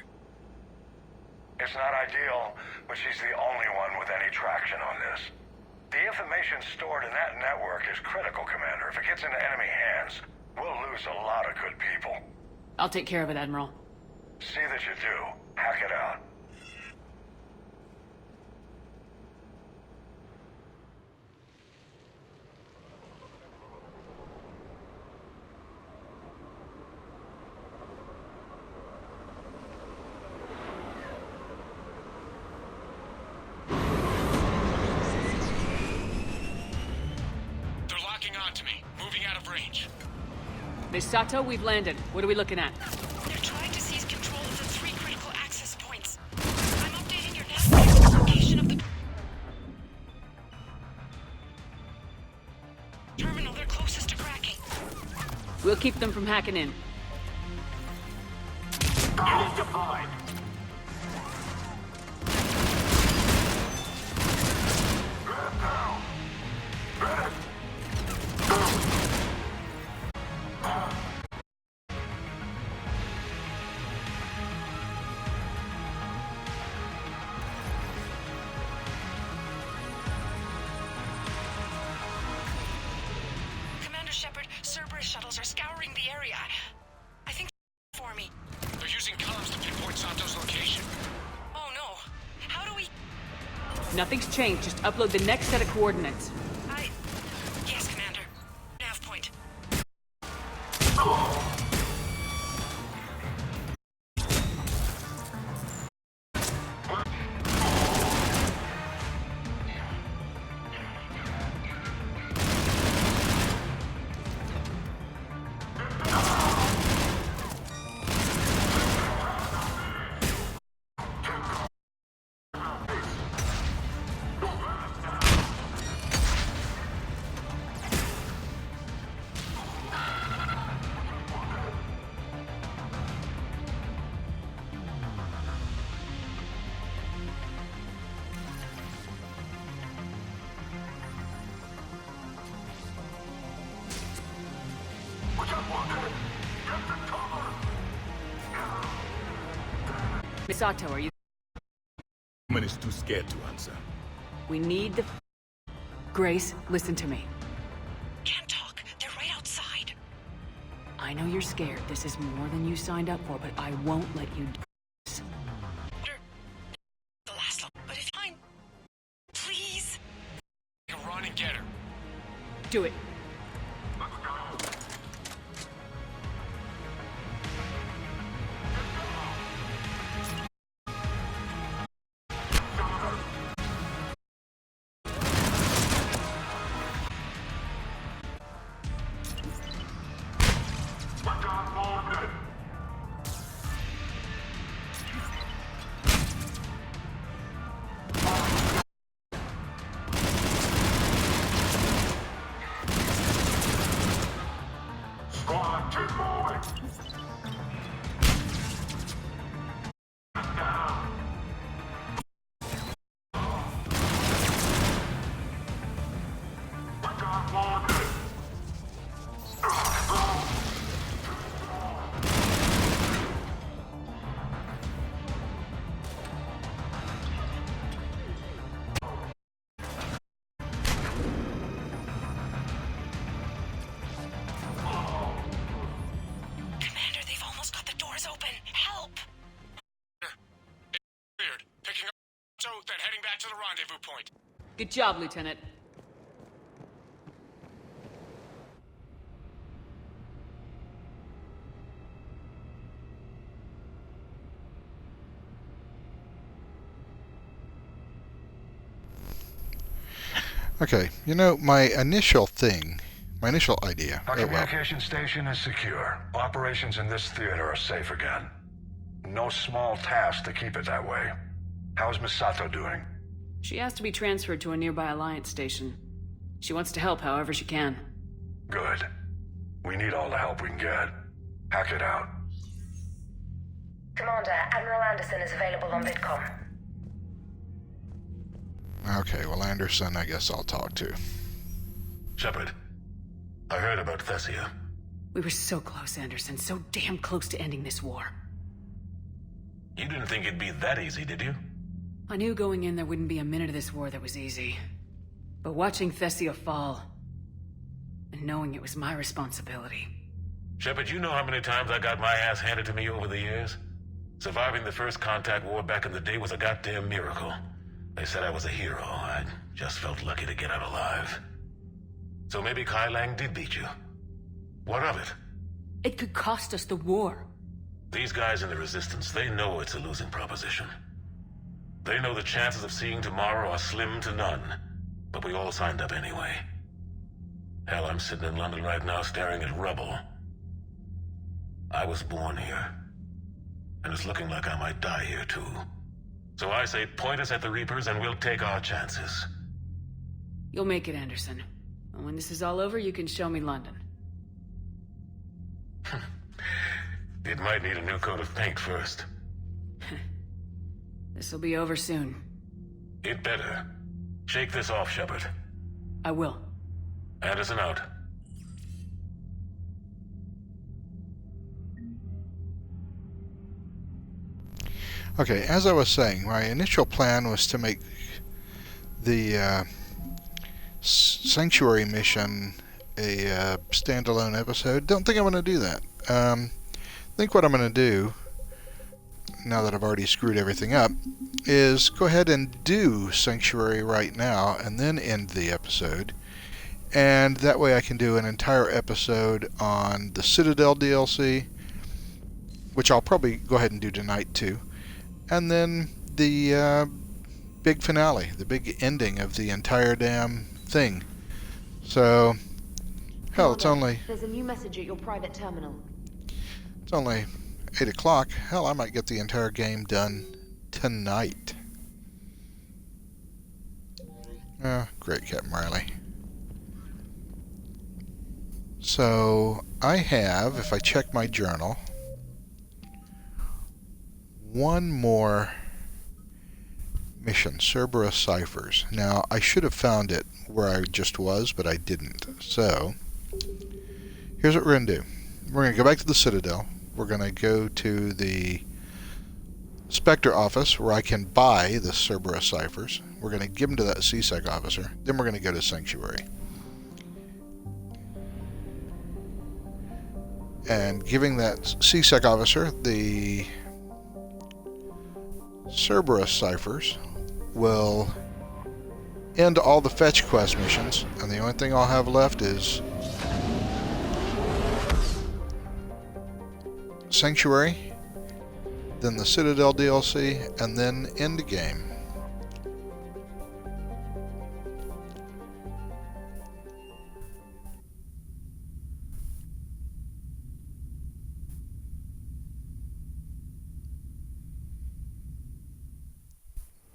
It's not ideal, but she's the only one with any traction on this. The information stored in that network is critical, Commander. If it gets into enemy hands, we'll lose a lot of good people. I'll take care of it, Admiral. See that you do. Hack it out. Miss Sato, we've landed. What are we looking at? They're trying to seize control of the 3 critical access points. I'm updating your navigator's location of the terminal they're closest to cracking. We'll keep them from hacking in. Unit deployed. Shepard, Cerberus shuttles are scouring the area. I think for me. They're using comms to pinpoint Sato's location. Oh no. How do we... Nothing's changed. Just upload the next set of coordinates. Yes, Commander. Nav point. Miss Sato, are you... Woman is too scared to answer. We need the... Grace, listen to me. Can't talk. They're right outside. I know you're scared. This is more than you signed up for, but I won't let you... The last one. But if I'm... Please. Run and get her. Do it. to the rendezvous point. Good job, Lieutenant. Okay, you know, my initial idea. Our communication station is secure. Operations in this theater are safe again. No small task to keep it that way. How's Misato doing? She asked to be transferred to a nearby Alliance station. She wants to help however she can. Good. We need all the help we can get. Hack it out. Commander, Admiral Anderson is available on VidCom. Okay, well, Anderson, I guess I'll talk to. Shepard, I heard about Thessia. We were so close, Anderson. So damn close to ending this war. You didn't think it'd be that easy, did you? I knew going in there wouldn't be a minute of this war that was easy. But watching Thessia fall, and knowing it was my responsibility. Shepard, you know how many times I got my ass handed to me over the years? Surviving the first contact war back in the day was a goddamn miracle. They said I was a hero. I just felt lucky to get out alive. So maybe Kai Lang did beat you. What of it? It could cost us the war. These guys in the Resistance, they know it's a losing proposition. They know the chances of seeing tomorrow are slim to none. But we all signed up anyway. Hell, I'm sitting in London right now staring at rubble. I was born here. And it's looking like I might die here too. So I say point us at the Reapers and we'll take our chances. You'll make it, Anderson. And when this is all over, you can show me London. It might need a new coat of paint first. This'll be over soon. It better. Shake this off, Shepard. I will. Anderson out. Okay, as I was saying, my initial plan was to make the Sanctuary mission a standalone episode. Don't think I'm going to do that. I think what I'm going to do, now that I've already screwed everything up, is go ahead and do Sanctuary right now and then end the episode. And that way I can do an entire episode on the Citadel DLC, which I'll probably go ahead and do tonight too. And then the big finale, the big ending of the entire damn thing. So, hell, it's only... There's a new message at your private terminal. It's only 8 o'clock. Hell, I might get the entire game done tonight. Great, Captain Riley. So, I have, if I check my journal, one more mission, Cerberus Ciphers. Now, I should have found it where I just was, but I didn't. So, here's what we're going to do. We're going to go back to the Citadel. We're going to go to the Spectre office where I can buy the Cerberus Ciphers. We're going to give them to that CSEC officer. Then we're going to go to Sanctuary. And giving that CSEC officer the Cerberus Ciphers will end all the fetch quest missions, and the only thing I'll have left is Sanctuary, then the Citadel DLC, and then end the game.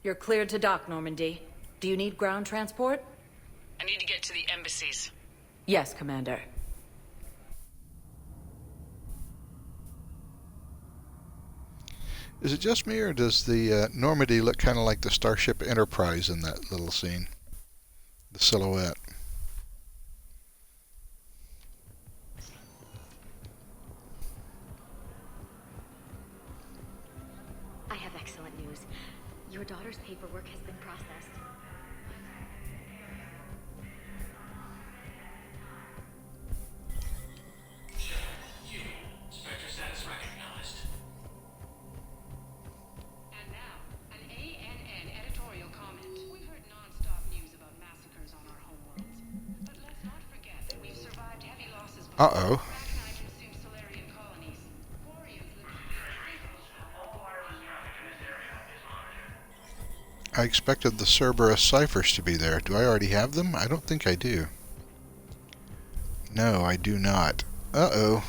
You're cleared to dock, Normandy. Do you need ground transport? I need to get to the embassies. Yes, Commander. Is it just me, or does the Normandy look kind of like the Starship Enterprise in that little scene? The silhouette. I have excellent news. Your daughter's paperwork has been processed. Spectre status recognized. And now, an ANN editorial comment. Uh-oh. I expected the Cerberus ciphers to be there. Do I already have them? I don't think I do. No, I do not. Uh-oh.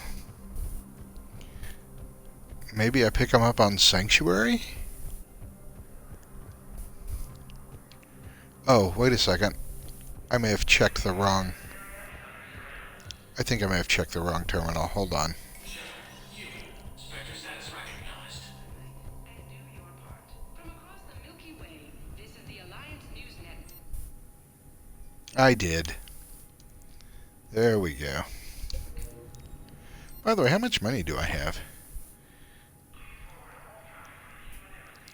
Maybe I pick them up on Sanctuary? Oh, wait a second. I may have checked the wrong... I think I may have checked the wrong terminal. Hold on. I did. There we go. By the way, how much money do I have?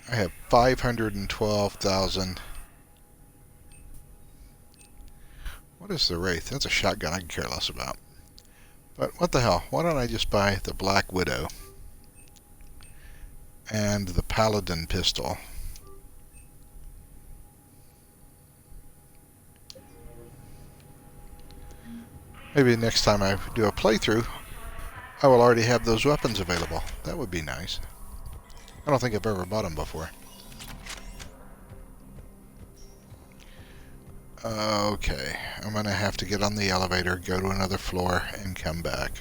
I have 512,000. What is the Wraith? That's a shotgun I can care less about. But what the hell? Why don't I just buy the Black Widow and the Paladin pistol? Maybe next time I do a playthrough, I will already have those weapons available. That would be nice. I don't think I've ever bought them before. Okay, I'm going to have to get on the elevator, go to another floor, and come back.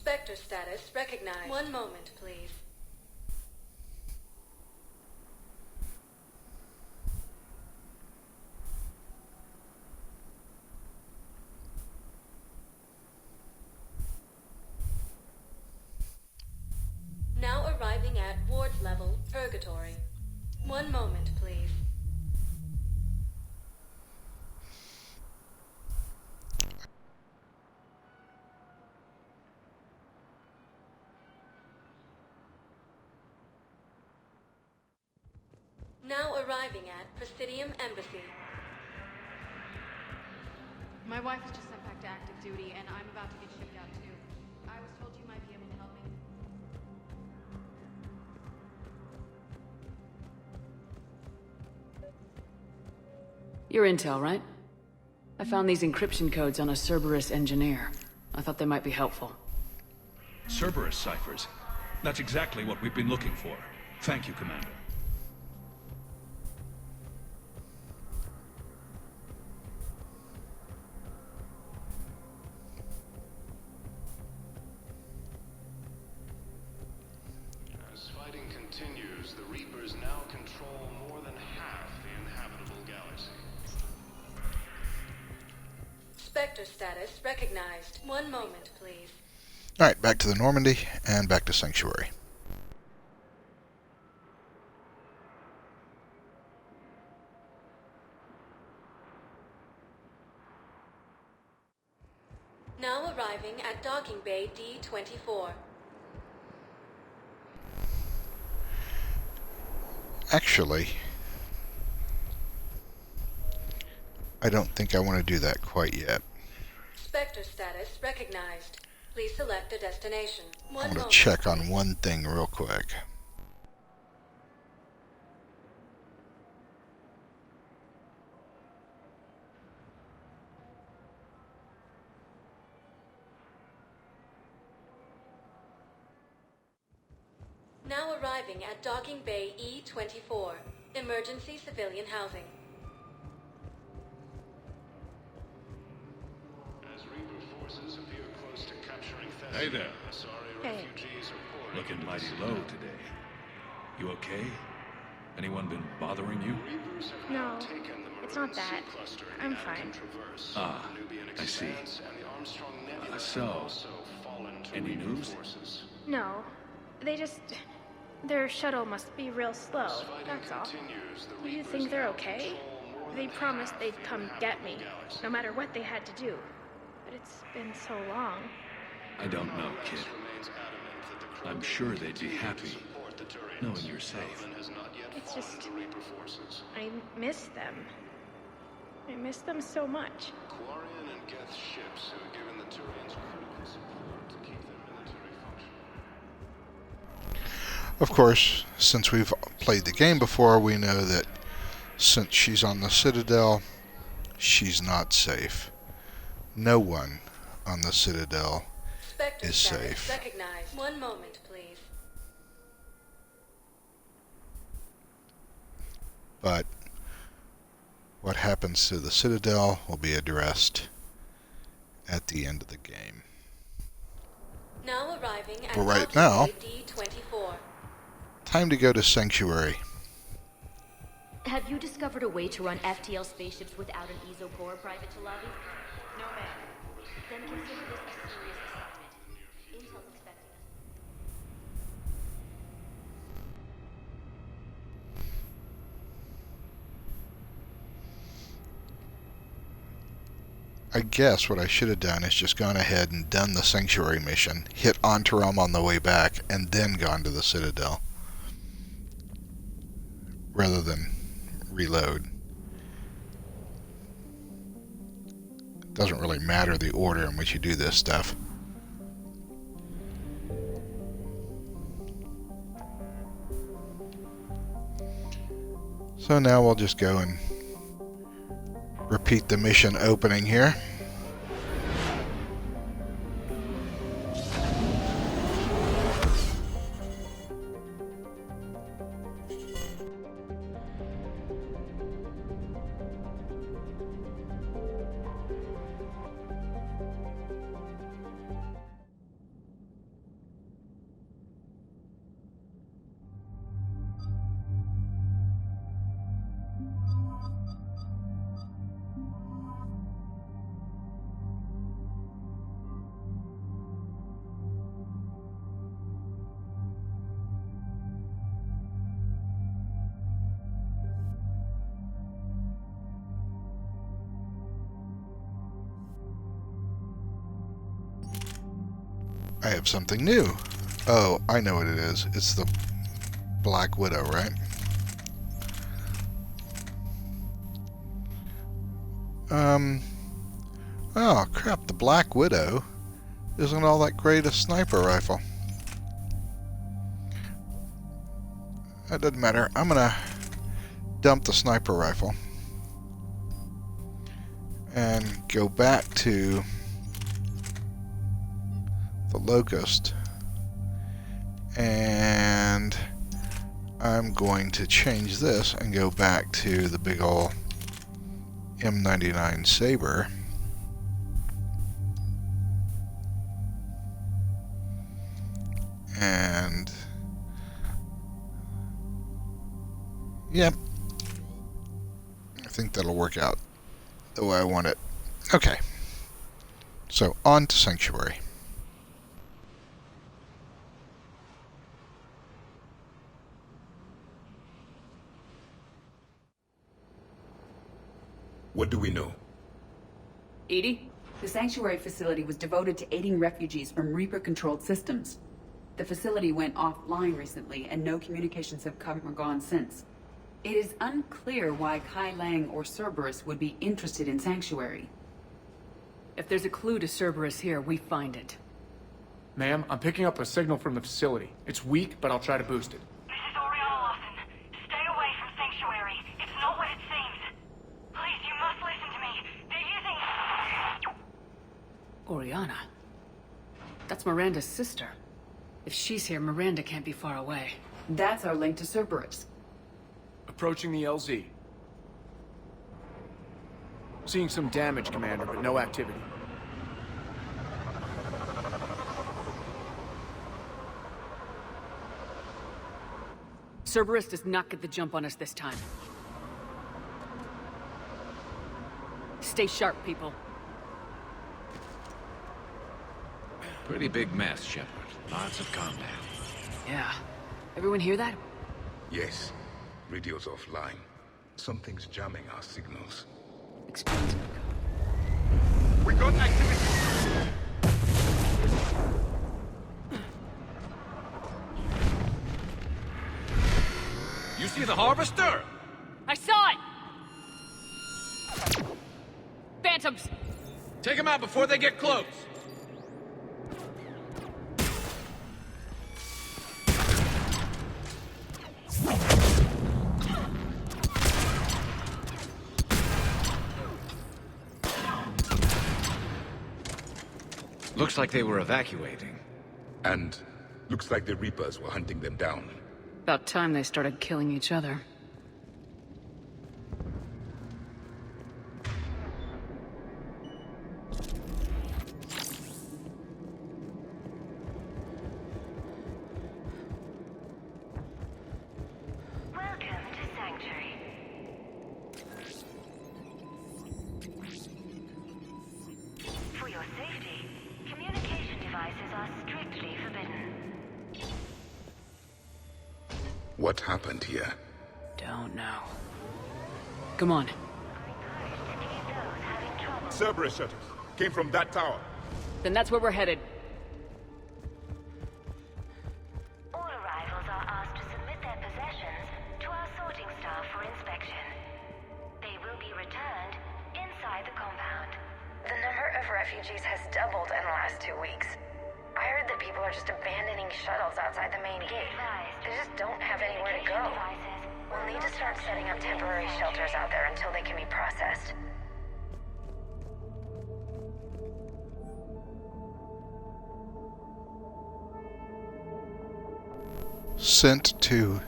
Spectre status recognized. One moment, please. Now arriving at ward level, Purgatory. One moment, please. Now arriving at Presidium Embassy. My wife was just sent back to active duty, and I'm about to get shipped out too. I was told you might be able to help me. Your intel, right? I found these encryption codes on a Cerberus engineer. I thought they might be helpful. Cerberus ciphers. That's exactly what we've been looking for. Thank you, Commander. As fighting continues, the Reapers now control more than half the inhabitable galaxy. Spectre status recognized. One moment, please. Alright, back to the Normandy and back to Sanctuary. Now arriving at docking bay D-24. Actually, I don't think I want to do that quite yet. Spectre status recognized. Please select a destination. I'm going to check on one thing real quick. Now arriving at docking bay E-24. Emergency civilian housing. As Reaper forces appear close to capturing Hey there. Asari Hey. refugees are Looking mighty low today. You okay? Anyone been bothering you? No, it's not that. I'm fine. Ah, I see. So, any news? No, their shuttle must be real slow, that's all. Do you think they're okay? They promised they'd come get me, no matter what they had to do. But it's been so long. I don't know, kid. I'm sure they'd be happy knowing you're safe. It's just... I miss them. I miss them so much. Quarian and Geth's ships have given the Turians critical support to keep them in the Of course, since we've played the game before, we know that since she's on the Citadel, she's not safe. No one on the Citadel Spectre is status safe. recognized. One moment, please. But what happens to the Citadel will be addressed at the end of the game. Now arriving at But right Docking now, Bay D24. time to go to Sanctuary. Have you discovered a way to run FTL spaceships without an ESO core private to lobby? No, ma'am. Then consider this a serious assignment. Intel's expecting us. I guess what I should have done is just gone ahead and done the Sanctuary mission, hit Ontaram on the way back, and then gone to the Citadel, rather than reload. It doesn't really matter the order in which you do this stuff. So now we'll just go and repeat the mission opening here. I have something new. Oh, I know what it is. It's the Black Widow, right? Oh crap, the Black Widow isn't all that great a sniper rifle. That doesn't matter. I'm gonna dump the sniper rifle and go back to the Locust, and I'm going to change this and go back to the big ol' M99 Saber. And yep, I think that'll work out the way I want it. Okay, so on to Sanctuary. What do we know? Edie, the Sanctuary facility was devoted to aiding refugees from Reaper-controlled systems. The facility went offline recently, and no communications have come or gone since. It is unclear why Kai Lang or Cerberus would be interested in Sanctuary. If there's a clue to Cerberus here, we find it. Ma'am, I'm picking up a signal from the facility. It's weak, but I'll try to boost it. This is Oriana Lawson. Stay away from Sanctuary. It's not what it seems. Please, you must listen to me. They're using... Oriana? That's Miranda's sister. If she's here, Miranda can't be far away. That's our link to Cerberus. Approaching the LZ. Seeing some damage, Commander, but no activity. Cerberus does not get the jump on us this time. Stay sharp, people. Pretty big mess, Shepard. Lots of combat. Yeah. Everyone hear that? Yes. Radio's offline. Something's jamming our signals. Explains it. We got activity! You see the harvester? I saw it! Phantoms! Take them out before they get close. Looks like they were evacuating. And looks like the Reapers were hunting them down. About time they started killing each other. Welcome to Sanctuary. For your safety, communication devices are strictly forbidden. What happened here? Don't know. Come on. Cerberus shuttles came from that tower. Then that's where we're headed. All arrivals are asked to submit their possessions to our sorting staff for inspection. They will be returned inside the compound. The number of refugees has doubled in the last 2 weeks. I heard that people are just abandoning shuttles outside the main gate. They just don't have anywhere to go. We'll need to start setting up temporary shelters out there until they can be processed. Sent to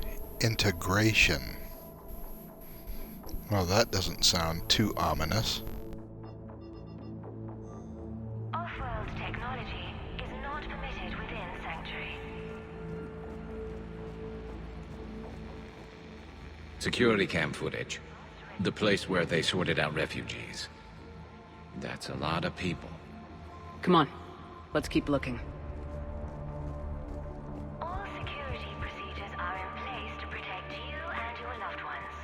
integration. Well, that doesn't sound too ominous. Off-world technology is not permitted within Sanctuary. Security cam footage. The place where they sorted out refugees. That's a lot of people. Come on. Let's keep looking. All security procedures are in place to protect you and your loved ones.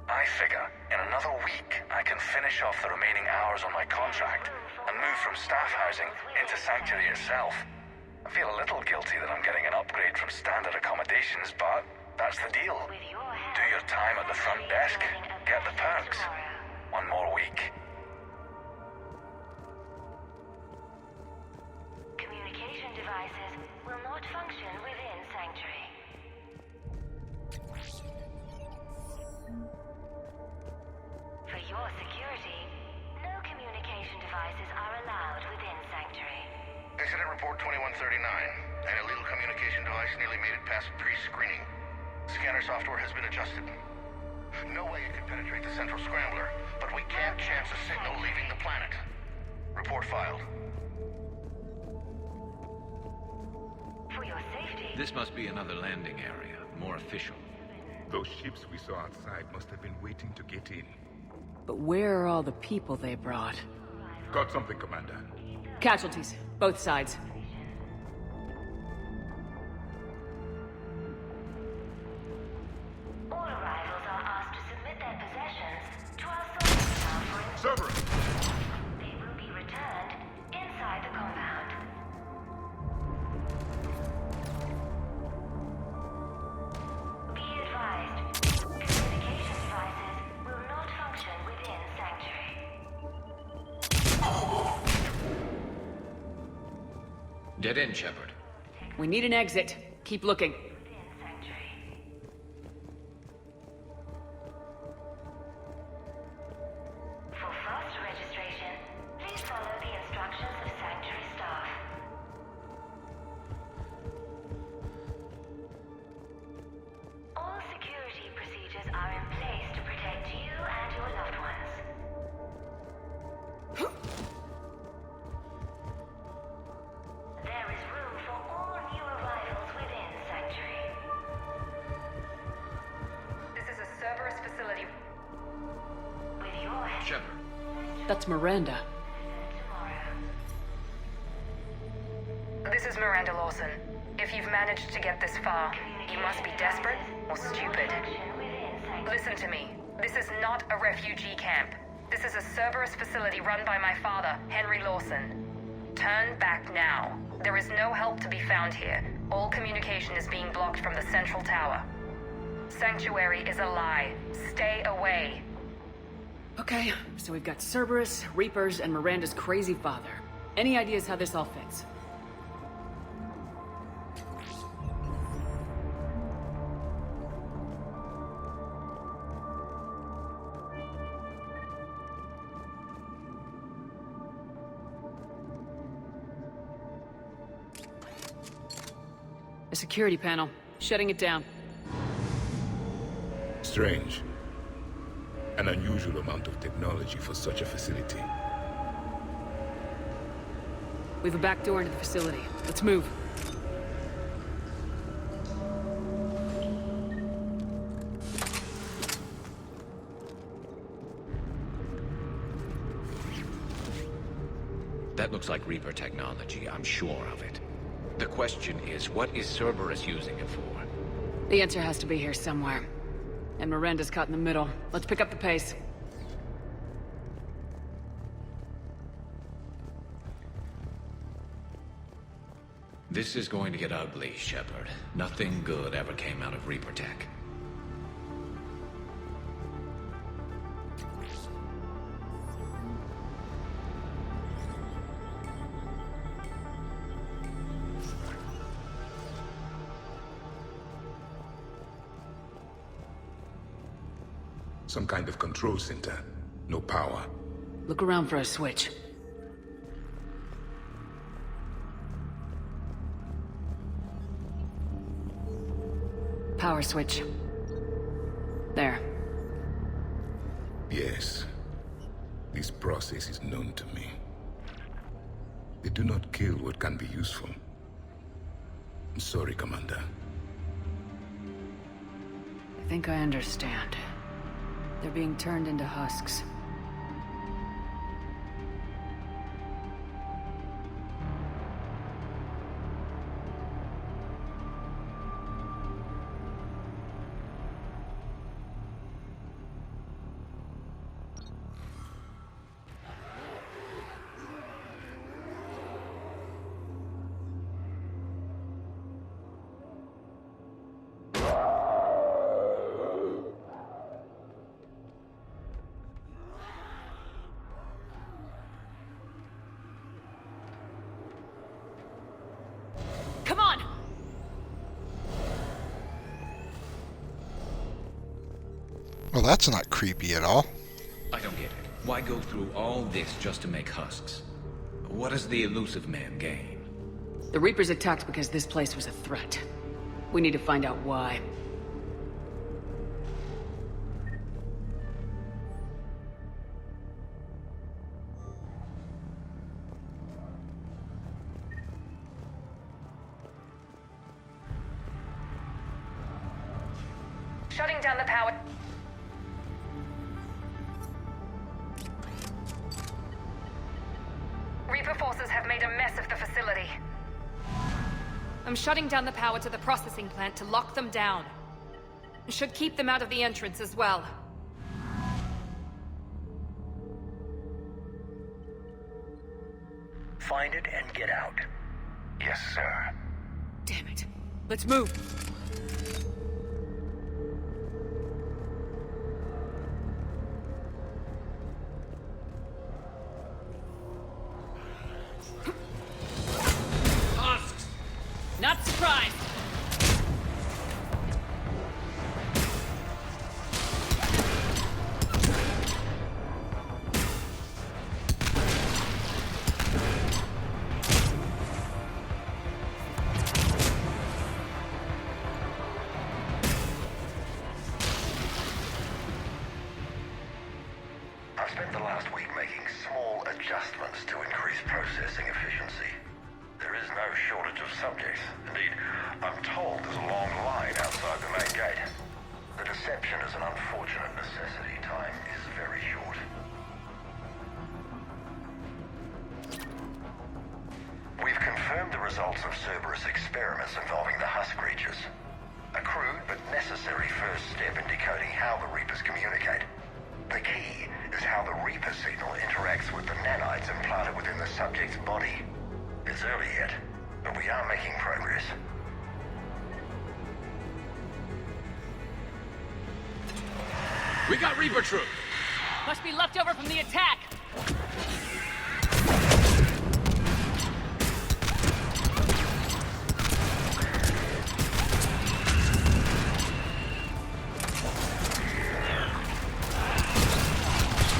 I figure in another week I can finish off the remaining hours on my contract and move from staff housing into Sanctuary itself. I feel a little guilty that I'm getting an upgrade from standard accommodations, but that's the deal. Do your time at the front desk, get the perks. One more week. Communication devices will not function within Sanctuary. For your security, no communication devices are allowed within Sanctuary. Incident report 2139. An illegal communication device nearly made it past pre-screening. Scanner software has been adjusted. No way it could penetrate the central scrambler, but we can't chance a signal leaving the planet. Report filed. For your safety, This must be another landing area, more official. Those ships we saw outside must have been waiting to get in. But where are all the people they brought? Got something, Commander. Casualties. Both sides. all arrivals are asked to submit their possessions to our sorting staff for inspection. Cerberus! They will be returned inside the compound. Be advised, communication devices will not function within Sanctuary. Dead end, Shepard. We need an exit. Keep looking. For faster registration, please follow the instructions of Sanctuary staff. All security procedures are in place to protect you and your loved ones. There is room for all new arrivals within Sanctuary. This is a Cerberus facility. With your help, Shepard. That's Miranda. This is Miranda Lawson. If you've managed to get this far, you must be desperate or stupid. Listen to me. This is not a refugee camp. This is a Cerberus facility run by my father, Henry Lawson. Turn back now. There is no help to be found here. All communication is being blocked from the central tower. Sanctuary is a lie. Stay away. Okay, so we've got Cerberus, Reapers, and Miranda's crazy father. Any ideas how this all fits? A security panel. Shutting it down. Strange. An unusual amount of technology for such a facility. We have a back door into the facility. Let's move. That looks like Reaper technology, I'm sure of it. The question is, what is Cerberus using it for? The answer has to be here somewhere. And Miranda's caught in the middle. Let's pick up the pace. This is going to get ugly, Shepard. Nothing good ever came out of Reaper tech. Some kind of control center. No power. Look around for a switch. Power switch. There. Yes. This process is known to me. They do not kill what can be useful. I'm sorry, Commander. I think I understand. They're being turned into husks. Come on! Well, that's not creepy at all. I don't get it. Why go through all this just to make husks? What does the elusive man gain? The Reapers attacked because this place was a threat. We need to find out why. Shutting down the power. Reaper forces have made a mess of the facility. I'm shutting down the power to the processing plant to lock them down. Should keep them out of the entrance as well. Find it and get out. Yes, sir. Damn it. Let's move. Husks! Not surprised. I've spent the last week making small adjustments to increase processing efficiency. There is no shortage of subjects. Indeed, I'm told there's a long line outside the main gate. The deception is an unfortunate necessity. Time is very short. We've confirmed the results of Cerberus experiments involving the husk creatures. A crude but necessary first step in decoding how the Reapers communicate. The key is how the Reaper signal interacts with the nanites implanted within the subject's body. It's early yet, but we are making progress. We got Reaper troops! Must be left over from the attack.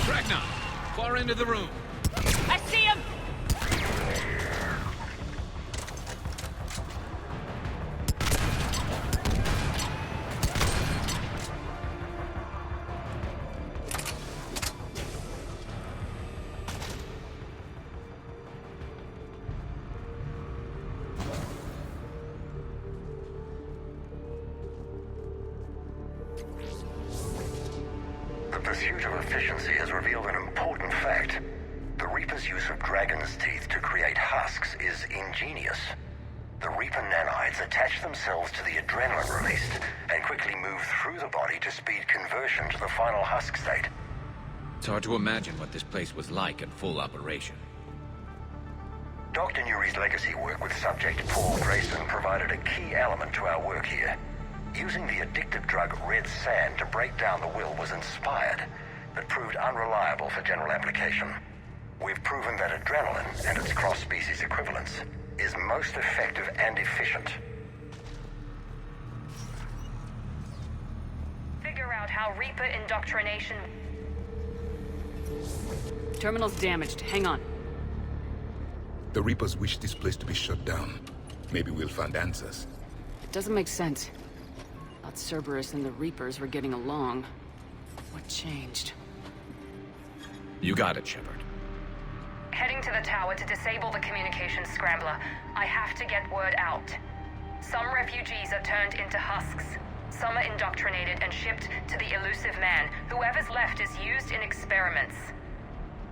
Dragna! Far into the room. I see him! efficiency has revealed an important fact. The Reaper's use of dragon's teeth to create husks is ingenious. The Reaper nanites attach themselves to the adrenaline released and quickly move through the body to speed conversion to the final husk state. It's hard to imagine what this place was like in full operation. Dr. Nuri's legacy work with subject Paul Grayson provided a key element to our work here. Using the addictive drug red sand to break down the will was inspired, but proved unreliable for general application. We've proven that adrenaline and its cross-species equivalents is most effective and efficient. Figure out how Reaper indoctrination... Terminal's damaged. Hang on. The Reapers wish this place to be shut down. Maybe we'll find answers. It doesn't make sense. Thought Cerberus and the Reapers were getting along. What changed? You got it, Shepard. Heading to the tower to disable the communications scrambler. I have to get word out. Some refugees are turned into husks. Some are indoctrinated and shipped to the elusive man. Whoever's left is used in experiments.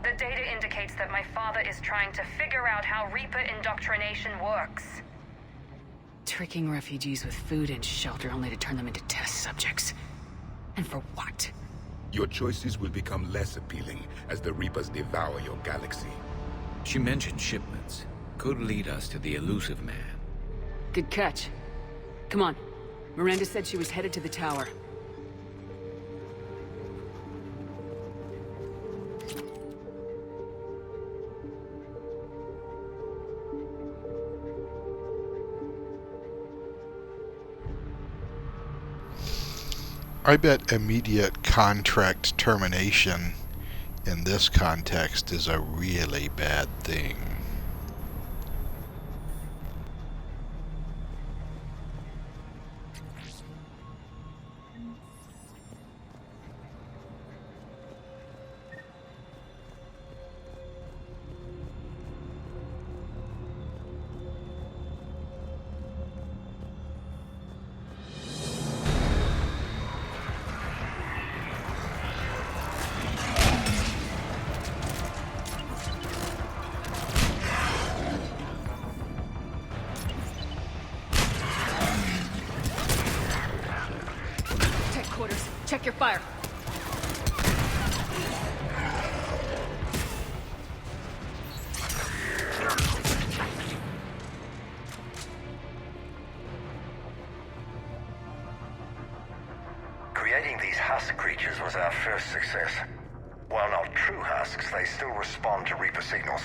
The data indicates that my father is trying to figure out how Reaper indoctrination works. Tricking refugees with food and shelter only to turn them into test subjects. And for what? Your choices will become less appealing as the Reapers devour your galaxy. She mentioned shipments. Could lead us to the elusive man. Good catch. Come on. Miranda said she was headed to the tower. I bet immediate contract termination in this context is a really bad thing. Check your fire. Creating these husk creatures was our first success. While not true husks, they still respond to Reaper signals.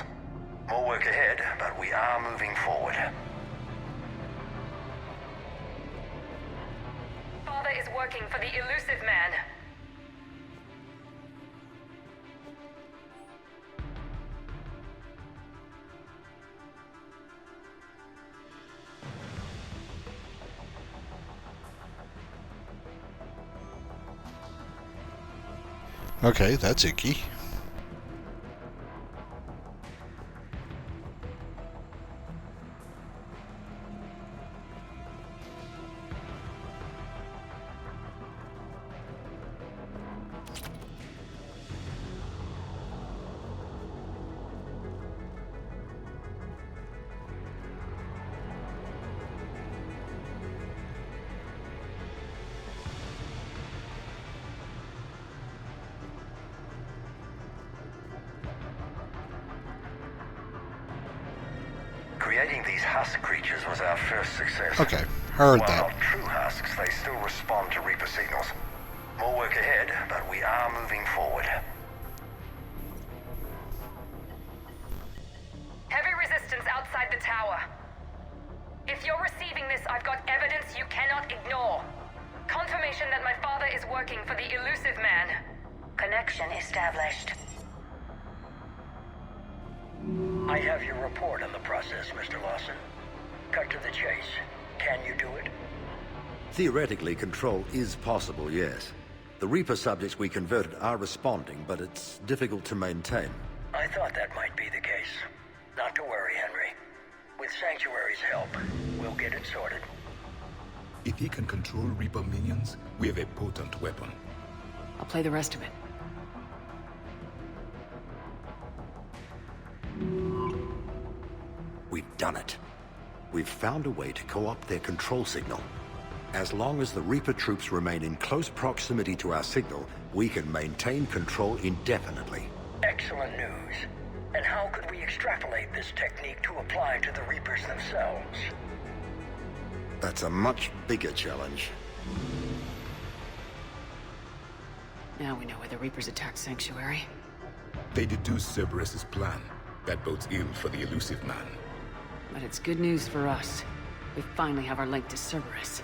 More work ahead, but we are moving forward. Father is working for the elusive man. Okay, that's icky. Creating these husk creatures was our first success. Okay, heard While that. not true husks, they still respond to Reaper signals. More work ahead, but we are moving forward. Heavy resistance outside the tower. If you're receiving this, I've got evidence you cannot ignore. Confirmation that my father is working for the elusive man. Connection established. I have your report on the process, Mr. Lawson. Cut to the chase. Can you do it? Theoretically, control is possible, yes. The Reaper subjects we converted are responding, but it's difficult to maintain. I thought that might be the case. Not to worry, Henry. With Sanctuary's help, we'll get it sorted. If he can control Reaper minions, we have a potent weapon. I'll play the rest of it. done it. We've found a way to co-opt their control signal. As long as the Reaper troops remain in close proximity to our signal, we can maintain control indefinitely. Excellent news. And how could we extrapolate this technique to apply to the Reapers themselves? That's a much bigger challenge. Now we know why the Reapers attacked Sanctuary. They deduced Cerberus's plan. That bodes ill for the elusive man. But it's good news for us. We finally have our link to Cerberus.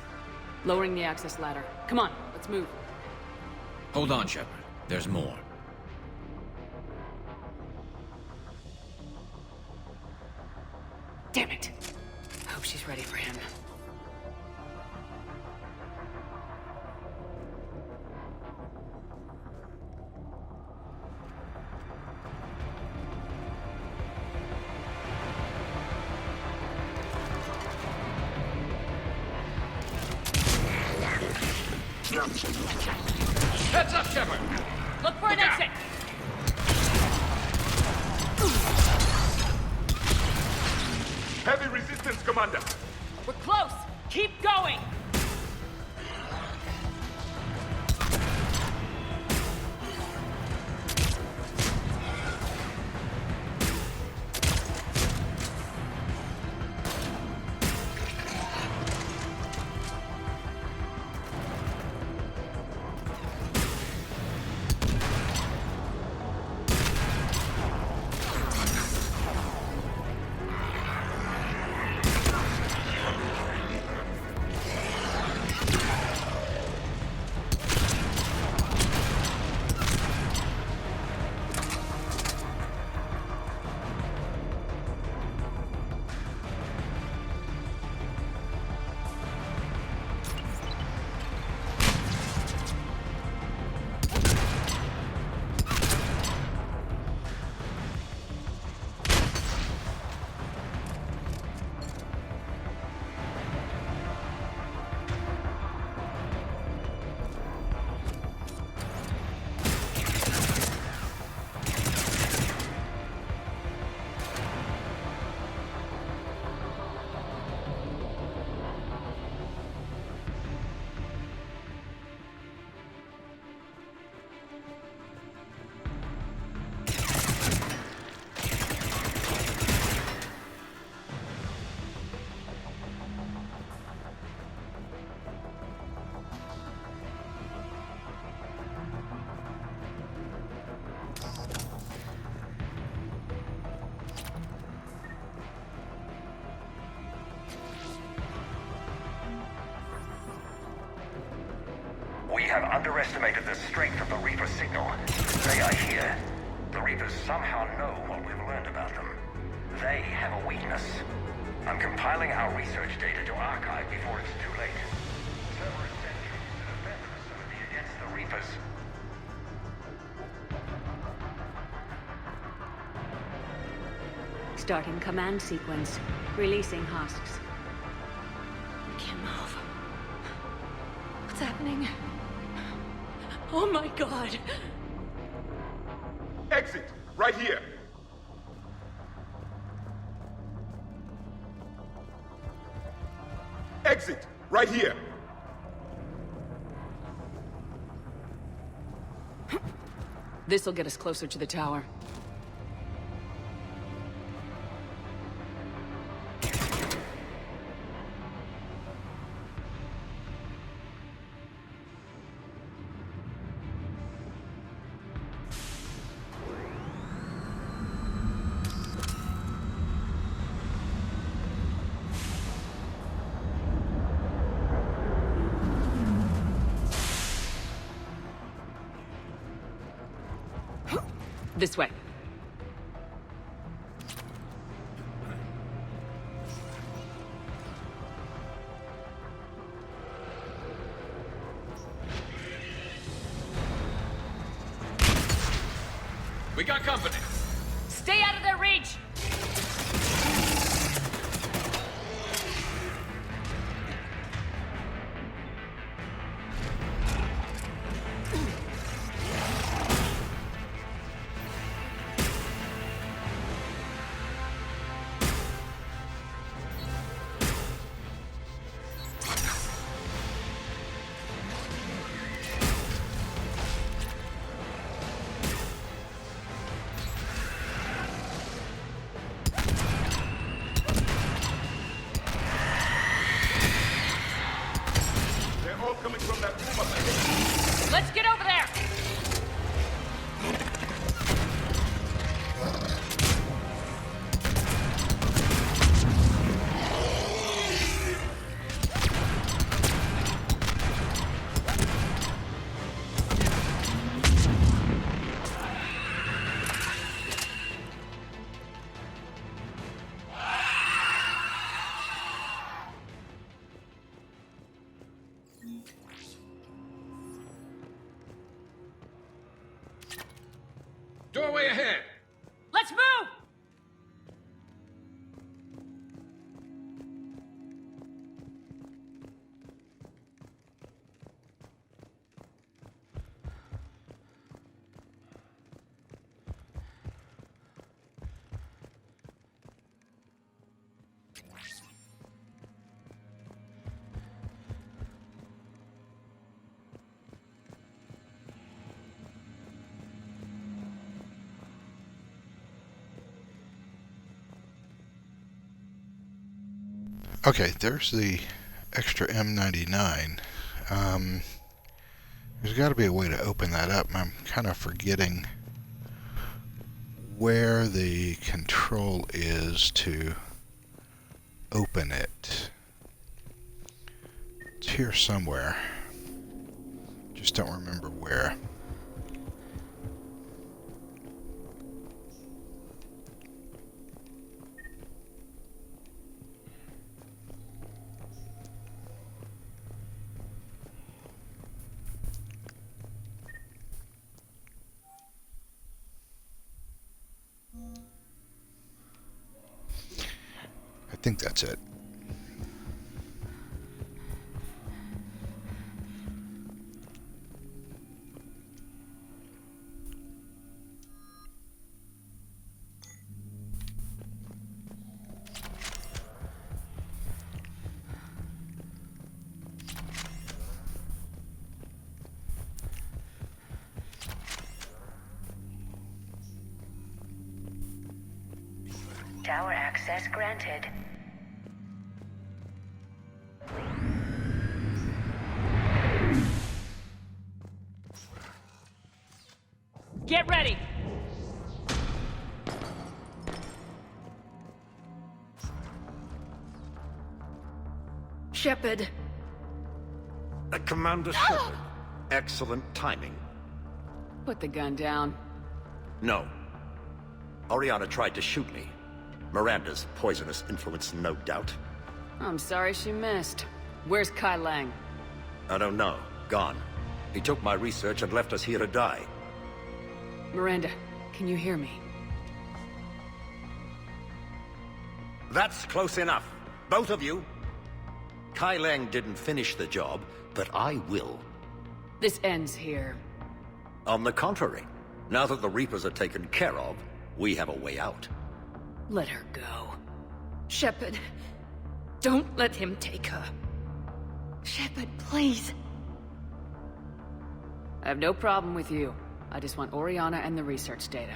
Lowering the access ladder. Come on, let's move. Hold on, Shepard. There's more. Damn it. Hope she's ready for him. Heads up, Shepard! Look for an exit! Heavy resistance, Commander! We're close! Keep going! We have underestimated the strength of the Reaper signal. They are here. The Reapers somehow know what we've learned about them. They have a weakness. I'm compiling our research data to archive before it's too late. Cerberus sent troops to defend the facility against the Reapers. Starting command sequence. Releasing husks. I can't move. What's happening? Oh my god! Exit! Right here! Exit! Right here! This'll get us closer to the tower. This way. We got company. Stay out of their reach! Okay, there's the extra M99. There's got to be a way to open that up. I'm kind of forgetting where the control is to open it. It's here somewhere. Just don't remember where. I think that's it. Tower access granted. Get ready! Shepard. Commander Shepard. Excellent timing. Put the gun down. No. Oriana tried to shoot me. Miranda's poisonous influence, no doubt. I'm sorry she missed. Where's Kai Lang? I don't know. Gone. He took my research and left us here to die. Miranda, can you hear me? That's close enough. Both of you. Kai Lang didn't finish the job, but I will. This ends here. On the contrary, now that the Reapers are taken care of, we have a way out. Let her go. Shepard, don't let him take her. Shepard, please. I have no problem with you. I just want Oriana and the research data.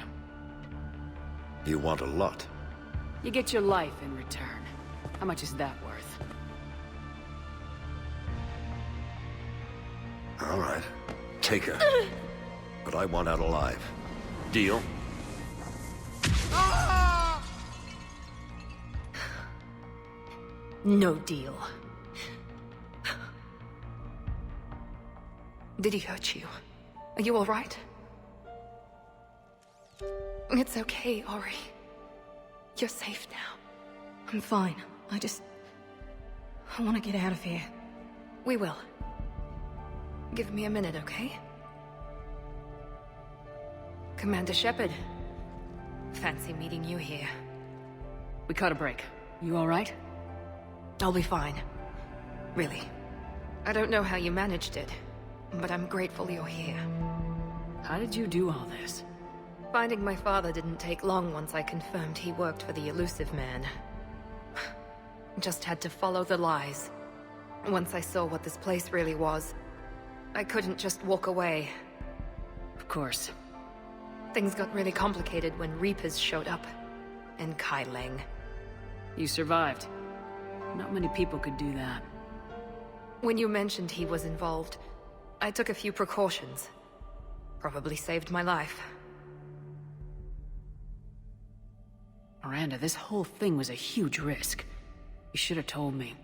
You want a lot. You get your life in return. How much is that worth? All right. Take her. But I want out alive. Deal? No deal. Did he hurt you? Are you all right? It's okay, Ori. You're safe now. I'm fine. I want to get out of here. We will. Give me a minute, okay? Commander Shepard. Fancy meeting you here. We caught a break. You all right? I'll be fine. Really. I don't know how you managed it, but I'm grateful you're here. How did you do all this? Finding my father didn't take long once I confirmed he worked for the Elusive Man. Just had to follow the lies. Once I saw what this place really was, I couldn't just walk away. Of course. Things got really complicated when Reapers showed up. And Kai Lang. You survived. Not many people could do that. When you mentioned he was involved, I took a few precautions. Probably saved my life. Miranda, this whole thing was a huge risk. You should have told me.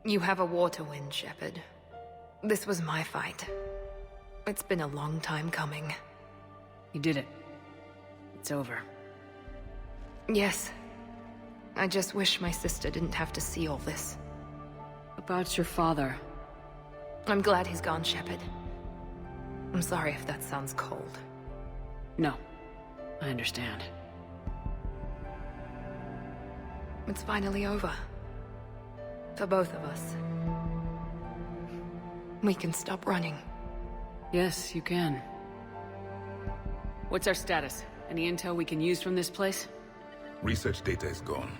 You have a war to win, Shepard. This was my fight. It's been a long time coming. You did it. It's over. Yes. I just wish my sister didn't have to see all this. About your father. I'm glad he's gone, Shepard. I'm sorry if that sounds cold. No. I understand. It's finally over. For both of us. We can stop running. Yes, you can. What's our status? Any intel we can use from this place? Research data is gone,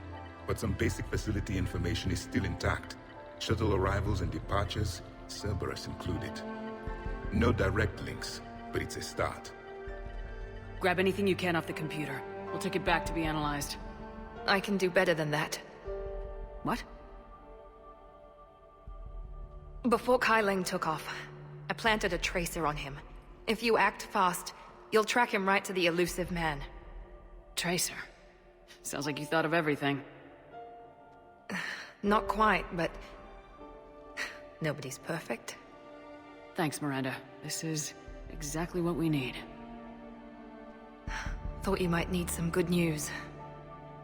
but some basic facility information is still intact. Shuttle arrivals and departures, Cerberus included. No direct links, but it's a start. Grab anything you can off the computer. We'll take it back to be analyzed. I can do better than that. What? Before Kai Leng took off, I planted a tracer on him. If you act fast, you'll track him right to the elusive man. Tracer. Sounds like you thought of everything. Not quite, but... nobody's perfect. Thanks, Miranda. This is exactly what we need. Thought you might need some good news.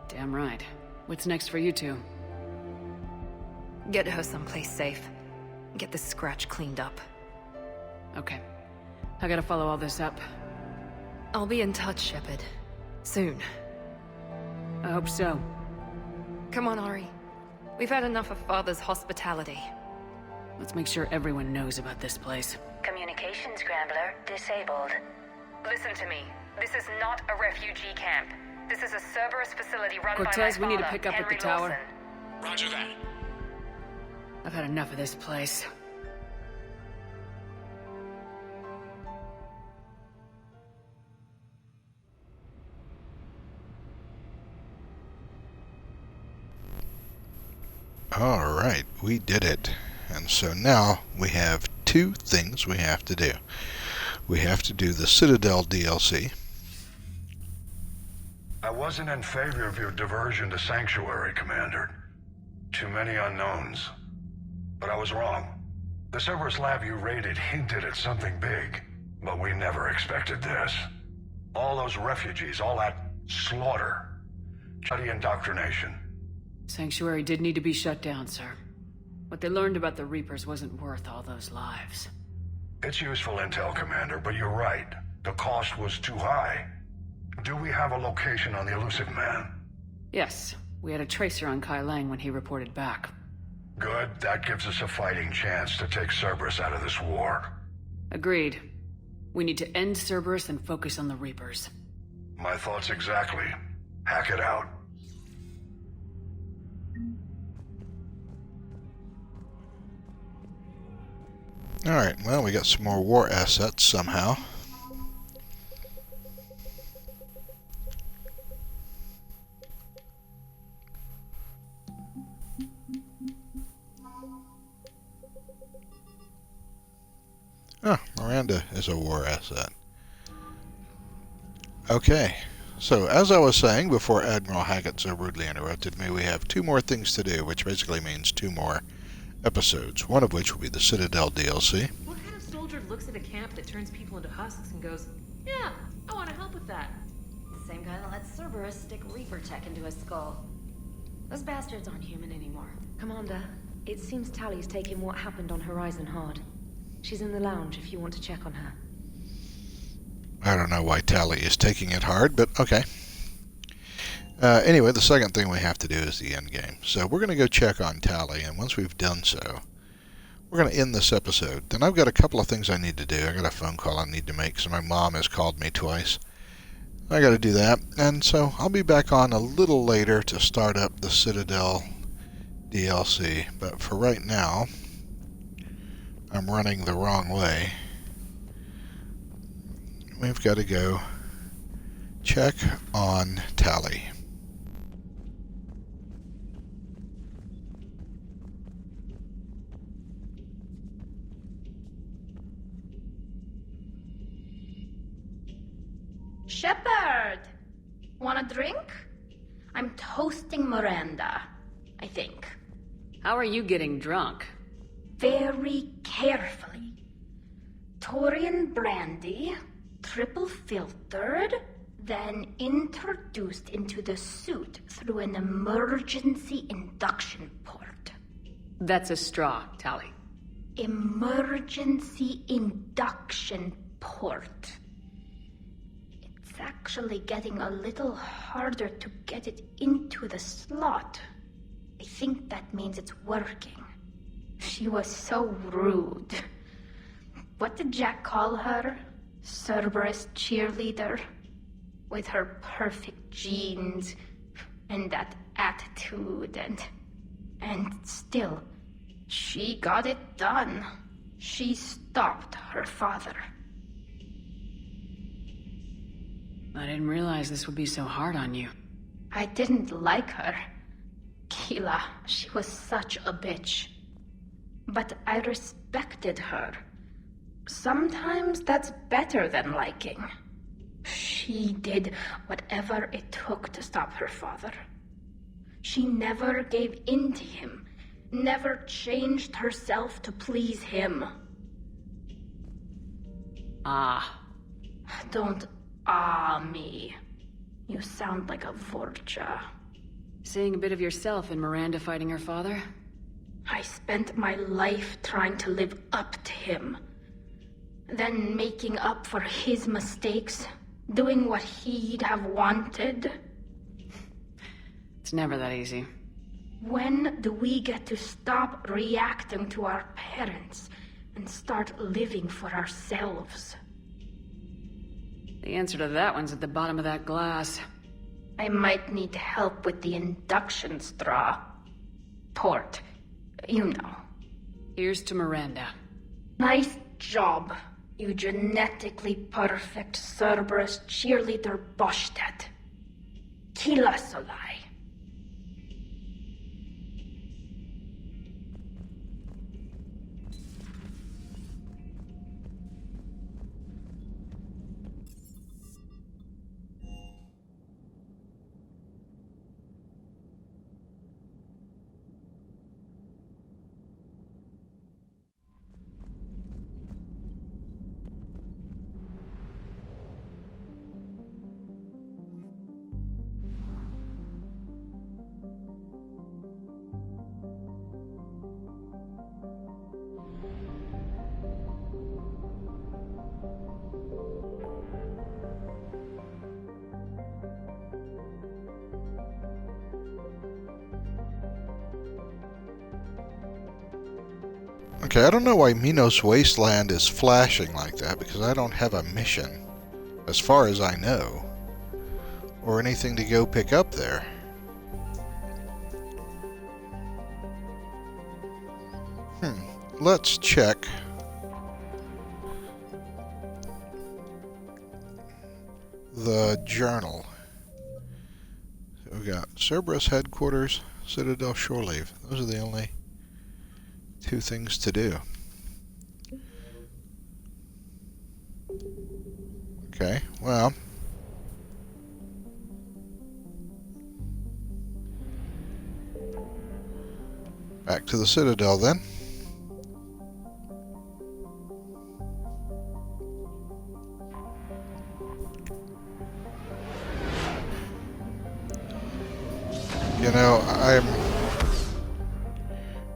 Damn right. What's next for you two? Get her someplace safe. Get this scratch cleaned up. Okay. I gotta follow all this up. I'll be in touch, Shepard. Soon. I hope so. Come on, Ari. We've had enough of Father's hospitality. Let's make sure everyone knows about this place. Communication scrambler disabled. Listen to me. This is not a refugee camp. This is a Cerberus facility run Cortez, by my father, we need to pick up Henry at the tower. Lawson. Roger that. I've had enough of this place. Alright, we did it. And so now we have two things we have to do. We have to do the Citadel DLC. I wasn't in favor of your diversion to Sanctuary, Commander. Too many unknowns. But I was wrong. The Cerberus lab you raided hinted at something big, but we never expected this. All those refugees, all that slaughter. Bloody indoctrination. Sanctuary did need to be shut down, sir. What they learned about the Reapers wasn't worth all those lives. It's useful intel, Commander, but you're right. The cost was too high. Do we have a location on the elusive man? Yes. We had a tracer on Kai Leng when he reported back. Good. That gives us a fighting chance to take Cerberus out of this war. Agreed. We need to end Cerberus and focus on the Reapers. My thoughts exactly. Hack it out. Alright, well, we got some more war assets somehow. Oh, Miranda is a war asset. Okay, so as I was saying before Admiral Hackett so rudely interrupted me, we have two more things to do, which basically means two more episodes, one of which will be the Citadel DLC. What kind of soldier looks at a camp that turns people into husks and goes, yeah, I want to help with that? The same guy that lets Cerberus stick Reaper tech into his skull. Those bastards aren't human anymore. Commander, it seems Tally's taking what happened on Horizon hard. She's in the lounge if you want to check on her. I don't know why Tally is taking it hard, but okay. Anyway, the second thing we have to do is the end game. So we're going to go check on Tally, and once we've done so, we're going to end this episode. Then I've got a couple of things I need to do. I got a phone call I need to make, so my mom has called me twice. I got to do that, and so I'll be back on a little later to start up the Citadel DLC. But for right now, I'm running the wrong way. We've got to go check on Tally. Shepard! Want a drink? I'm toasting Miranda, I think. How are you getting drunk? Very carefully. Taurian brandy, triple filtered, then introduced into the suit through an emergency induction port. That's a straw, Tally. Emergency induction port. It's actually getting a little harder to get it into the slot. I think that means it's working. She was so rude. What did Jack call her? Cerberus cheerleader? With her perfect genes and that attitude and still, she got it done. She stopped her father. I didn't realize this would be so hard on you. I didn't like her. Keela, she was such a bitch. But I respected her. Sometimes that's better than liking. She did whatever it took to stop her father. She never gave in to him, never changed herself to please him. Ah. Don't me. You sound like a Vorcha. Seeing a bit of yourself in Miranda fighting her father? I spent my life trying to live up to him. Then making up for his mistakes, doing what he'd have wanted. It's never that easy. When do we get to stop reacting to our parents and start living for ourselves? The answer to that one's at the bottom of that glass. I might need help with the induction straw. Port. You know. Here's to Miranda. Nice job, you genetically perfect Cerberus cheerleader Boshtet. Kila Solai. Okay, I don't know why Minos Wasteland is flashing like that, because I don't have a mission, as far as I know, or anything to go pick up there. Let's check the journal. So we got Cerberus headquarters, Citadel shore leave. Those are the only two things to do. Okay, well, back to the Citadel then. You know, I'm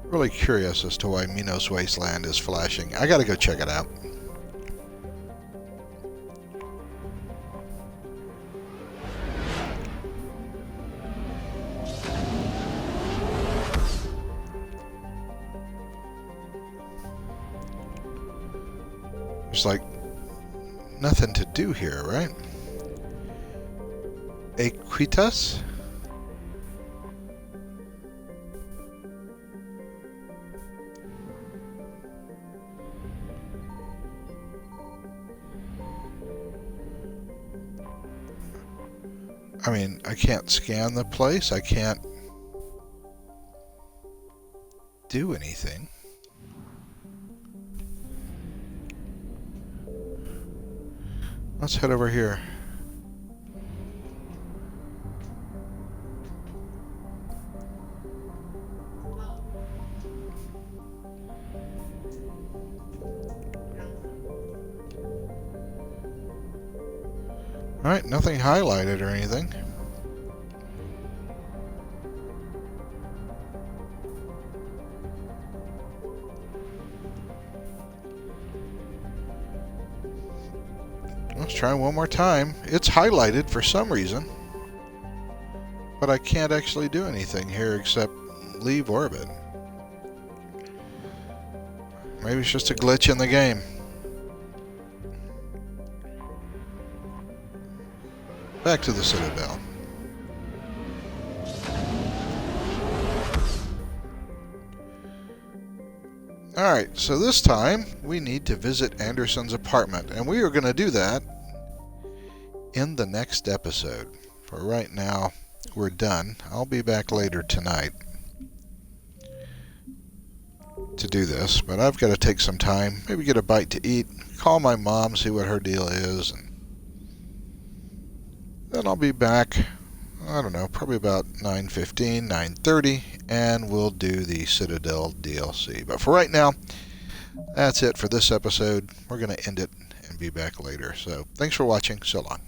really curious as to why Minos Wasteland is flashing. I gotta go check it out. There's like nothing to do here, right? Equitas? I mean, I can't scan the place. I can't do anything. Let's head over here. Alright, nothing highlighted or anything. Let's try one more time. It's highlighted for some reason, but I can't actually do anything here except leave orbit. Maybe it's just a glitch in the game. Back to the Citadel. Alright, so this time we need to visit Anderson's apartment, and we are going to do that in the next episode. For right now, we're done. I'll be back later tonight. to do this, but I've got to take some time, maybe get a bite to eat, call my mom, see what her deal is, and then I'll be back, I don't know, probably about 9:15, 9:30, and we'll do the Citadel DLC. But for right now, that's it for this episode. We're going to end it and be back later. So thanks for watching. So long.